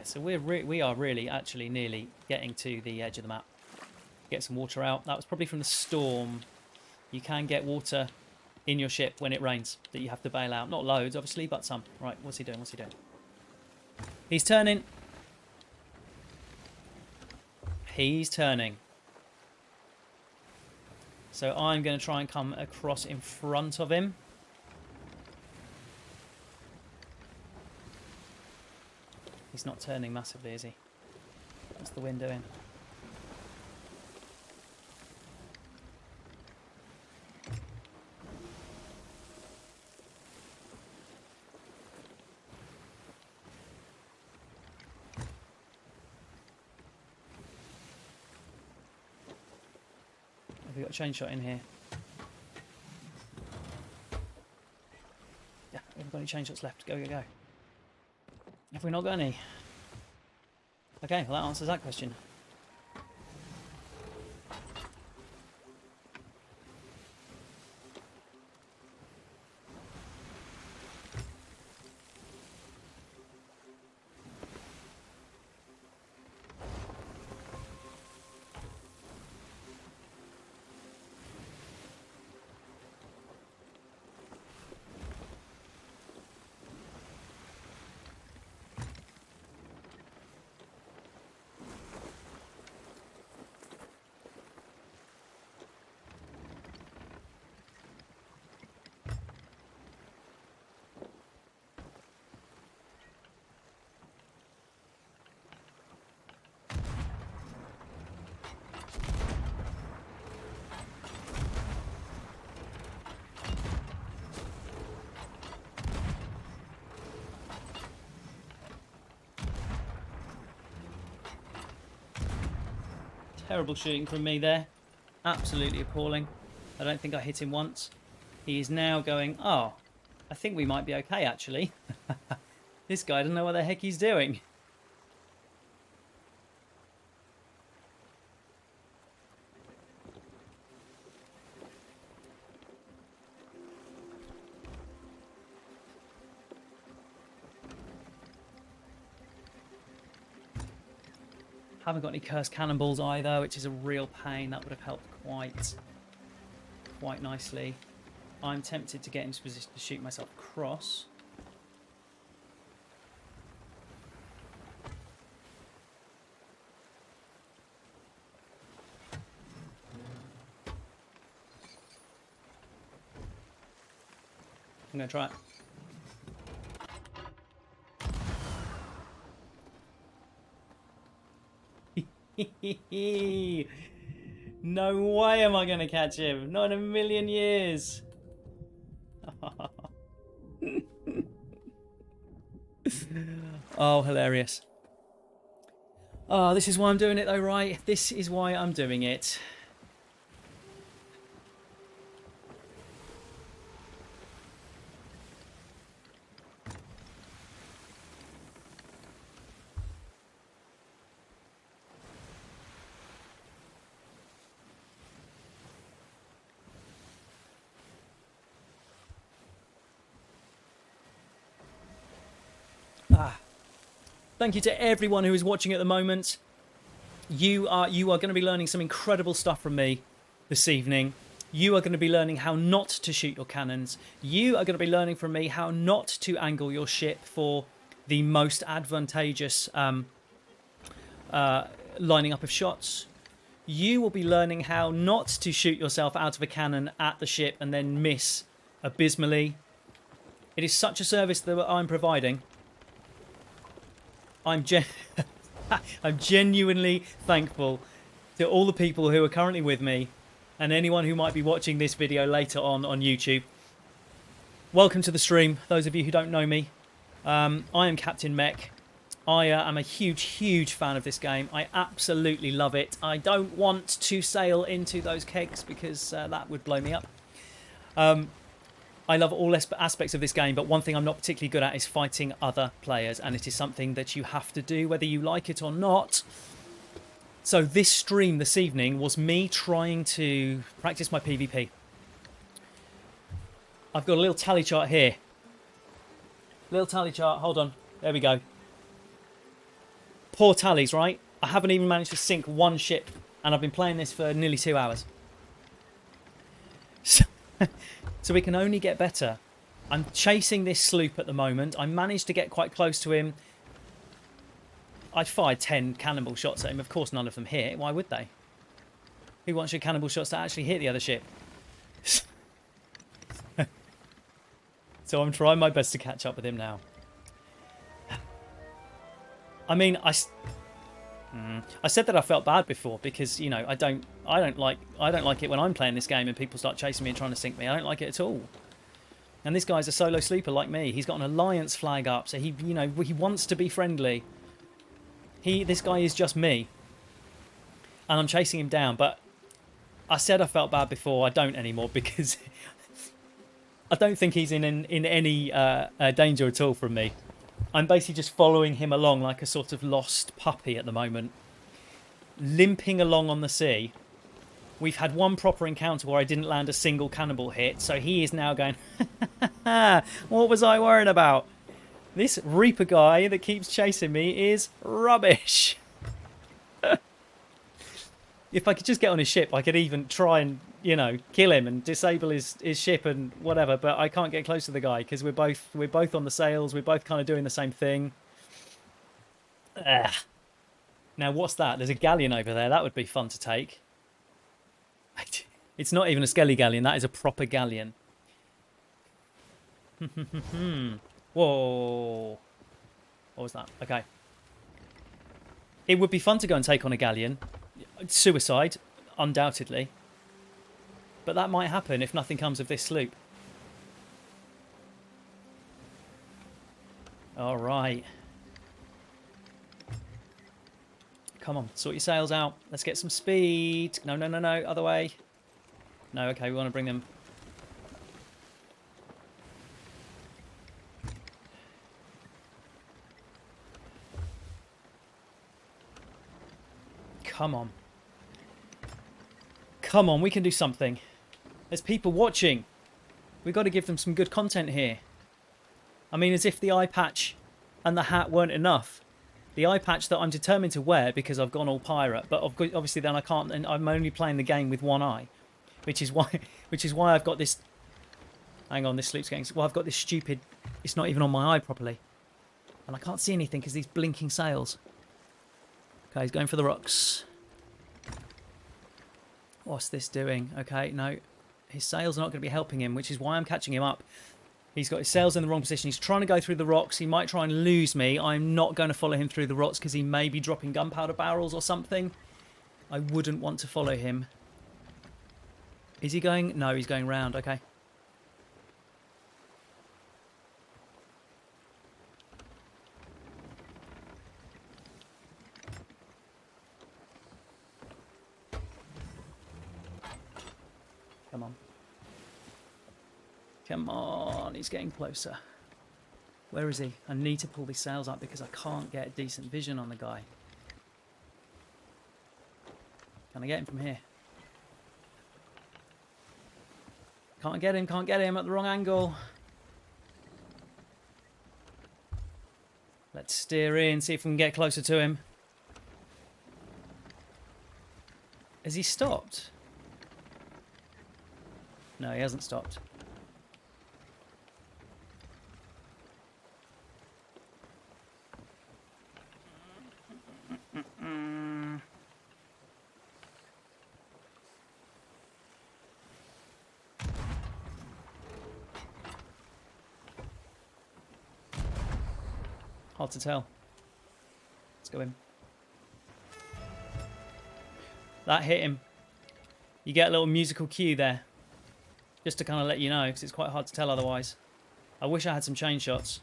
So we are really actually nearly getting to the edge of the map. Get some water out. That was probably from the storm. You can get water in your ship when it rains that you have to bail out. Not loads, obviously, but some. Right, what's he doing? What's he doing? He's turning. He's turning. So I'm going to try and come across in front of him. He's not turning massively, is he? What's the wind doing? Have we got a chain shot in here? Yeah, we've got any chain shots left. Go, go, go. Have we not got any? Okay, well that answers that question. Terrible shooting from me there. Absolutely appalling. I don't think I hit him once. He is now going, oh, I think we might be okay, actually. This guy doesn't know what the heck he's doing. Haven't got any cursed cannonballs either, which is a real pain. That would have helped quite nicely. I'm tempted to get into position to shoot myself across. I'm going to try it. No way am I going to catch him. Not in a million years. Oh, hilarious. Oh, this is why I'm doing it though, right? This is why I'm doing it. Thank you to everyone who is watching at the moment. You are going to be learning some incredible stuff from me this evening. You are going to be learning how not to shoot your cannons. You are going to be learning from me how not to angle your ship for the most advantageous lining up of shots. You will be learning how not to shoot yourself out of a cannon at the ship and then miss abysmally. It is such a service that I'm providing. I'm genuinely thankful to all the people who are currently with me and anyone who might be watching this video later on YouTube. Welcome to the stream, those of you who don't know me. I am Captain Mech. I am a huge fan of this game. I absolutely love it. I don't want to sail into those kegs because that would blow me up. I love all aspects of this game, but one thing I'm not particularly good at is fighting other players, and it is something that you have to do whether you like it or not. So this stream this evening was me trying to practice my PvP. I've got a little tally chart here. Little tally chart, hold on. There we go. Poor tallies, right? I haven't even managed to sink one ship, and I've been playing this for nearly 2 hours. So we can only get better. I'm chasing this sloop at the moment. I managed to get quite close to him. I fired 10 cannonball shots at him. Of course, none of them hit. Why would they? Who wants your cannonball shots to actually hit the other ship? So I'm trying my best to catch up with him now. I mean, I said that I felt bad before because, you know, I don't like it when I'm playing this game and people start chasing me and trying to sink me. I don't like it at all. And this guy's a solo sleeper like me. He's got an alliance flag up, so he wants to be friendly. This guy is just me, and I'm chasing him down. But I said I felt bad before. I don't anymore because I don't think he's in any danger at all from me. I'm basically just following him along like a sort of lost puppy at the moment, limping along on the sea. We've had one proper encounter where I didn't land a single cannonball hit, so he is now going, what was I worrying about? This Reaper guy that keeps chasing me is rubbish. If I could just get on his ship, I could even try and, you know, kill him and disable his ship and whatever, but I can't get close to the guy because we're both on the sails, we're both kind of doing the same thing. Ugh. Now, what's that? There's a galleon over there. That would be fun to take. It's not even a skelly galleon. That is a proper galleon. Whoa. What was that? Okay. It would be fun to go and take on a galleon. Suicide, undoubtedly. But that might happen if nothing comes of this sloop. All right. Come on, sort your sails out. Let's get some speed. No, no, no, no. Other way. No, okay, we want to bring them. Come on. Come on, we can do something. There's people watching. We've got to give them some good content here. I mean, as if the eye patch and the hat weren't enough. The eye patch that I'm determined to wear because I've gone all pirate, but obviously then I can't, and I'm only playing the game with one eye, which is why I've got this. Hang on, this sloop's getting. Well, I've got this stupid. It's not even on my eye properly, and I can't see anything because these blinking sails. Okay, he's going for the rocks. What's this doing? Okay, no, his sails are not going to be helping him, which is why I'm catching him up. He's got his sails in the wrong position. He's trying to go through the rocks. He might try and lose me. I'm not going to follow him through the rocks because he may be dropping gunpowder barrels or something. I wouldn't want to follow him. Is he going? No, he's going round. Okay. Come on. Come on, he's getting closer. Where is he? I need to pull these sails up because I can't get decent vision on the guy. Can I get him from here? Can't get him at the wrong angle. Let's steer in, see if we can get closer to him. Has he stopped? No, he hasn't stopped. Hard to tell. Let's go in. That hit him. You get a little musical cue there. Just to kind of let you know, because it's quite hard to tell otherwise. I wish I had some chain shots.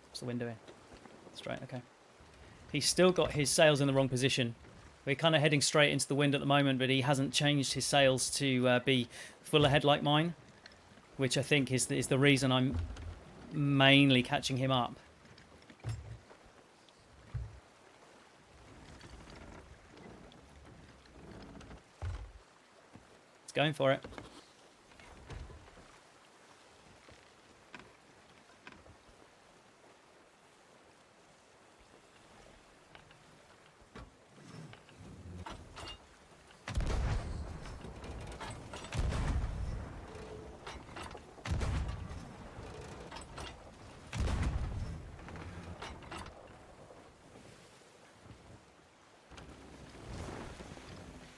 What's the wind doing? Straight, okay. He's still got his sails in the wrong position. We're kind of heading straight into the wind at the moment, but he hasn't changed his sails to be full ahead like mine, which I think is the reason I'm mainly catching him up. It's going for it.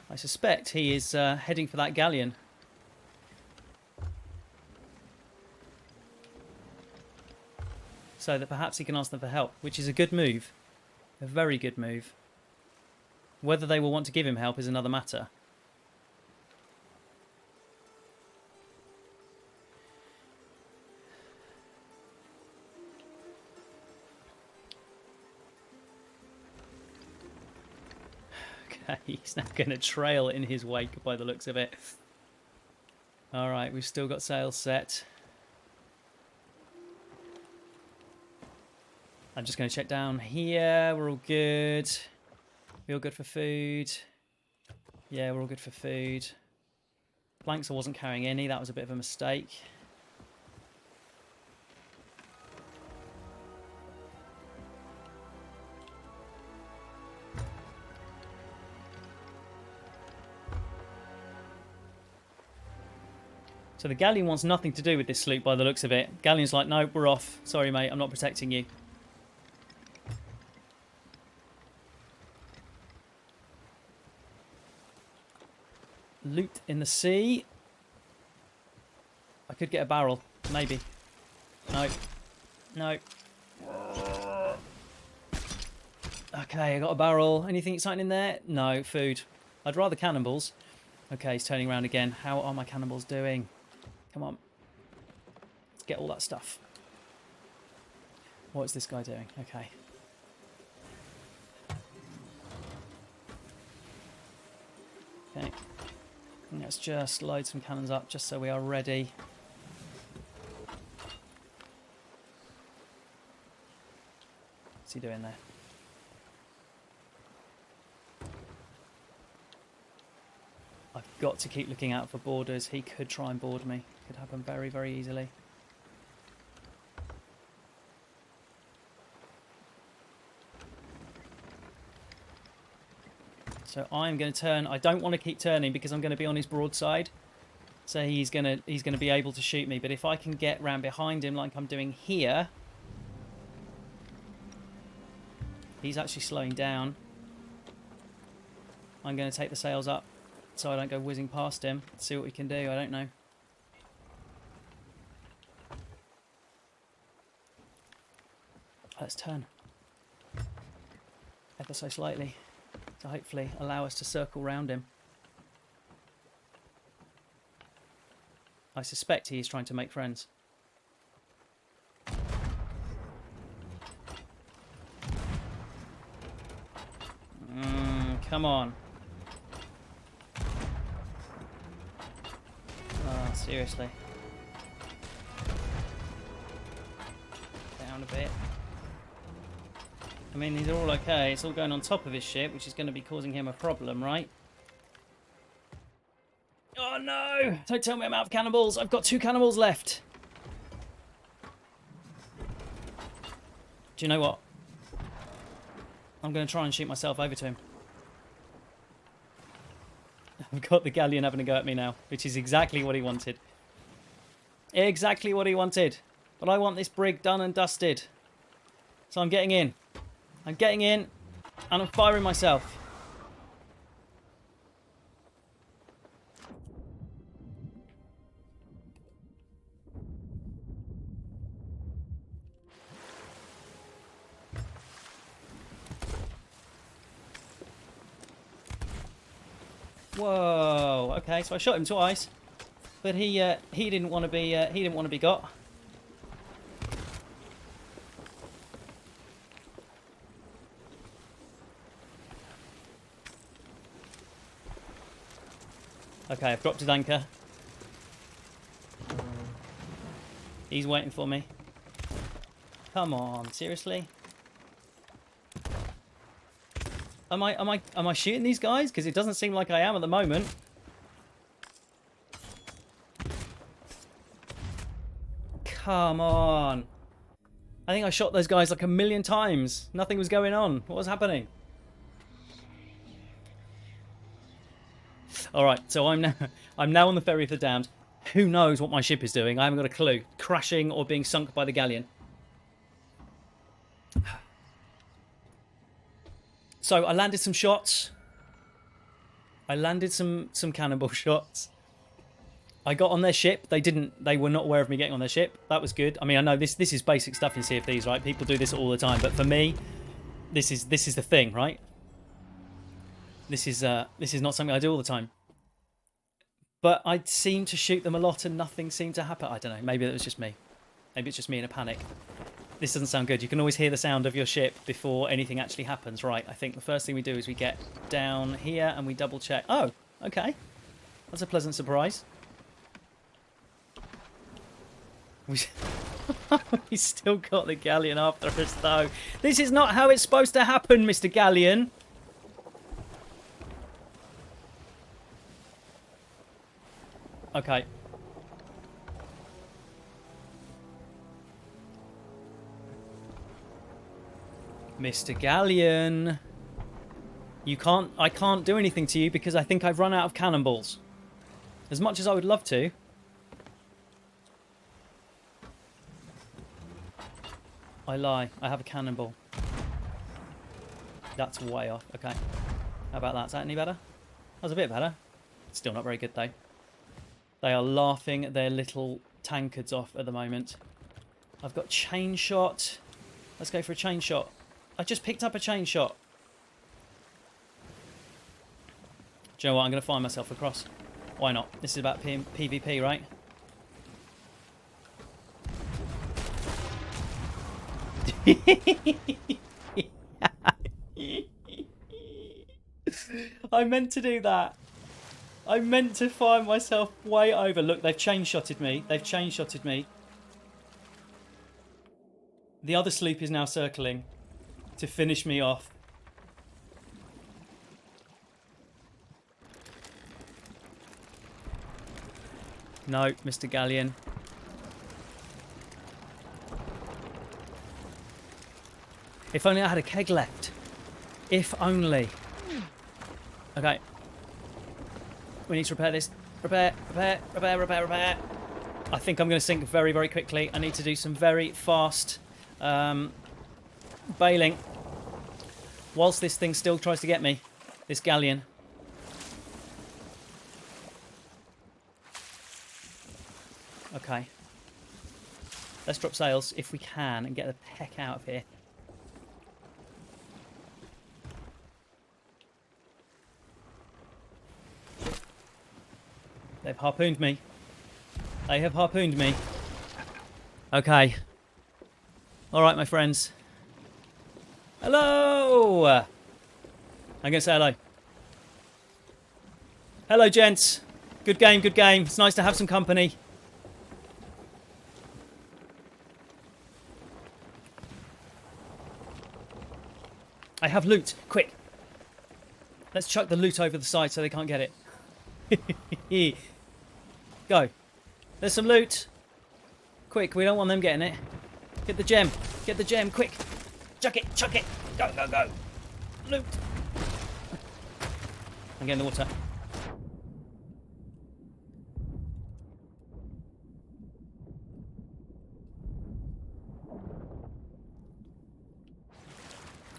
I suspect he is heading for that galleon. So that perhaps he can ask them for help, which is a good move. A very good move. Whether they will want to give him help is another matter. Okay, he's now going to trail in his wake by the looks of it. Alright, we've still got sails set. I'm just going to check down here. We're all good. We all good for food? Yeah, we're all good for food. Planks I wasn't carrying any. That was a bit of a mistake. So the galleon wants nothing to do with this sloop by the looks of it. Galleon's like, nope, we're off. Sorry, mate, I'm not protecting you. Loot in the sea. I could get a barrel. Maybe. No. No. Okay, I got a barrel. Anything exciting in there? No, food. I'd rather cannonballs. Okay, he's turning around again. How are my cannonballs doing? Come on. Let's get all that stuff. What is this guy doing? Okay. Okay. Let's just load some cannons up just so we are ready. What's he doing there? I've got to keep looking out for boarders. He could try and board me. Could happen very, very easily. So I'm going to turn. I don't want to keep turning because I'm going to be on his broadside. So he's going to be able to shoot me. But if I can get round behind him like I'm doing here, he's actually slowing down. I'm going to take the sails up so I don't go whizzing past him. See what we can do. I don't know. Let's turn ever so slightly to hopefully allow us to circle round him. I suspect he is trying to make friends. Come on. Oh, seriously. Down a bit. I mean, these are all okay. It's all going on top of his ship, which is going to be causing him a problem, right? Oh, no! Don't tell me I'm out of cannonballs. I've got 2 cannonballs left. Do you know what? I'm going to try and shoot myself over to him. I've got the galleon having a go at me now, which is exactly what he wanted. Exactly what he wanted. But I want this brig done and dusted. So I'm getting in. I'm getting in, and I'm firing myself. Whoa. Okay, so I shot him twice, but he didn't want to be got. Okay, I've dropped his anchor. He's waiting for me. Come on, seriously? Am I shooting these guys? Because it doesn't seem like I am at the moment. Come on. I think I shot those guys like 1,000,000 times. Nothing was going on. What was happening? Alright, so I'm now on the Ferry of the Damned. Who knows what my ship is doing? I haven't got a clue. Crashing or being sunk by the galleon. So I landed some shots. I landed some cannonball shots. I got on their ship. They were not aware of me getting on their ship. That was good. I mean, I know this is basic stuff in Sea of Thieves, right? People do this all the time, but for me, this is the thing, right? This is not something I do all the time. But I seemed to shoot them a lot and nothing seemed to happen. I don't know. Maybe it was just me. Maybe it's just me in a panic. This doesn't sound good. You can always hear the sound of your ship before anything actually happens. Right, I think the first thing we do is we get down here and we double check. Oh, okay. That's a pleasant surprise. We still got the galleon after us, though. This is not how it's supposed to happen, Mr. Galleon. Okay. Mr. Galleon. I can't do anything to you because I think I've run out of cannonballs. As much as I would love to. I lie. I have a cannonball. That's way off. Okay. How about that? Is that any better? That was a bit better. Still not very good, though. They are laughing their little tankards off at the moment. I've got chain shot. Let's go for a chain shot. I just picked up a chain shot. Do you know what? I'm going to find myself across. Why not? This is about PvP, right? I meant to do that. I meant to find myself way over. Look, they've chain-shotted me. They've chain-shotted me. The other sloop is now circling to finish me off. No, Mr. Galleon. If only I had a keg left. If only. Okay. We need to repair this. Repair. I think I'm going to sink very, very quickly. I need to do some very fast bailing. Whilst this thing still tries to get me. This galleon. Okay. Let's drop sails if we can and get the heck out of here. They've harpooned me. They have harpooned me. Okay. Alright, my friends. Hello! I'm going to say hello. Hello, gents. Good game, good game. It's nice to have some company. I have loot. Quick. Let's chuck the loot over the side so they can't get it. Go. There's some loot. Quick, we don't want them getting it. Get the gem. Get the gem, quick. Chuck it, chuck it. Go, go, go. Loot. I'm getting the water.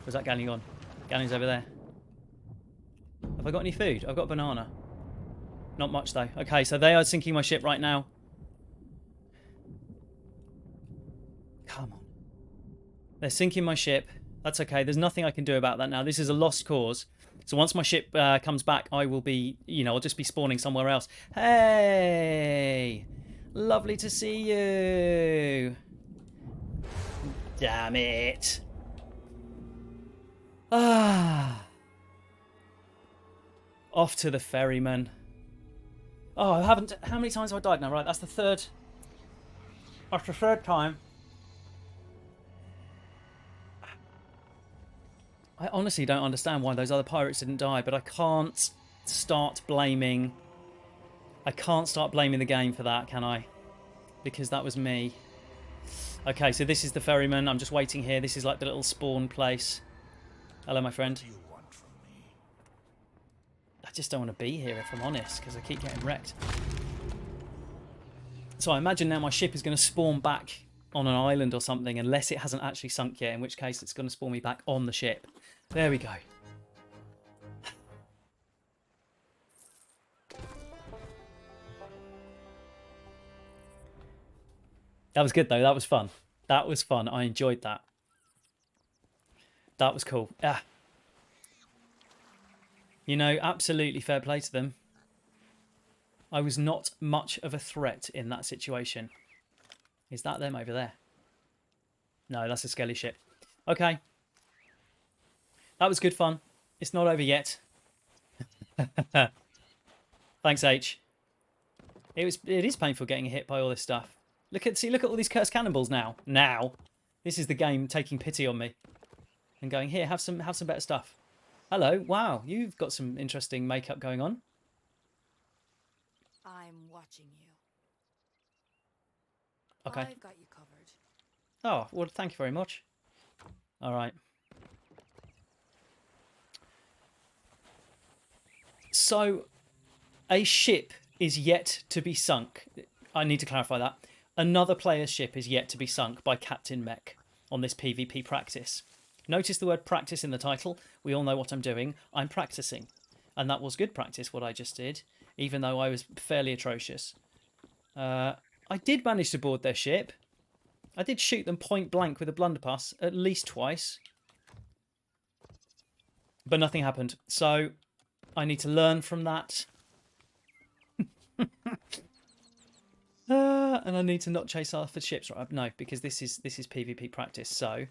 Where's that galleon gone? Galleon's over there. Have I got any food? I've got a banana. Not much though. Okay, so they are sinking my ship right now. Come on. They're sinking my ship. That's okay. There's nothing I can do about that now. This is a lost cause. So once my ship comes back, I will be, I'll just be spawning somewhere else. Hey! Lovely to see you. Damn it. Ah. Off to the ferryman. Oh, I haven't... How many times have I died now? Right, that's the third... That's the third time. I honestly don't understand why those other pirates didn't die, but I can't start blaming... I can't start blaming the game for that, can I? Because that was me. Okay, so this is the ferryman. I'm just waiting here. This is like the little spawn place. Hello, my friend. I just don't want to be here, if I'm honest, because I keep getting wrecked. So I imagine now my ship is going to spawn back on an island or something, unless it hasn't actually sunk yet, in which case it's going to spawn me back on the ship. There we go. That was good though. That was fun. That was fun. I enjoyed that. That was cool. Ah. You know, absolutely fair play to them. I was not much of a threat in that situation. Is that them over there? No, that's a skelly ship. Okay. That was good fun. It's not over yet. Thanks, H. It is painful getting hit by all this stuff. Look at all these cursed cannonballs now. Now. This is the game taking pity on me. And going, here, have some better stuff. Hello. Wow, you've got some interesting makeup going on. I'm watching you. Okay. I've got you covered. Oh, well, thank you very much. All right. So, a ship is yet to be sunk. I need to clarify that. Another player's ship is yet to be sunk by Captain Mech on this PvP practice. Notice the word practice in the title. We all know what I'm doing. I'm practicing. And that was good practice, what I just did, even though I was fairly atrocious. I did manage to board their ship. I did shoot them point blank with a blunderbuss at least twice. But nothing happened. So I need to learn from that. And I need to not chase after ships. Right? No, because this is PvP practice. So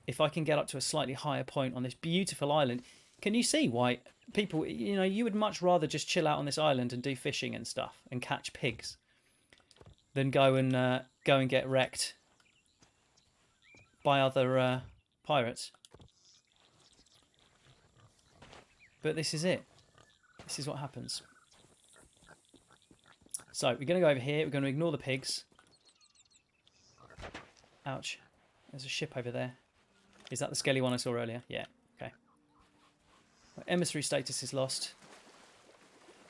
if I can get up to a slightly higher point on this beautiful island, can you see why people, you know, you would much rather just chill out on this island and do fishing and stuff and catch pigs than go and get wrecked by other pirates. But this is it. This is what happens. So we're going to go over here. We're going to ignore the pigs. Ouch. There's a ship over there. Is that the skelly one I saw earlier? Yeah. Okay. Emissary status is lost.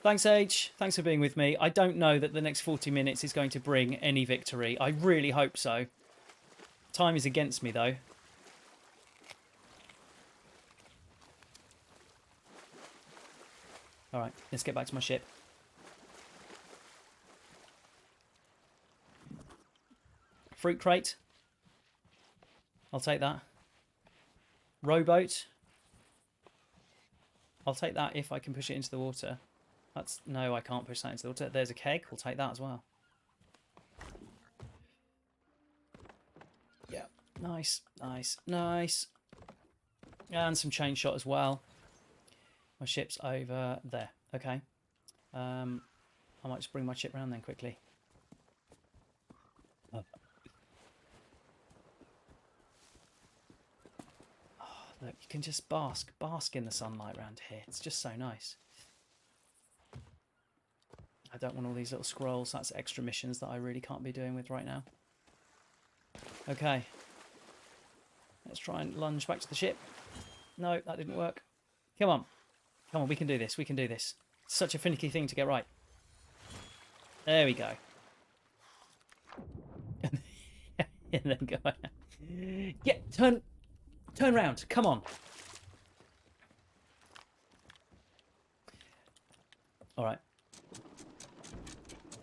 Thanks, H. Thanks for being with me. I don't know that the next 40 minutes is going to bring any victory. I really hope so. Time is against me, though. All right, let's get back to my ship. Fruit crate. I'll take that. Rowboat. I'll take that if I can push it into the water. That's no, I can't push that into the water. There's a keg. We'll take that as well. Yeah, nice, nice, nice. And some chain shot as well. My ship's over there. Okay. I might just bring my ship around then quickly. Oh, look, you can just bask in the sunlight around here. It's just so nice. I don't want all these little scrolls. That's extra missions that I really can't be doing with right now. Okay. Let's try and lunge back to the ship. No, that didn't work. Come on. Come on, we can do this. We can do this. It's such a finicky thing to get right. There we go. And then go. Get turn round. Come on. All right.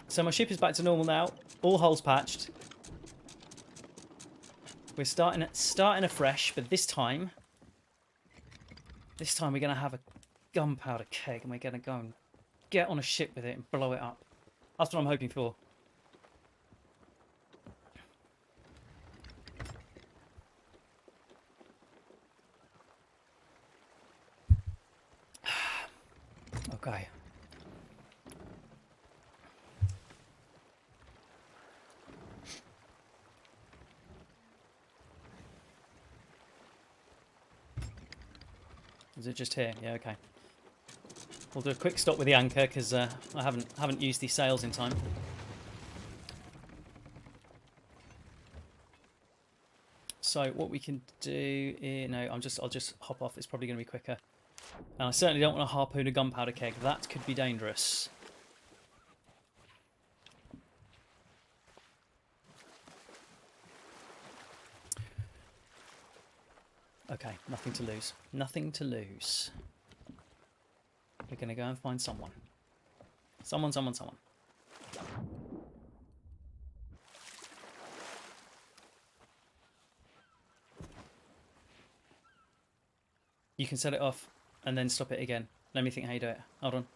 So my ship is back to normal now. All holes patched. We're starting afresh, but this time we're gonna have a gunpowder keg, and we're gonna go and get on a ship with it and blow it up. That's what I'm hoping for. Okay. Is it just here? Yeah, okay. We'll do a quick stop with the anchor because I haven't used these sails in time. So what we can do is, no, I'll just hop off. It's probably going to be quicker. And I certainly don't want to harpoon a gunpowder keg. That could be dangerous. Okay, nothing to lose. Nothing to lose. We're going to go and find someone. Someone. You can set it off and then stop it again. Let me think how you do it. Hold on.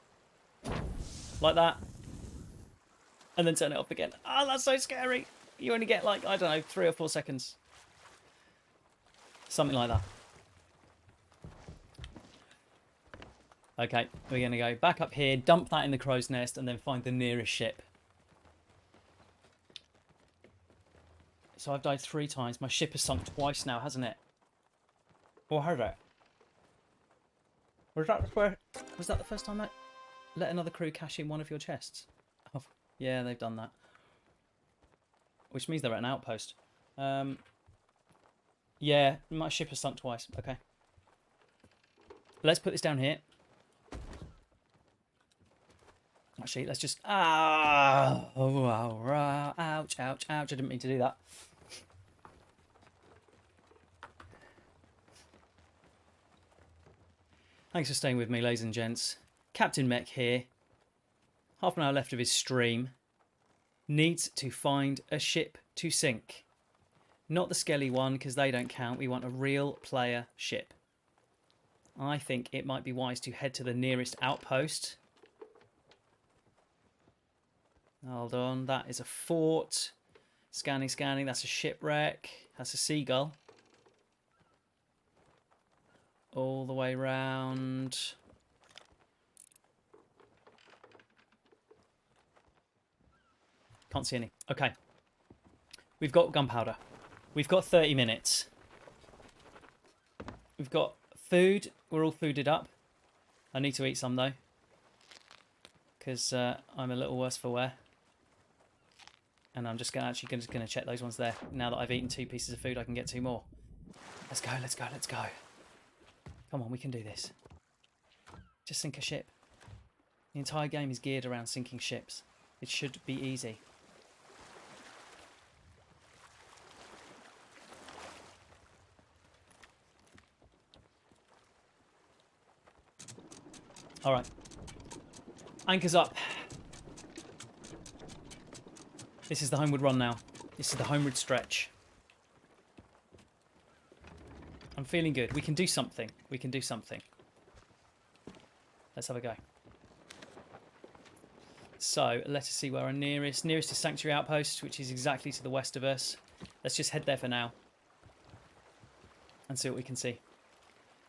Like that. And then turn it off again. Oh, that's so scary. You only get like, I don't know, 3 or 4 seconds. Something like that. Okay, we're going to go back up here, dump that in the crow's nest, and then find the nearest ship. So I've died 3 times. My ship has sunk twice now, hasn't it? Or has it? Was that the first time I let another crew cash in one of your chests? Oh, yeah, they've done that. Which means they're at an outpost. Yeah, my ship has sunk twice. Okay. Let's put this down here. Actually, let's just... ouch, ouch, ouch. I didn't mean to do that. Thanks for staying with me, ladies and gents. Captain Mech here. Half an hour left of his stream. Needs to find a ship to sink. Not the Skelly one, because they don't count. We want a real player ship. I think it might be wise to head to the nearest outpost. Hold on, that is a fort. Scanning, scanning, that's a shipwreck. That's a seagull. All the way round. Can't see any. Okay. We've got gunpowder. We've got 30 minutes. We've got food. We're all fooded up. I need to eat some though. Because I'm a little worse for wear. And I'm just gonna check those ones there. Now that I've eaten 2 pieces of food, I can get 2 more. Let's go, let's go, let's go. Come on, we can do this. Just sink a ship. The entire game is geared around sinking ships. It should be easy. Alright. Anchor's up. This is the homeward run now. This is the homeward stretch. I'm feeling good. We can do something. We can do something. Let's have a go. So, let us see where our nearest is Sanctuary Outpost, which is exactly to the west of us. Let's just head there for now. And see what we can see.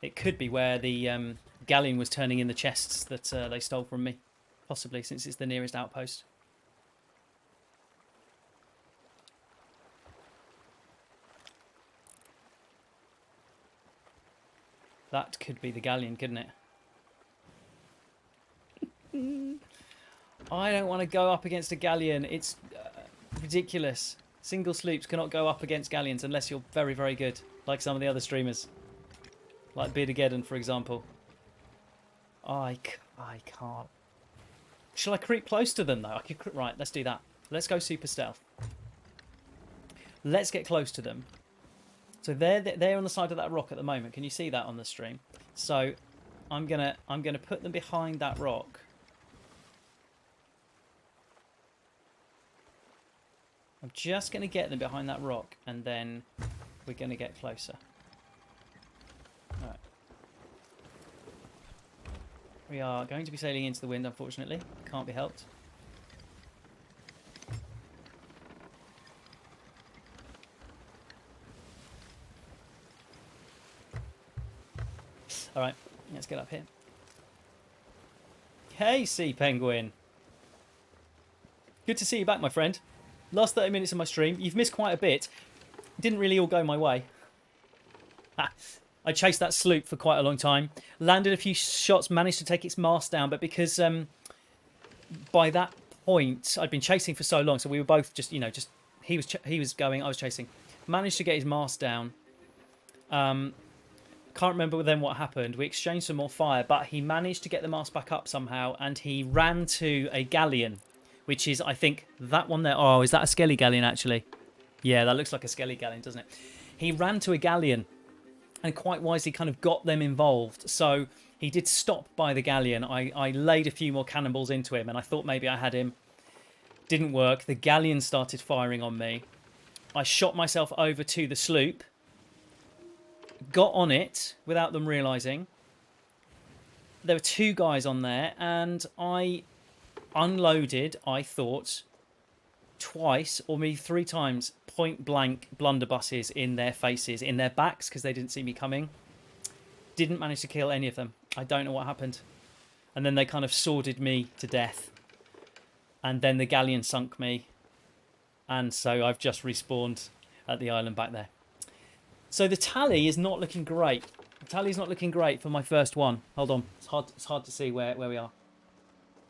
It could be where the galleon was turning in the chests that they stole from me. Possibly, since it's the nearest outpost. That could be the galleon, couldn't it? I don't want to go up against a galleon. It's ridiculous. Single sloops cannot go up against galleons unless you're very, very good. Like some of the other streamers. Like Beardageddon, for example. I can't. Shall I creep close to them, though? Right, let's do that. Let's go super stealth. Let's get close to them. So they're on the side of that rock at the moment. Can you see that on the stream? So I'm gonna put them behind that rock. I'm just gonna get them behind that rock, and then we're gonna get closer. All right. We are going to be sailing into the wind, unfortunately. Can't be helped. All right, let's get up here. Hey, Sea Penguin. Good to see you back, my friend. Last 30 minutes of my stream. You've missed quite a bit. Didn't really all go my way. I chased that sloop for quite a long time. Landed a few shots, managed to take its mast down, but because by that point I'd been chasing for so long, so we were both just, you know, just he was going, I was chasing. Managed to get his mast down. Can't remember then what happened. We exchanged some more fire, but he managed to get the mast back up somehow, and he ran to a galleon, which is, I think, that one there. Oh, is that a Skelly galleon, actually? Yeah, that looks like a Skelly galleon, doesn't it? He ran to a galleon and quite wisely kind of got them involved. So he did stop by the galleon. I laid a few more cannonballs into him, and I thought maybe I had him. Didn't work. The galleon started firing on me. I shot myself over to the sloop. got on it without them realising. There were 2 guys on there, and I unloaded, I thought, twice or maybe 3 times point blank blunderbusses in their faces, in their backs, because they didn't see me coming. Didn't manage to kill any of them. I don't know what happened. And then they kind of sworded me to death. And then the galleon sunk me. And so I've just respawned at the island back there. So the tally is not looking great. The tally is not looking great for my first one. Hold on. It's hard to see where we are.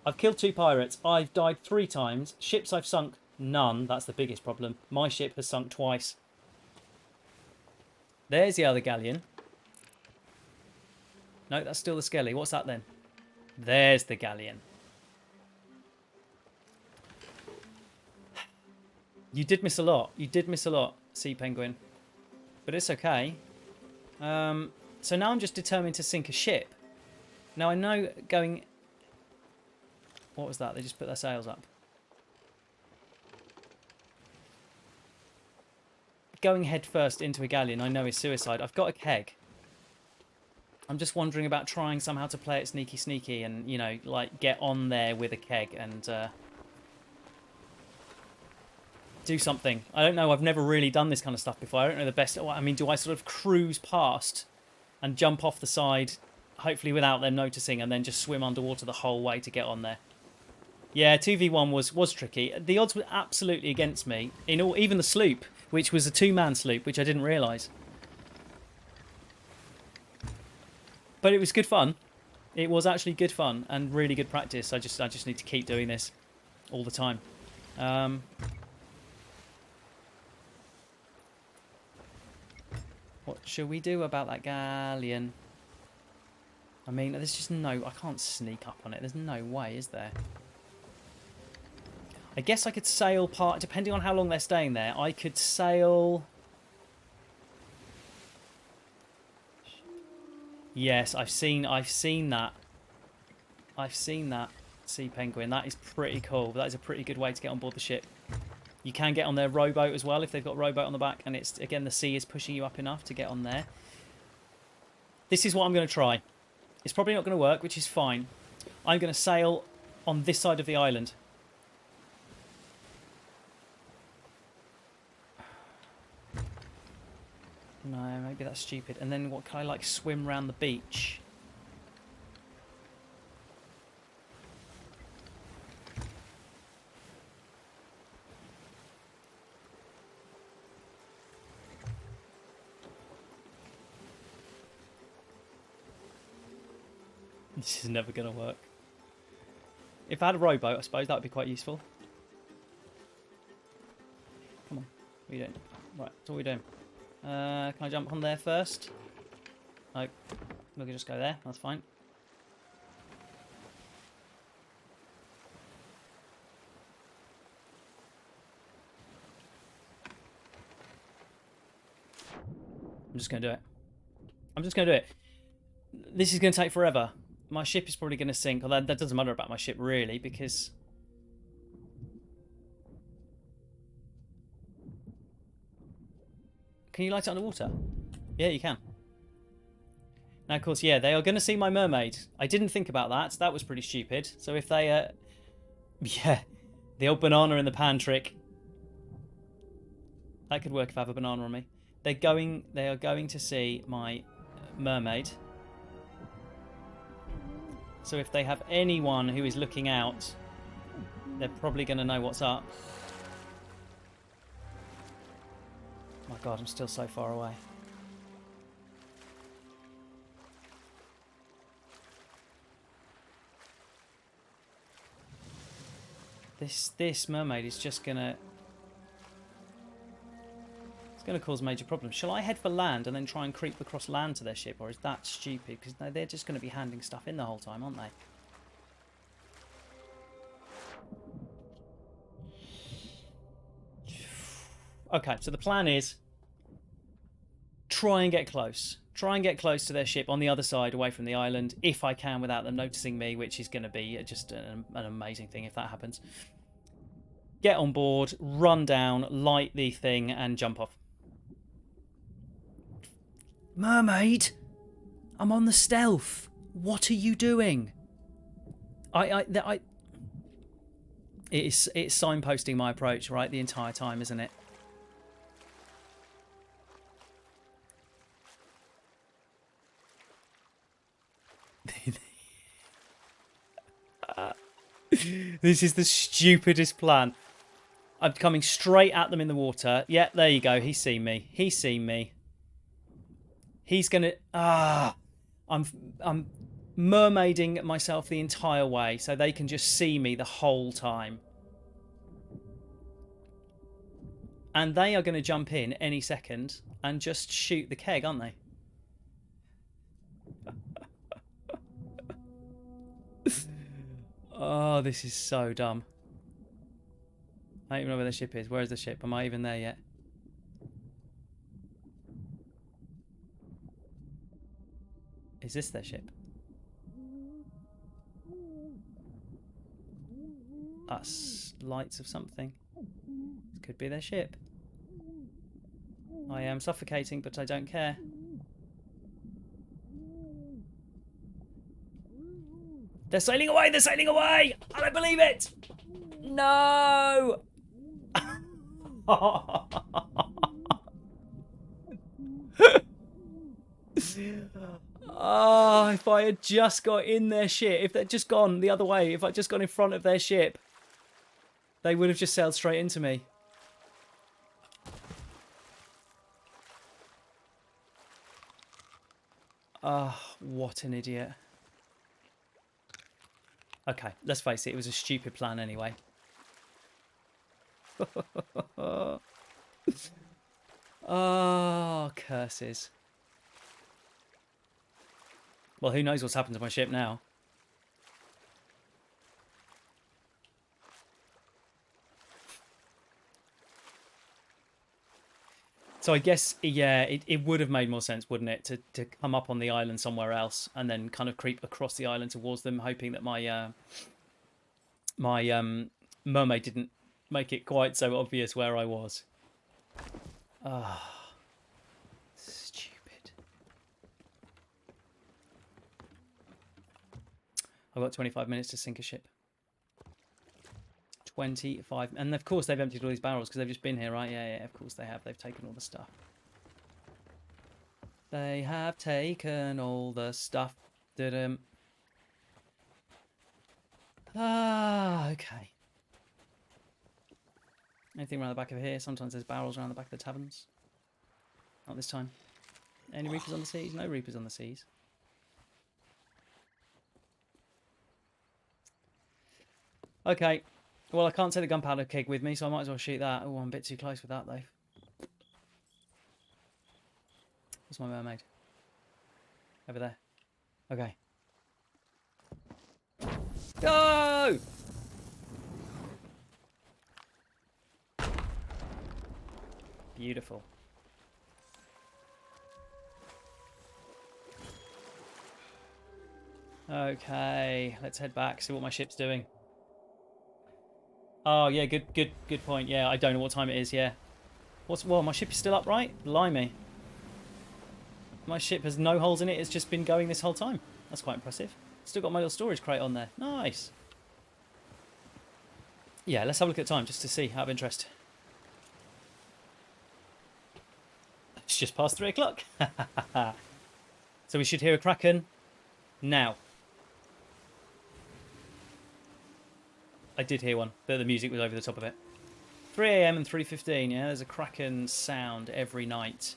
I've killed 2 pirates. I've died 3 times. Ships I've sunk, none. That's the biggest problem. My ship has sunk twice. There's the other galleon. No, that's still the skelly. What's that then? There's the galleon. You did miss a lot. You did miss a lot, Sea Penguin. But it's okay. So now I'm just determined to sink a ship. Now I know going... What was that? They just put their sails up. Going head first into a galleon I know is suicide. I've got a keg. I'm just wondering about trying somehow to play it sneaky and, you know, like get on there with a keg and do something. I don't know. I've never really done this kind of stuff before. I don't know the best. I mean, do I sort of cruise past and jump off the side, hopefully without them noticing, and then just swim underwater the whole way to get on there? Yeah, 2v1 was tricky. The odds were absolutely against me. Even the sloop, which was a 2-man sloop, which I didn't realise. But it was good fun. It was actually good fun and really good practice. I just need to keep doing this all the time. What should we do about that galleon? I mean, there's just no... I can't sneak up on it. There's no way, is there? I guess I could sail part... Depending on how long they're staying there, I could sail... Yes, I've seen that. I've seen that, Sea Penguin. That is pretty cool. That is a pretty good way to get on board the ship. You can get on their rowboat as well if they've got a rowboat on the back, and it's, again, the sea is pushing you up enough to get on there. This is what I'm going to try. It's probably not going to work, which is fine. I'm going to sail on this side of the island. No, maybe that's stupid. And then what, can I like swim around the beach? This is never going to work. If I had a rowboat, I suppose that would be quite useful. Come on. What are you doing? Right, so what are we doing? Can I jump on there first? No. We can just go there. That's fine. I'm just going to do it. I'm just going to do it. This is going to take forever. My ship is probably going to sink. Although that doesn't matter about my ship, really, because... Can you light it underwater? Yeah, you can. Now, of course, yeah, they are going to see my mermaid. I didn't think about that. That was pretty stupid. So if they... Yeah, the old banana in the pan trick. That could work if I have a banana on me. They are going to see my mermaid. So if they have anyone who is looking out, they're probably going to know what's up. My God, I'm still so far away. This mermaid is just gonna... It's gonna cause major problems. Shall I head for land and then try and creep across land to their ship, or is that stupid? Because they're just gonna be handing stuff in the whole time, aren't they? Okay, so the plan is try and get close. Try and get close to their ship on the other side, away from the island, if I can, without them noticing me, which is going to be just an amazing thing if that happens. Get on board, run down, light the thing, and jump off. Mermaid, I'm on the stealth. What are you doing? It's signposting my approach, right, the entire time, isn't it? This is the stupidest plan. I'm coming straight at them in the water. Yeah, there you go. He's seen me. He's seen me. He's gonna. I'm mermaiding myself the entire way so they can just see me the whole time. And they are going to jump in any second and just shoot the keg, aren't they? Oh, this is so dumb. I don't even know where the ship is. Where is the ship? Am I even there yet? Is this their ship? That's lights of something. This could be their ship. I am suffocating, but I don't care. They're sailing away! They're sailing away! I don't believe it! No! Oh, if I had just got in their ship, if they'd just gone the other way, if I'd just gone in front of their ship, they would have just sailed straight into me. Oh, what an idiot. Okay, let's face it, it was a stupid plan anyway. Oh, curses. Well, who knows what's happened to my ship now. So I guess, yeah, it would have made more sense, wouldn't it, to come up on the island somewhere else and then kind of creep across the island towards them, hoping that my mermaid didn't make it quite so obvious where I was. Ah, stupid. I've got 25 minutes to sink a ship. 25, and of course they've emptied all these barrels because they've just been here, right? Yeah, of course they have. They've taken all the stuff. They have taken all the stuff. Okay. Anything around the back of here? Sometimes there's barrels around the back of the taverns. Not this time. Any reapers on the seas? No reapers on the seas. Okay. Well, I can't take the gunpowder keg with me, so I might as well shoot that. Oh, I'm a bit too close with that, though. Where's my mermaid? Over there. Okay. Go! Beautiful. Okay, let's head back, see what my ship's doing. Oh, yeah, good point. Yeah, I don't know what time it is, yeah. Well, my ship is still up, right? Blimey. My ship has no holes in it. It's just been going this whole time. That's quite impressive. Still got my little storage crate on there. Nice. Yeah, let's have a look at the time just to see, out of interest. It's just past 3 o'clock. So we should hear a kraken now. I did hear one, but the music was over the top of it. 3 AM and 3:15, yeah, there's a kraken sound every night.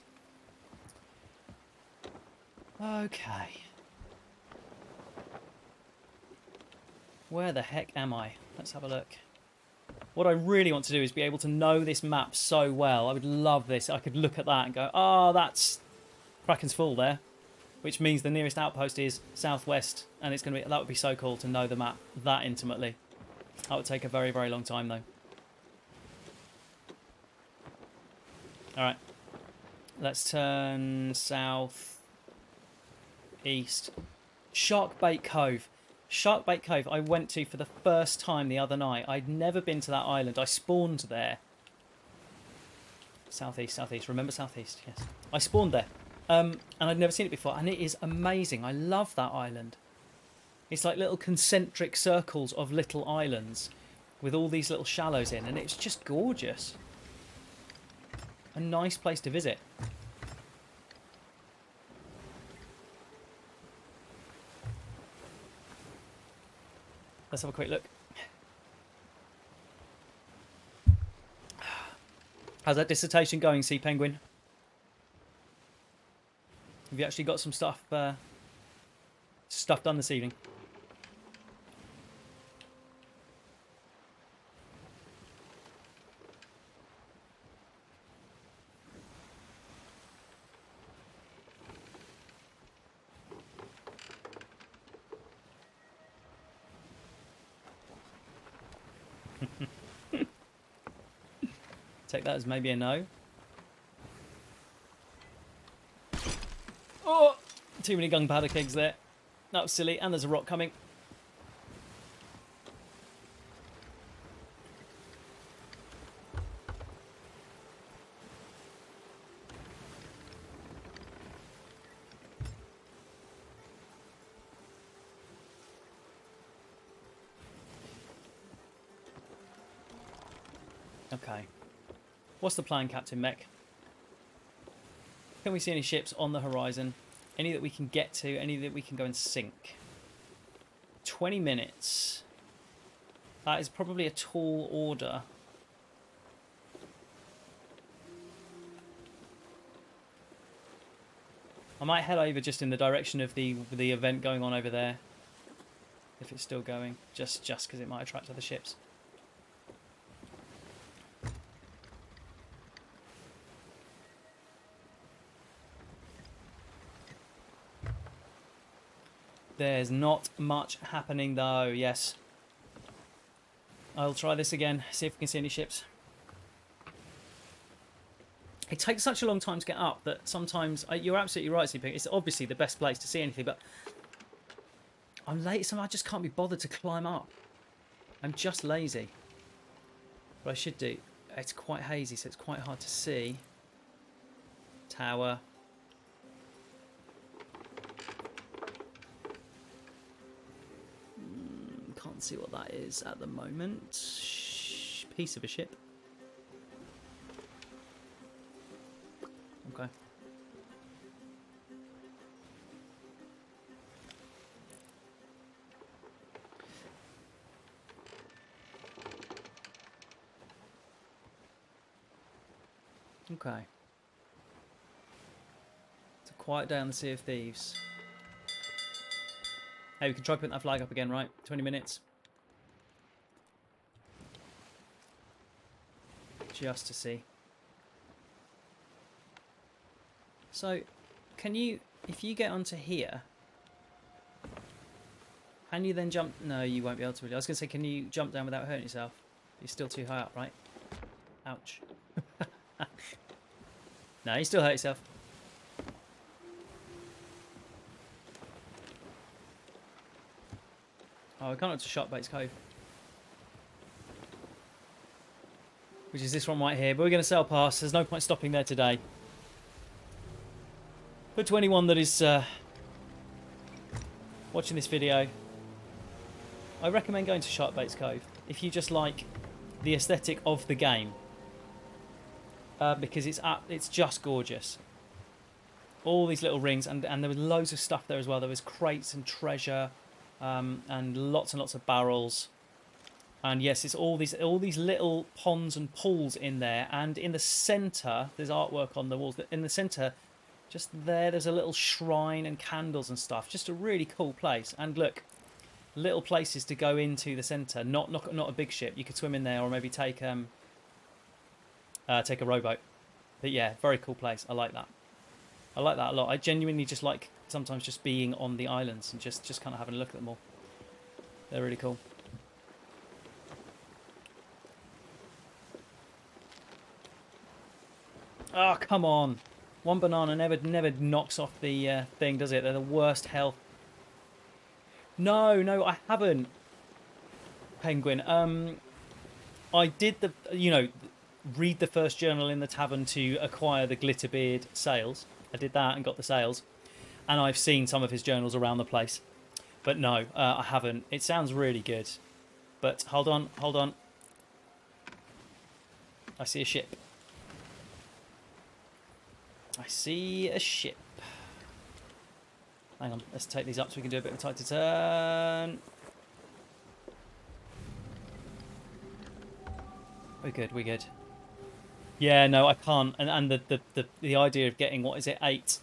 Okay. Where the heck am I? Let's have a look. What I really want to do is be able to know this map so well. I would love this. I could look at that and go, oh, that's Kraken's Fall there. Which means the nearest outpost is southwest. And it's going to be, that would be so cool to know the map that intimately. That would take a very, very long time, though. Alright. Let's turn south, east. Sharkbait Cove. Sharkbait Cove I went to for the first time the other night. I'd never been to that island. I spawned there. Southeast, southeast. Remember southeast, yes. I spawned there. And I'd never seen it before, and it is amazing. I love that island. It's like little concentric circles of little islands with all these little shallows in, and it's just gorgeous. A nice place to visit. Let's have a quick look. How's that dissertation going, Sea Penguin? Have you actually got some stuff done this evening? Take that as maybe a no. Oh, too many gunpowder kegs there. That was silly. And there's a rock coming. Okay. What's the plan, Captain Mech? Can we see any ships on the horizon? Any that we can get to? Any that we can go and sink? 20 minutes. That is probably a tall order. I might head over just in the direction of the event going on over there. If it's still going. Just because it might attract other ships. There's not much happening though, yes. I'll try this again, see if we can see any ships. It takes such a long time to get up that sometimes, you're absolutely right, CP, it's obviously the best place to see anything, but I'm late, so I just can't be bothered to climb up. I'm just lazy. What I should do, it's quite hazy, so it's quite hard to see. Tower. Can't see what that is at the moment. Piece of a ship. Okay. Okay. To quiet down the Sea of Thieves. Hey, we can try putting that flag up again, right? 20 minutes. Just to see. So, can you, if you get onto here, can you then jump? No, you won't be able to. I was going to say, can you jump down without hurting yourself? You're still too high up, right? Ouch. No, you still hurt yourself. Oh, we can't up to Shotbait's Cove. Which is this one right here. But we're going to sail past. There's no point stopping there today. But to anyone that is watching this video, I recommend going to Sharkbait's Cove. If you just like the aesthetic of the game. Because it's just gorgeous. All these little rings. And there was loads of stuff there as well. There was crates and treasure. And lots of barrels, and yes, it's all these little ponds and pools in there. And in the centre, there's artwork on the walls. In the centre, just there's a little shrine and candles and stuff. Just a really cool place. And look, little places to go into the centre. Not a big ship. You could swim in there, or maybe take a rowboat. But yeah, very cool place. I like that. I like that a lot. I genuinely just like sometimes just being on the islands and just kind of having a look at them all. They're really cool. Oh, come on. One banana never knocks off the thing, does it? They're the worst health. No, I haven't. Penguin. I did read the first journal in the tavern to acquire the Glitterbeard sails. I did that and got the sales. And I've seen some of his journals around the place. But no, I haven't. It sounds really good. But hold on, hold on. I see a ship. I see a ship. Hang on, let's take these up so we can do a bit of a tighter turn. We're good, we're good. Yeah, no, I can't. And the idea of getting, what is it, eight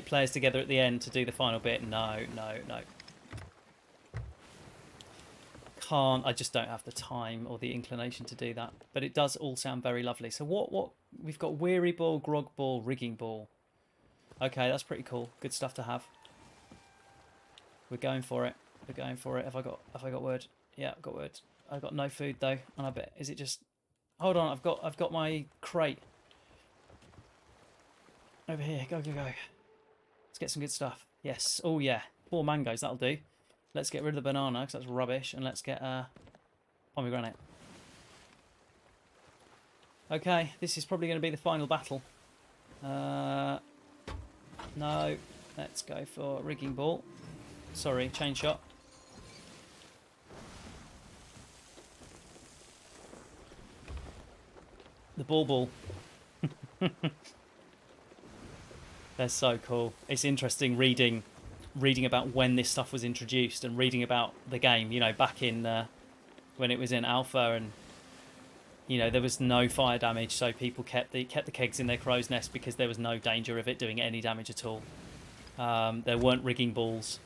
players together at the end to do the final bit, no. Can't. I just don't have the time or the inclination to do that. But it does all sound very lovely. So what we've got: weary ball, grog ball, rigging ball. Okay, that's pretty cool. Good stuff to have. We're going for it. We're going for it. Have I got word? Yeah, I've got word. I've got no food though, and I bet, is it just? Hold on, I've got my crate over here. Go. Let's get some good stuff. Yes. Oh yeah, 4 mangoes. That'll do. Let's get rid of the banana because that's rubbish, and let's get pomegranate. Okay, this is probably going to be the final battle. No, let's go for rigging ball. Sorry, chain shot. The ball. They're so cool. It's interesting reading about when this stuff was introduced and reading about the game, you know, back in when it was in alpha, and you know there was no fire damage, so people kept the kegs in their crow's nest because there was no danger of it doing any damage at all. There weren't rigging balls,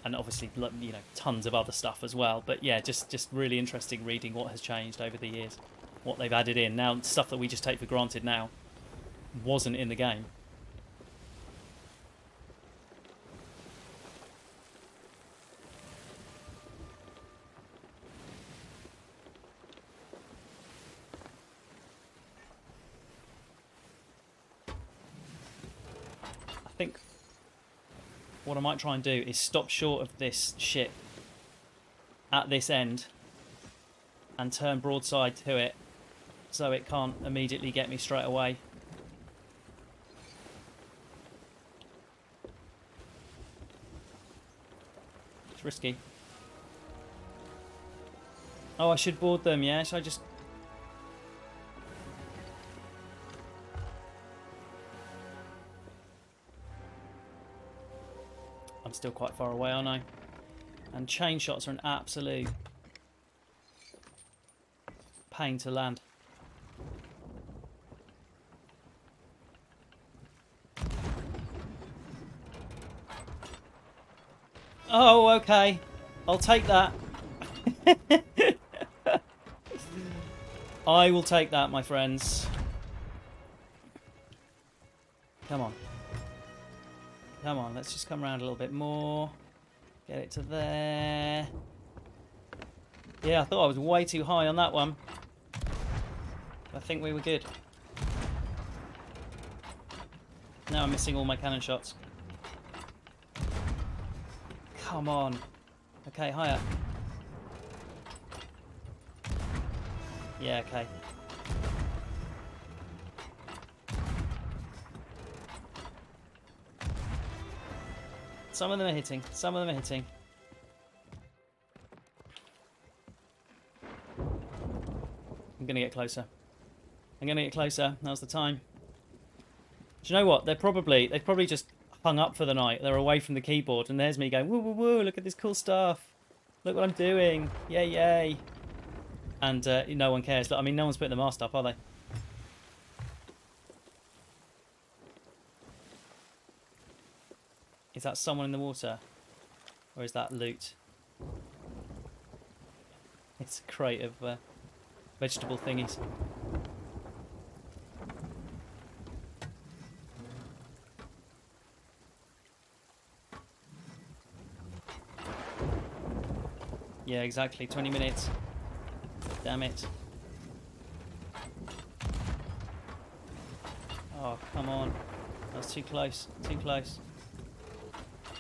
and obviously, you know, tons of other stuff as well. But yeah, just really interesting reading what has changed over the years, what they've added in now. Stuff that we just take for granted now wasn't in the game. I think what I might try and do is stop short of this ship at this end and turn broadside to it so it can't immediately get me straight away. It's risky. Oh, I should board them, yeah? Should I just... I'm still quite far away, aren't I? And chain shots are an absolute pain to land. Oh, okay. I'll take that. I will take that, my friends. Come on. Come on, let's just come around a little bit more. Get it to there. Yeah, I thought I was way too high on that one. I think we were good. Now I'm missing all my cannon shots. Come on. Okay, higher. Yeah, okay. Some of them are hitting. Some of them are hitting. I'm going to get closer. I'm going to get closer. Now's the time. Do you know what? They've probably just hung up for the night. They're away from the keyboard. And there's me going, woo, woo, woo, look at this cool stuff. Look what I'm doing. Yay, yay. And no one cares. I mean, no one's putting the mast up, are they? Is that someone in the water? Or is that loot? It's a crate of vegetable thingies. Yeah, exactly. 20 minutes. Damn it. Oh, come on. That's too close. Too close.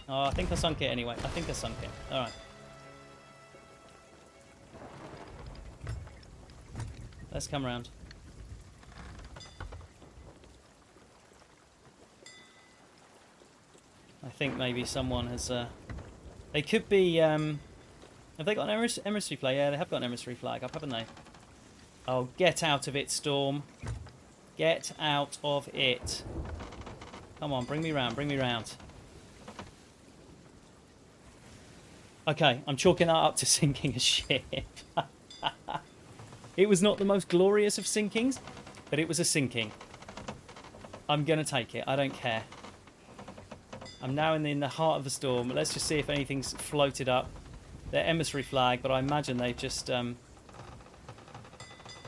Oh, I think I sunk it anyway. I think I sunk it. Alright. Let's come round. I think maybe someone has... They could be... Have they got an emissary flag? Yeah, they have got an emissary flag up, haven't they? Oh, get out of it, Storm. Get out of it. Come on, bring me round, bring me round. Okay, I'm chalking that up to sinking a ship. It was not the most glorious of sinkings, but it was a sinking. I'm going to take it. I don't care. I'm now in the heart of the storm. Let's just see if anything's floated up. Their emissary flag, but I imagine they've just...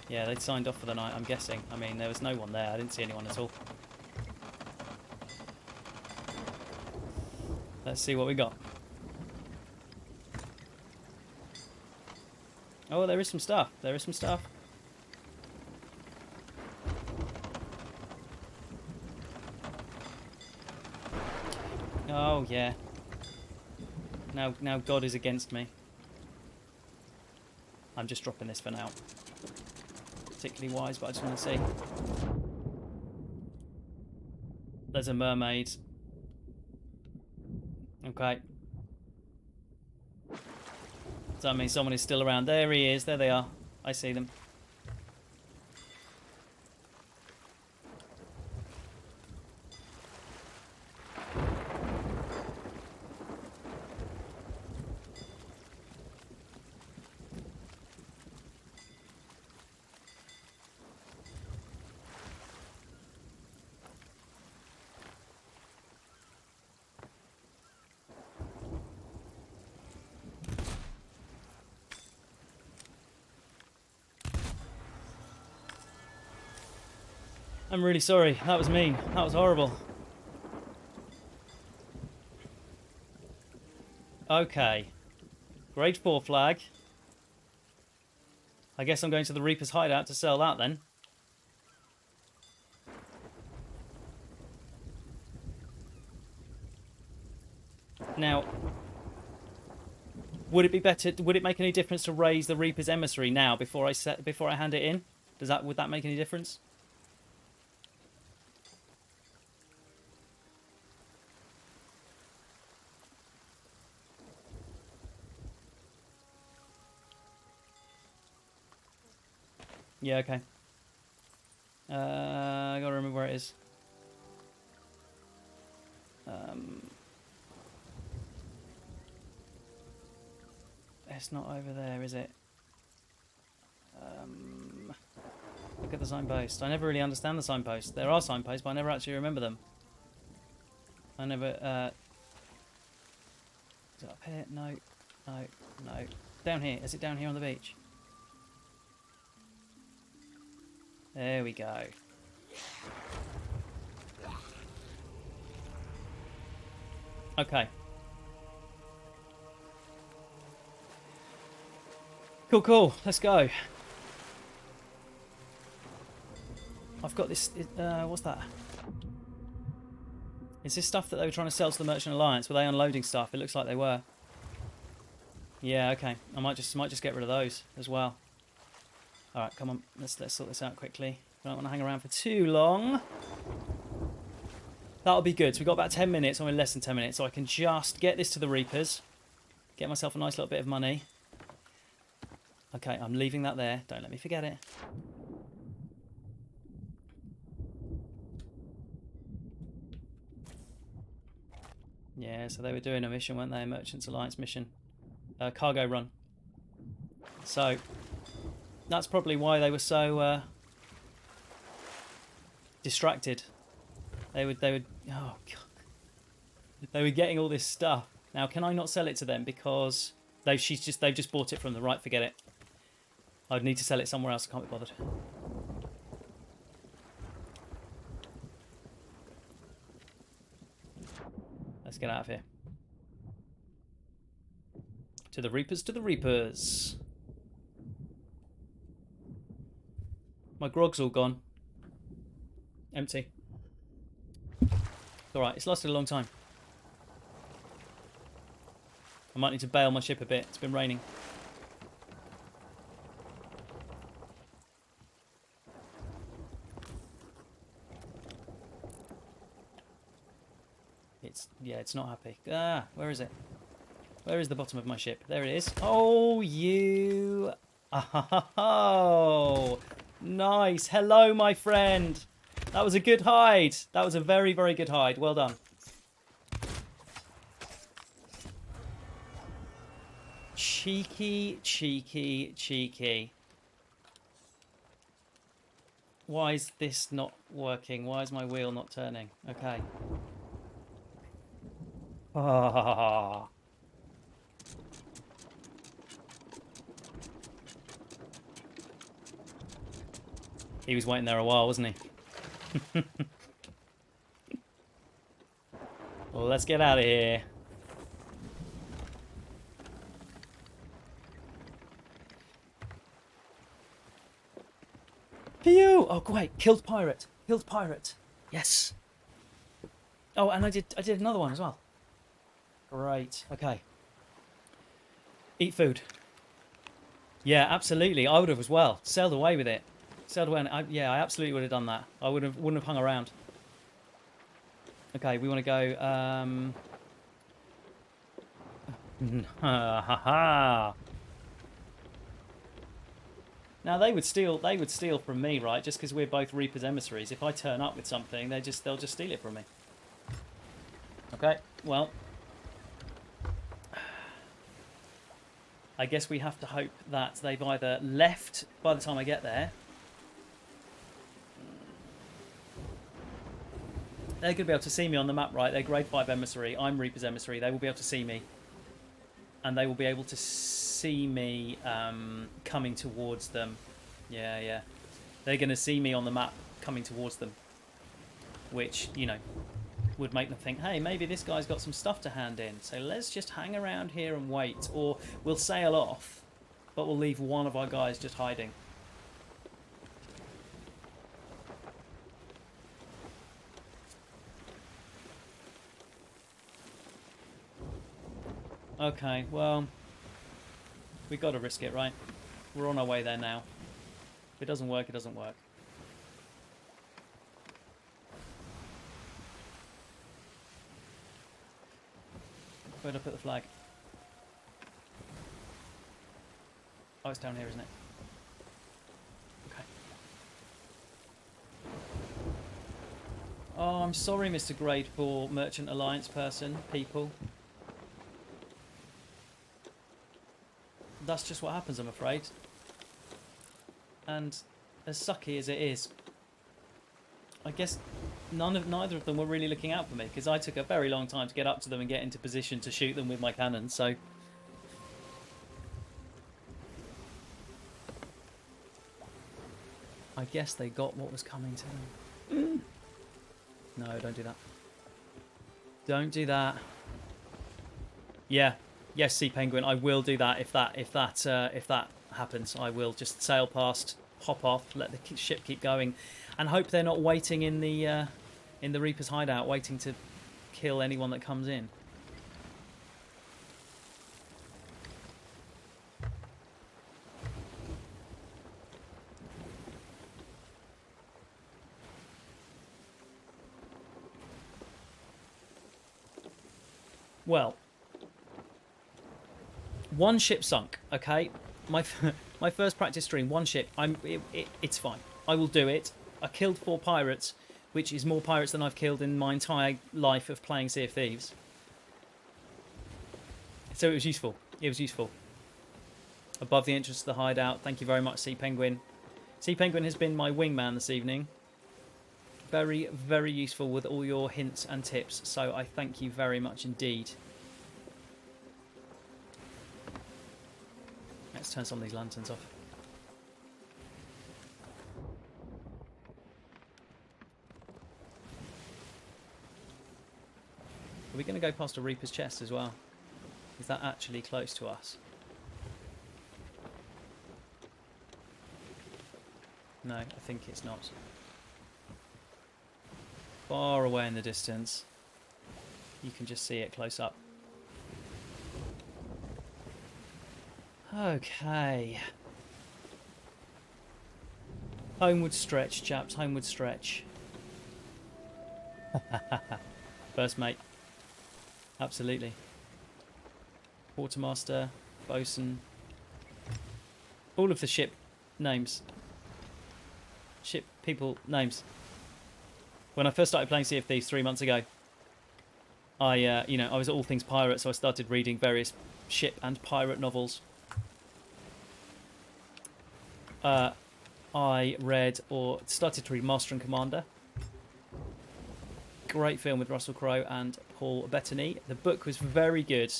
yeah, they'd signed off for the night, I'm guessing. I mean, there was no one there. I didn't see anyone at all. Let's see what we got. Oh, there is some stuff. There is some stuff. Oh, yeah. Now God is against me. I'm just dropping this for now. Particularly wise, but I just want to see. There's a mermaid. Okay. Does that mean someone is still around? There he is. There they are. I see them. I'm really sorry. That was mean. That was horrible. Okay. Grade 4 flag. I guess I'm going to the Reaper's hideout to sell that then. Now, would it be better? Would it make any difference to raise the Reaper's emissary now before I hand it in? Would that make any difference? Yeah, okay. I gotta remember where it is. It's not over there, is it? Look at the signpost. I never really understand the signposts. There are signposts, but I never actually remember them. I never... Is it up here? No. No. No. Down here. Is it down here on the beach? There we go. Okay. Cool, cool. Let's go. I've got this... what's that? Is this stuff that they were trying to sell to the Merchant Alliance? Were they unloading stuff? It looks like they were. Yeah, okay. I might just get rid of those as well. Alright, come on. Let's sort this out quickly. I don't want to hang around for too long. That'll be good. So we've got about 10 minutes, or less than 10 minutes, so I can just get this to the Reapers. Get myself a nice little bit of money. Okay, I'm leaving that there. Don't let me forget it. Yeah, so they were doing a mission, weren't they? A Merchants Alliance mission. Cargo run. So... that's probably why they were so distracted. They would. Oh god. They were getting all this stuff. Now, can I not sell it to them because they've just bought it from them? Right, forget it. I'd need to sell it somewhere else. I can't be bothered. Let's get out of here. To the Reapers, to the Reapers. My grog's all gone. Empty. Alright, it's lasted a long time. I might need to bail my ship a bit. It's been raining. Yeah, It's not happy. Ah, where is it? Where is the bottom of my ship? There it is. Oh, you... Oh, nice. Hello, my friend. That was a good hide. That was a very, very good hide. Well done. Cheeky, cheeky, cheeky. Why is this not working? Why is my wheel not turning? Okay. Ah. He was waiting there a while, wasn't he? Well, let's get out of here. Phew! Oh, great. Killed pirate. Killed pirate. Yes. Oh, and I did another one as well. Great. Okay. Eat food. Yeah, absolutely. I would have as well. Sailed away with it. Sailed away. And yeah, I absolutely would have done that. I wouldn't have hung around. Okay, we want to go. Ha ha ha. Now they would steal from me, right? Just because we're both Reaper's emissaries. If I turn up with something, they'll just steal it from me. Okay. Well, I guess we have to hope that they've either left by the time I get there. They're going to be able to see me on the map, right? They're grade 5 emissary. I'm Reaper's emissary. They will be able to see me. And they will be able to see me coming towards them. Yeah, yeah. They're going to see me on the map coming towards them. Which, you know, would make them think, hey, maybe this guy's got some stuff to hand in. So let's just hang around here and wait. Or we'll sail off, but we'll leave one of our guys just hiding. Okay, well, we got to risk it, right? We're on our way there now. If it doesn't work, it doesn't work. Where did I put the flag? Oh, it's down here, isn't it? Okay. Oh, I'm sorry, Mr. Grade 4 Merchant Alliance person, people. That's just what happens, I'm afraid. And as sucky as it is, I guess neither of them were really looking out for me, because I took a very long time to get up to them and get into position to shoot them with my cannon, so... I guess they got what was coming to them. No, don't do that. Don't do that. Yeah. Yes, Sea Penguin, I will do that if that happens. I will just sail past, hop off, let the ship keep going, and hope they're not waiting in the Reaper's hideout, waiting to kill anyone that comes in. Well. One ship sunk, okay? My first practice stream, one ship. It's fine. I will do it. I killed 4 pirates, which is more pirates than I've killed in my entire life of playing Sea of Thieves. So it was useful. It was useful. Above the entrance to the hideout. Thank you very much, Sea Penguin. Sea Penguin has been my wingman this evening. Very, very useful with all your hints and tips. So I thank you very much indeed. Let's turn some of these lanterns off. Are we going to go past a Reaper's chest as well? Is that actually close to us? No, I think it's not. Far away in the distance. You can just see it close up. Okay. Homeward stretch, chaps. Homeward stretch. First mate. Absolutely. Quartermaster, bosun, all of the ship names. Ship people names. When I first started playing Sea of Thieves 3 months ago, I was all things pirate, so I started reading various ship and pirate novels. I read or started to read Master and Commander. Great film with Russell Crowe and Paul Bettany. The book was very good,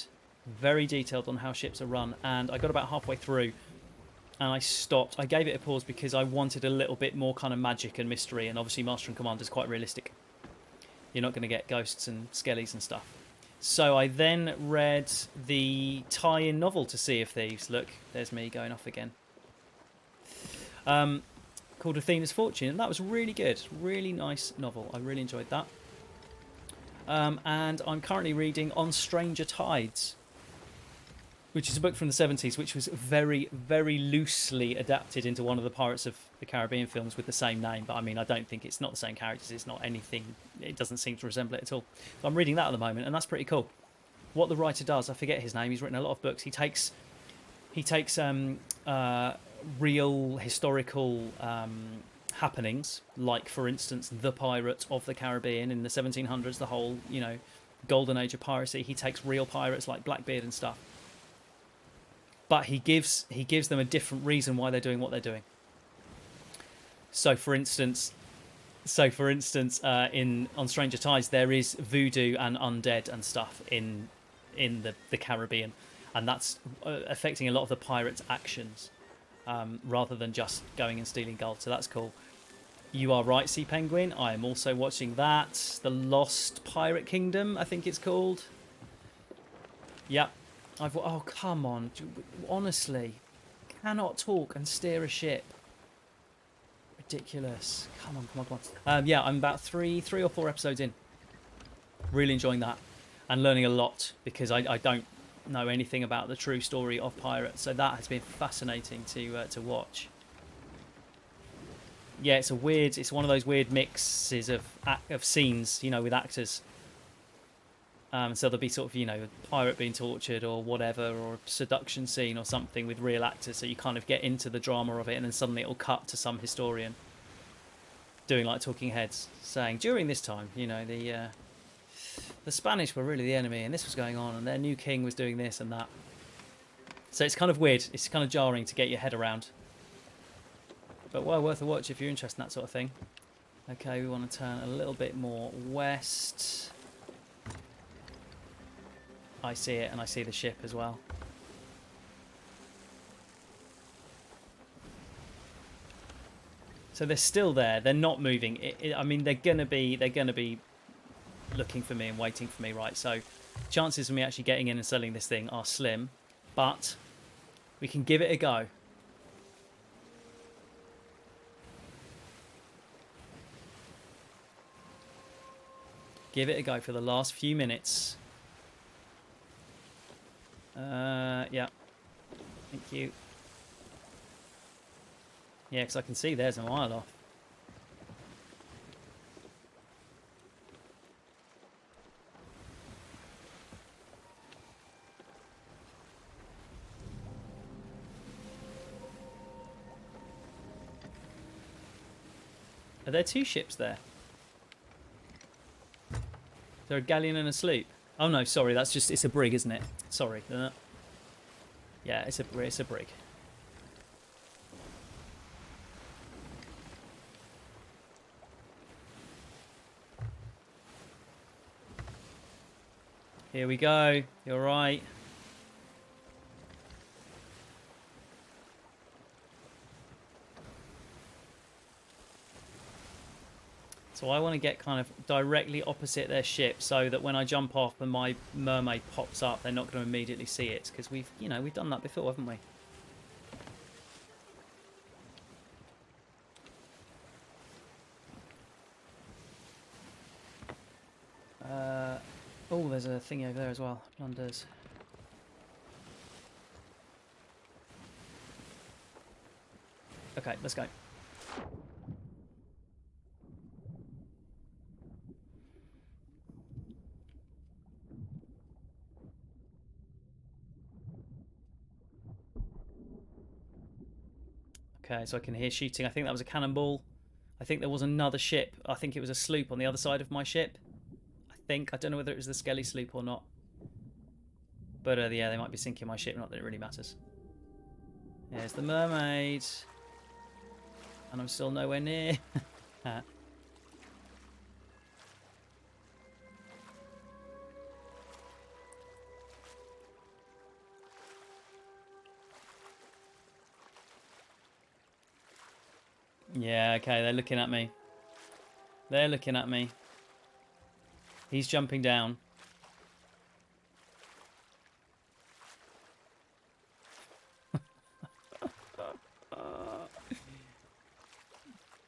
very detailed on how ships are run, and I got about halfway through and I stopped. I gave it a pause because I wanted a little bit more kind of magic and mystery, and obviously Master and Commander is quite realistic. You're not going to get ghosts and skellies and stuff. So I then read the tie-in novel to Sea of Thieves. Look, there's me going off again. Called Athena's Fortune, and that was really good. Really nice novel. I really enjoyed that. And I'm currently reading On Stranger Tides, which is a book from the 70s, which was very, very loosely adapted into one of the Pirates of the Caribbean films with the same name. But I mean, I don't think it's not the same characters. It's not anything. It doesn't seem to resemble it at all. So I'm reading that at the moment, and that's pretty cool. What the writer does, I forget his name. He's written a lot of books. He takes real historical happenings, like for instance the Pirates of the Caribbean in the 1700s, the whole golden age of piracy. He takes real pirates like Blackbeard and stuff, but he gives them a different reason why they're doing what they're doing. So for instance, in On Stranger Tides, there is voodoo and undead and stuff in the Caribbean, and that's affecting a lot of the pirates' actions, rather than just going and stealing gold. So that's cool. You are right, Sea Penguin. I am also watching that. The Lost Pirate Kingdom, I think it's called. Yep. Oh, come on. Honestly. Cannot talk and steer a ship. Ridiculous. Come on. Yeah, I'm about three or four episodes in. Really enjoying that. And learning a lot, because I don't know anything about the true story of pirates. So that has been fascinating to watch. Yeah, it's one of those weird mixes of scenes, with actors. So there'll be sort of, a pirate being tortured or whatever, or a seduction scene or something with real actors, so you kind of get into the drama of it, and then suddenly it'll cut to some historian doing like talking heads, saying, during this time, the Spanish were really the enemy, and this was going on, and their new king was doing this and that. So it's kind of weird. It's kind of jarring to get your head around. But well worth a watch if you're interested in that sort of thing. Okay, we want to turn a little bit more west. I see it, and I see the ship as well. So they're still there. They're not moving. I mean, they're gonna be looking for me and waiting for me, right? So chances of me actually getting in and selling this thing are slim, but we can give it a go. Give it a go for the last few minutes. Yeah. Thank you. Yeah, because I can see there's a mile off. Are there two ships there? Is there a galleon and a sloop? Oh no, sorry, it's a brig, isn't it? Sorry. Yeah, it's a brig. Here we go. You're right. So I want to get kind of directly opposite their ship, so that when I jump off and my mermaid pops up, they're not going to immediately see it, because we've done that before, haven't we? Oh, there's a thing over there as well. Plunders. Okay, let's go. Okay, so I can hear shooting. I think that was a cannonball. I think there was another ship. I think it was a sloop on the other side of my ship. I think. I don't know whether it was the Skelly sloop or not. But yeah, they might be sinking my ship. Not that it really matters. There's the mermaid. And I'm still nowhere near. Yeah, okay, they're looking at me. They're looking at me. He's jumping down.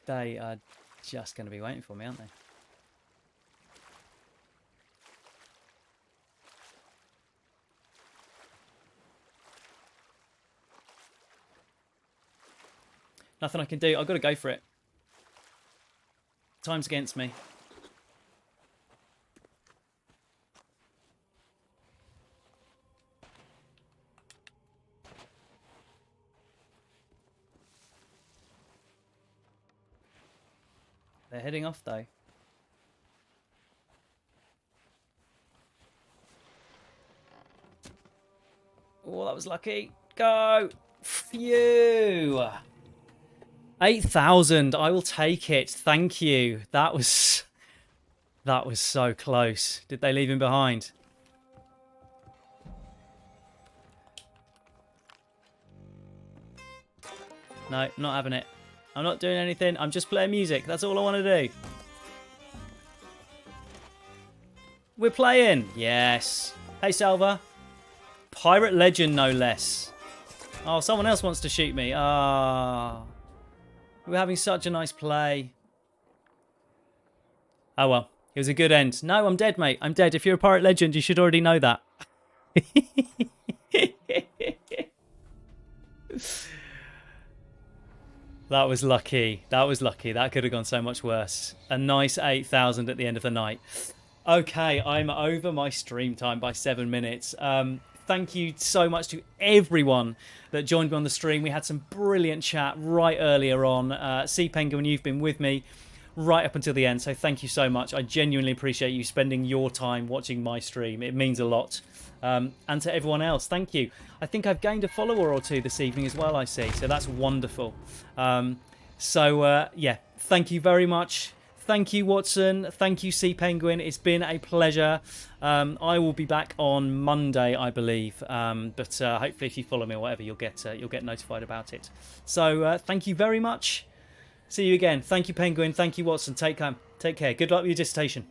They are just going to be waiting for me, aren't they? Nothing I can do. I've got to go for it. Time's against me. They're heading off, though. Oh, that was lucky. Go! Phew! 8,000. I will take it. Thank you. That was so close. Did they leave him behind? No, not having it. I'm not doing anything. I'm just playing music. That's all I want to do. We're playing. Yes. Hey, Salva. Pirate legend, no less. Oh, someone else wants to shoot me. Ah. We're having such a nice play. Oh, well. It was a good end. No, I'm dead, mate. I'm dead. If you're a pirate legend, you should already know that. That was lucky. That was lucky. That could have gone so much worse. A nice 8,000 at the end of the night. Okay, I'm over my stream time by 7 minutes. Thank you so much to everyone that joined me on the stream. We had some brilliant chat right earlier on. Sea Penguin, you've been with me right up until the end, so thank you so much. I genuinely appreciate you spending your time watching my stream. It means a lot. And to everyone else, thank you. I think I've gained a follower or two this evening as well, I see, so that's wonderful. Yeah, thank you very much. Thank you, Watson. Thank you, Sea Penguin. It's been a pleasure. I will be back on Monday, I believe. But hopefully, if you follow me or whatever, you'll get notified about it. So thank you very much. See you again. Thank you, Penguin. Thank you, Watson. Take care. Good luck with your dissertation.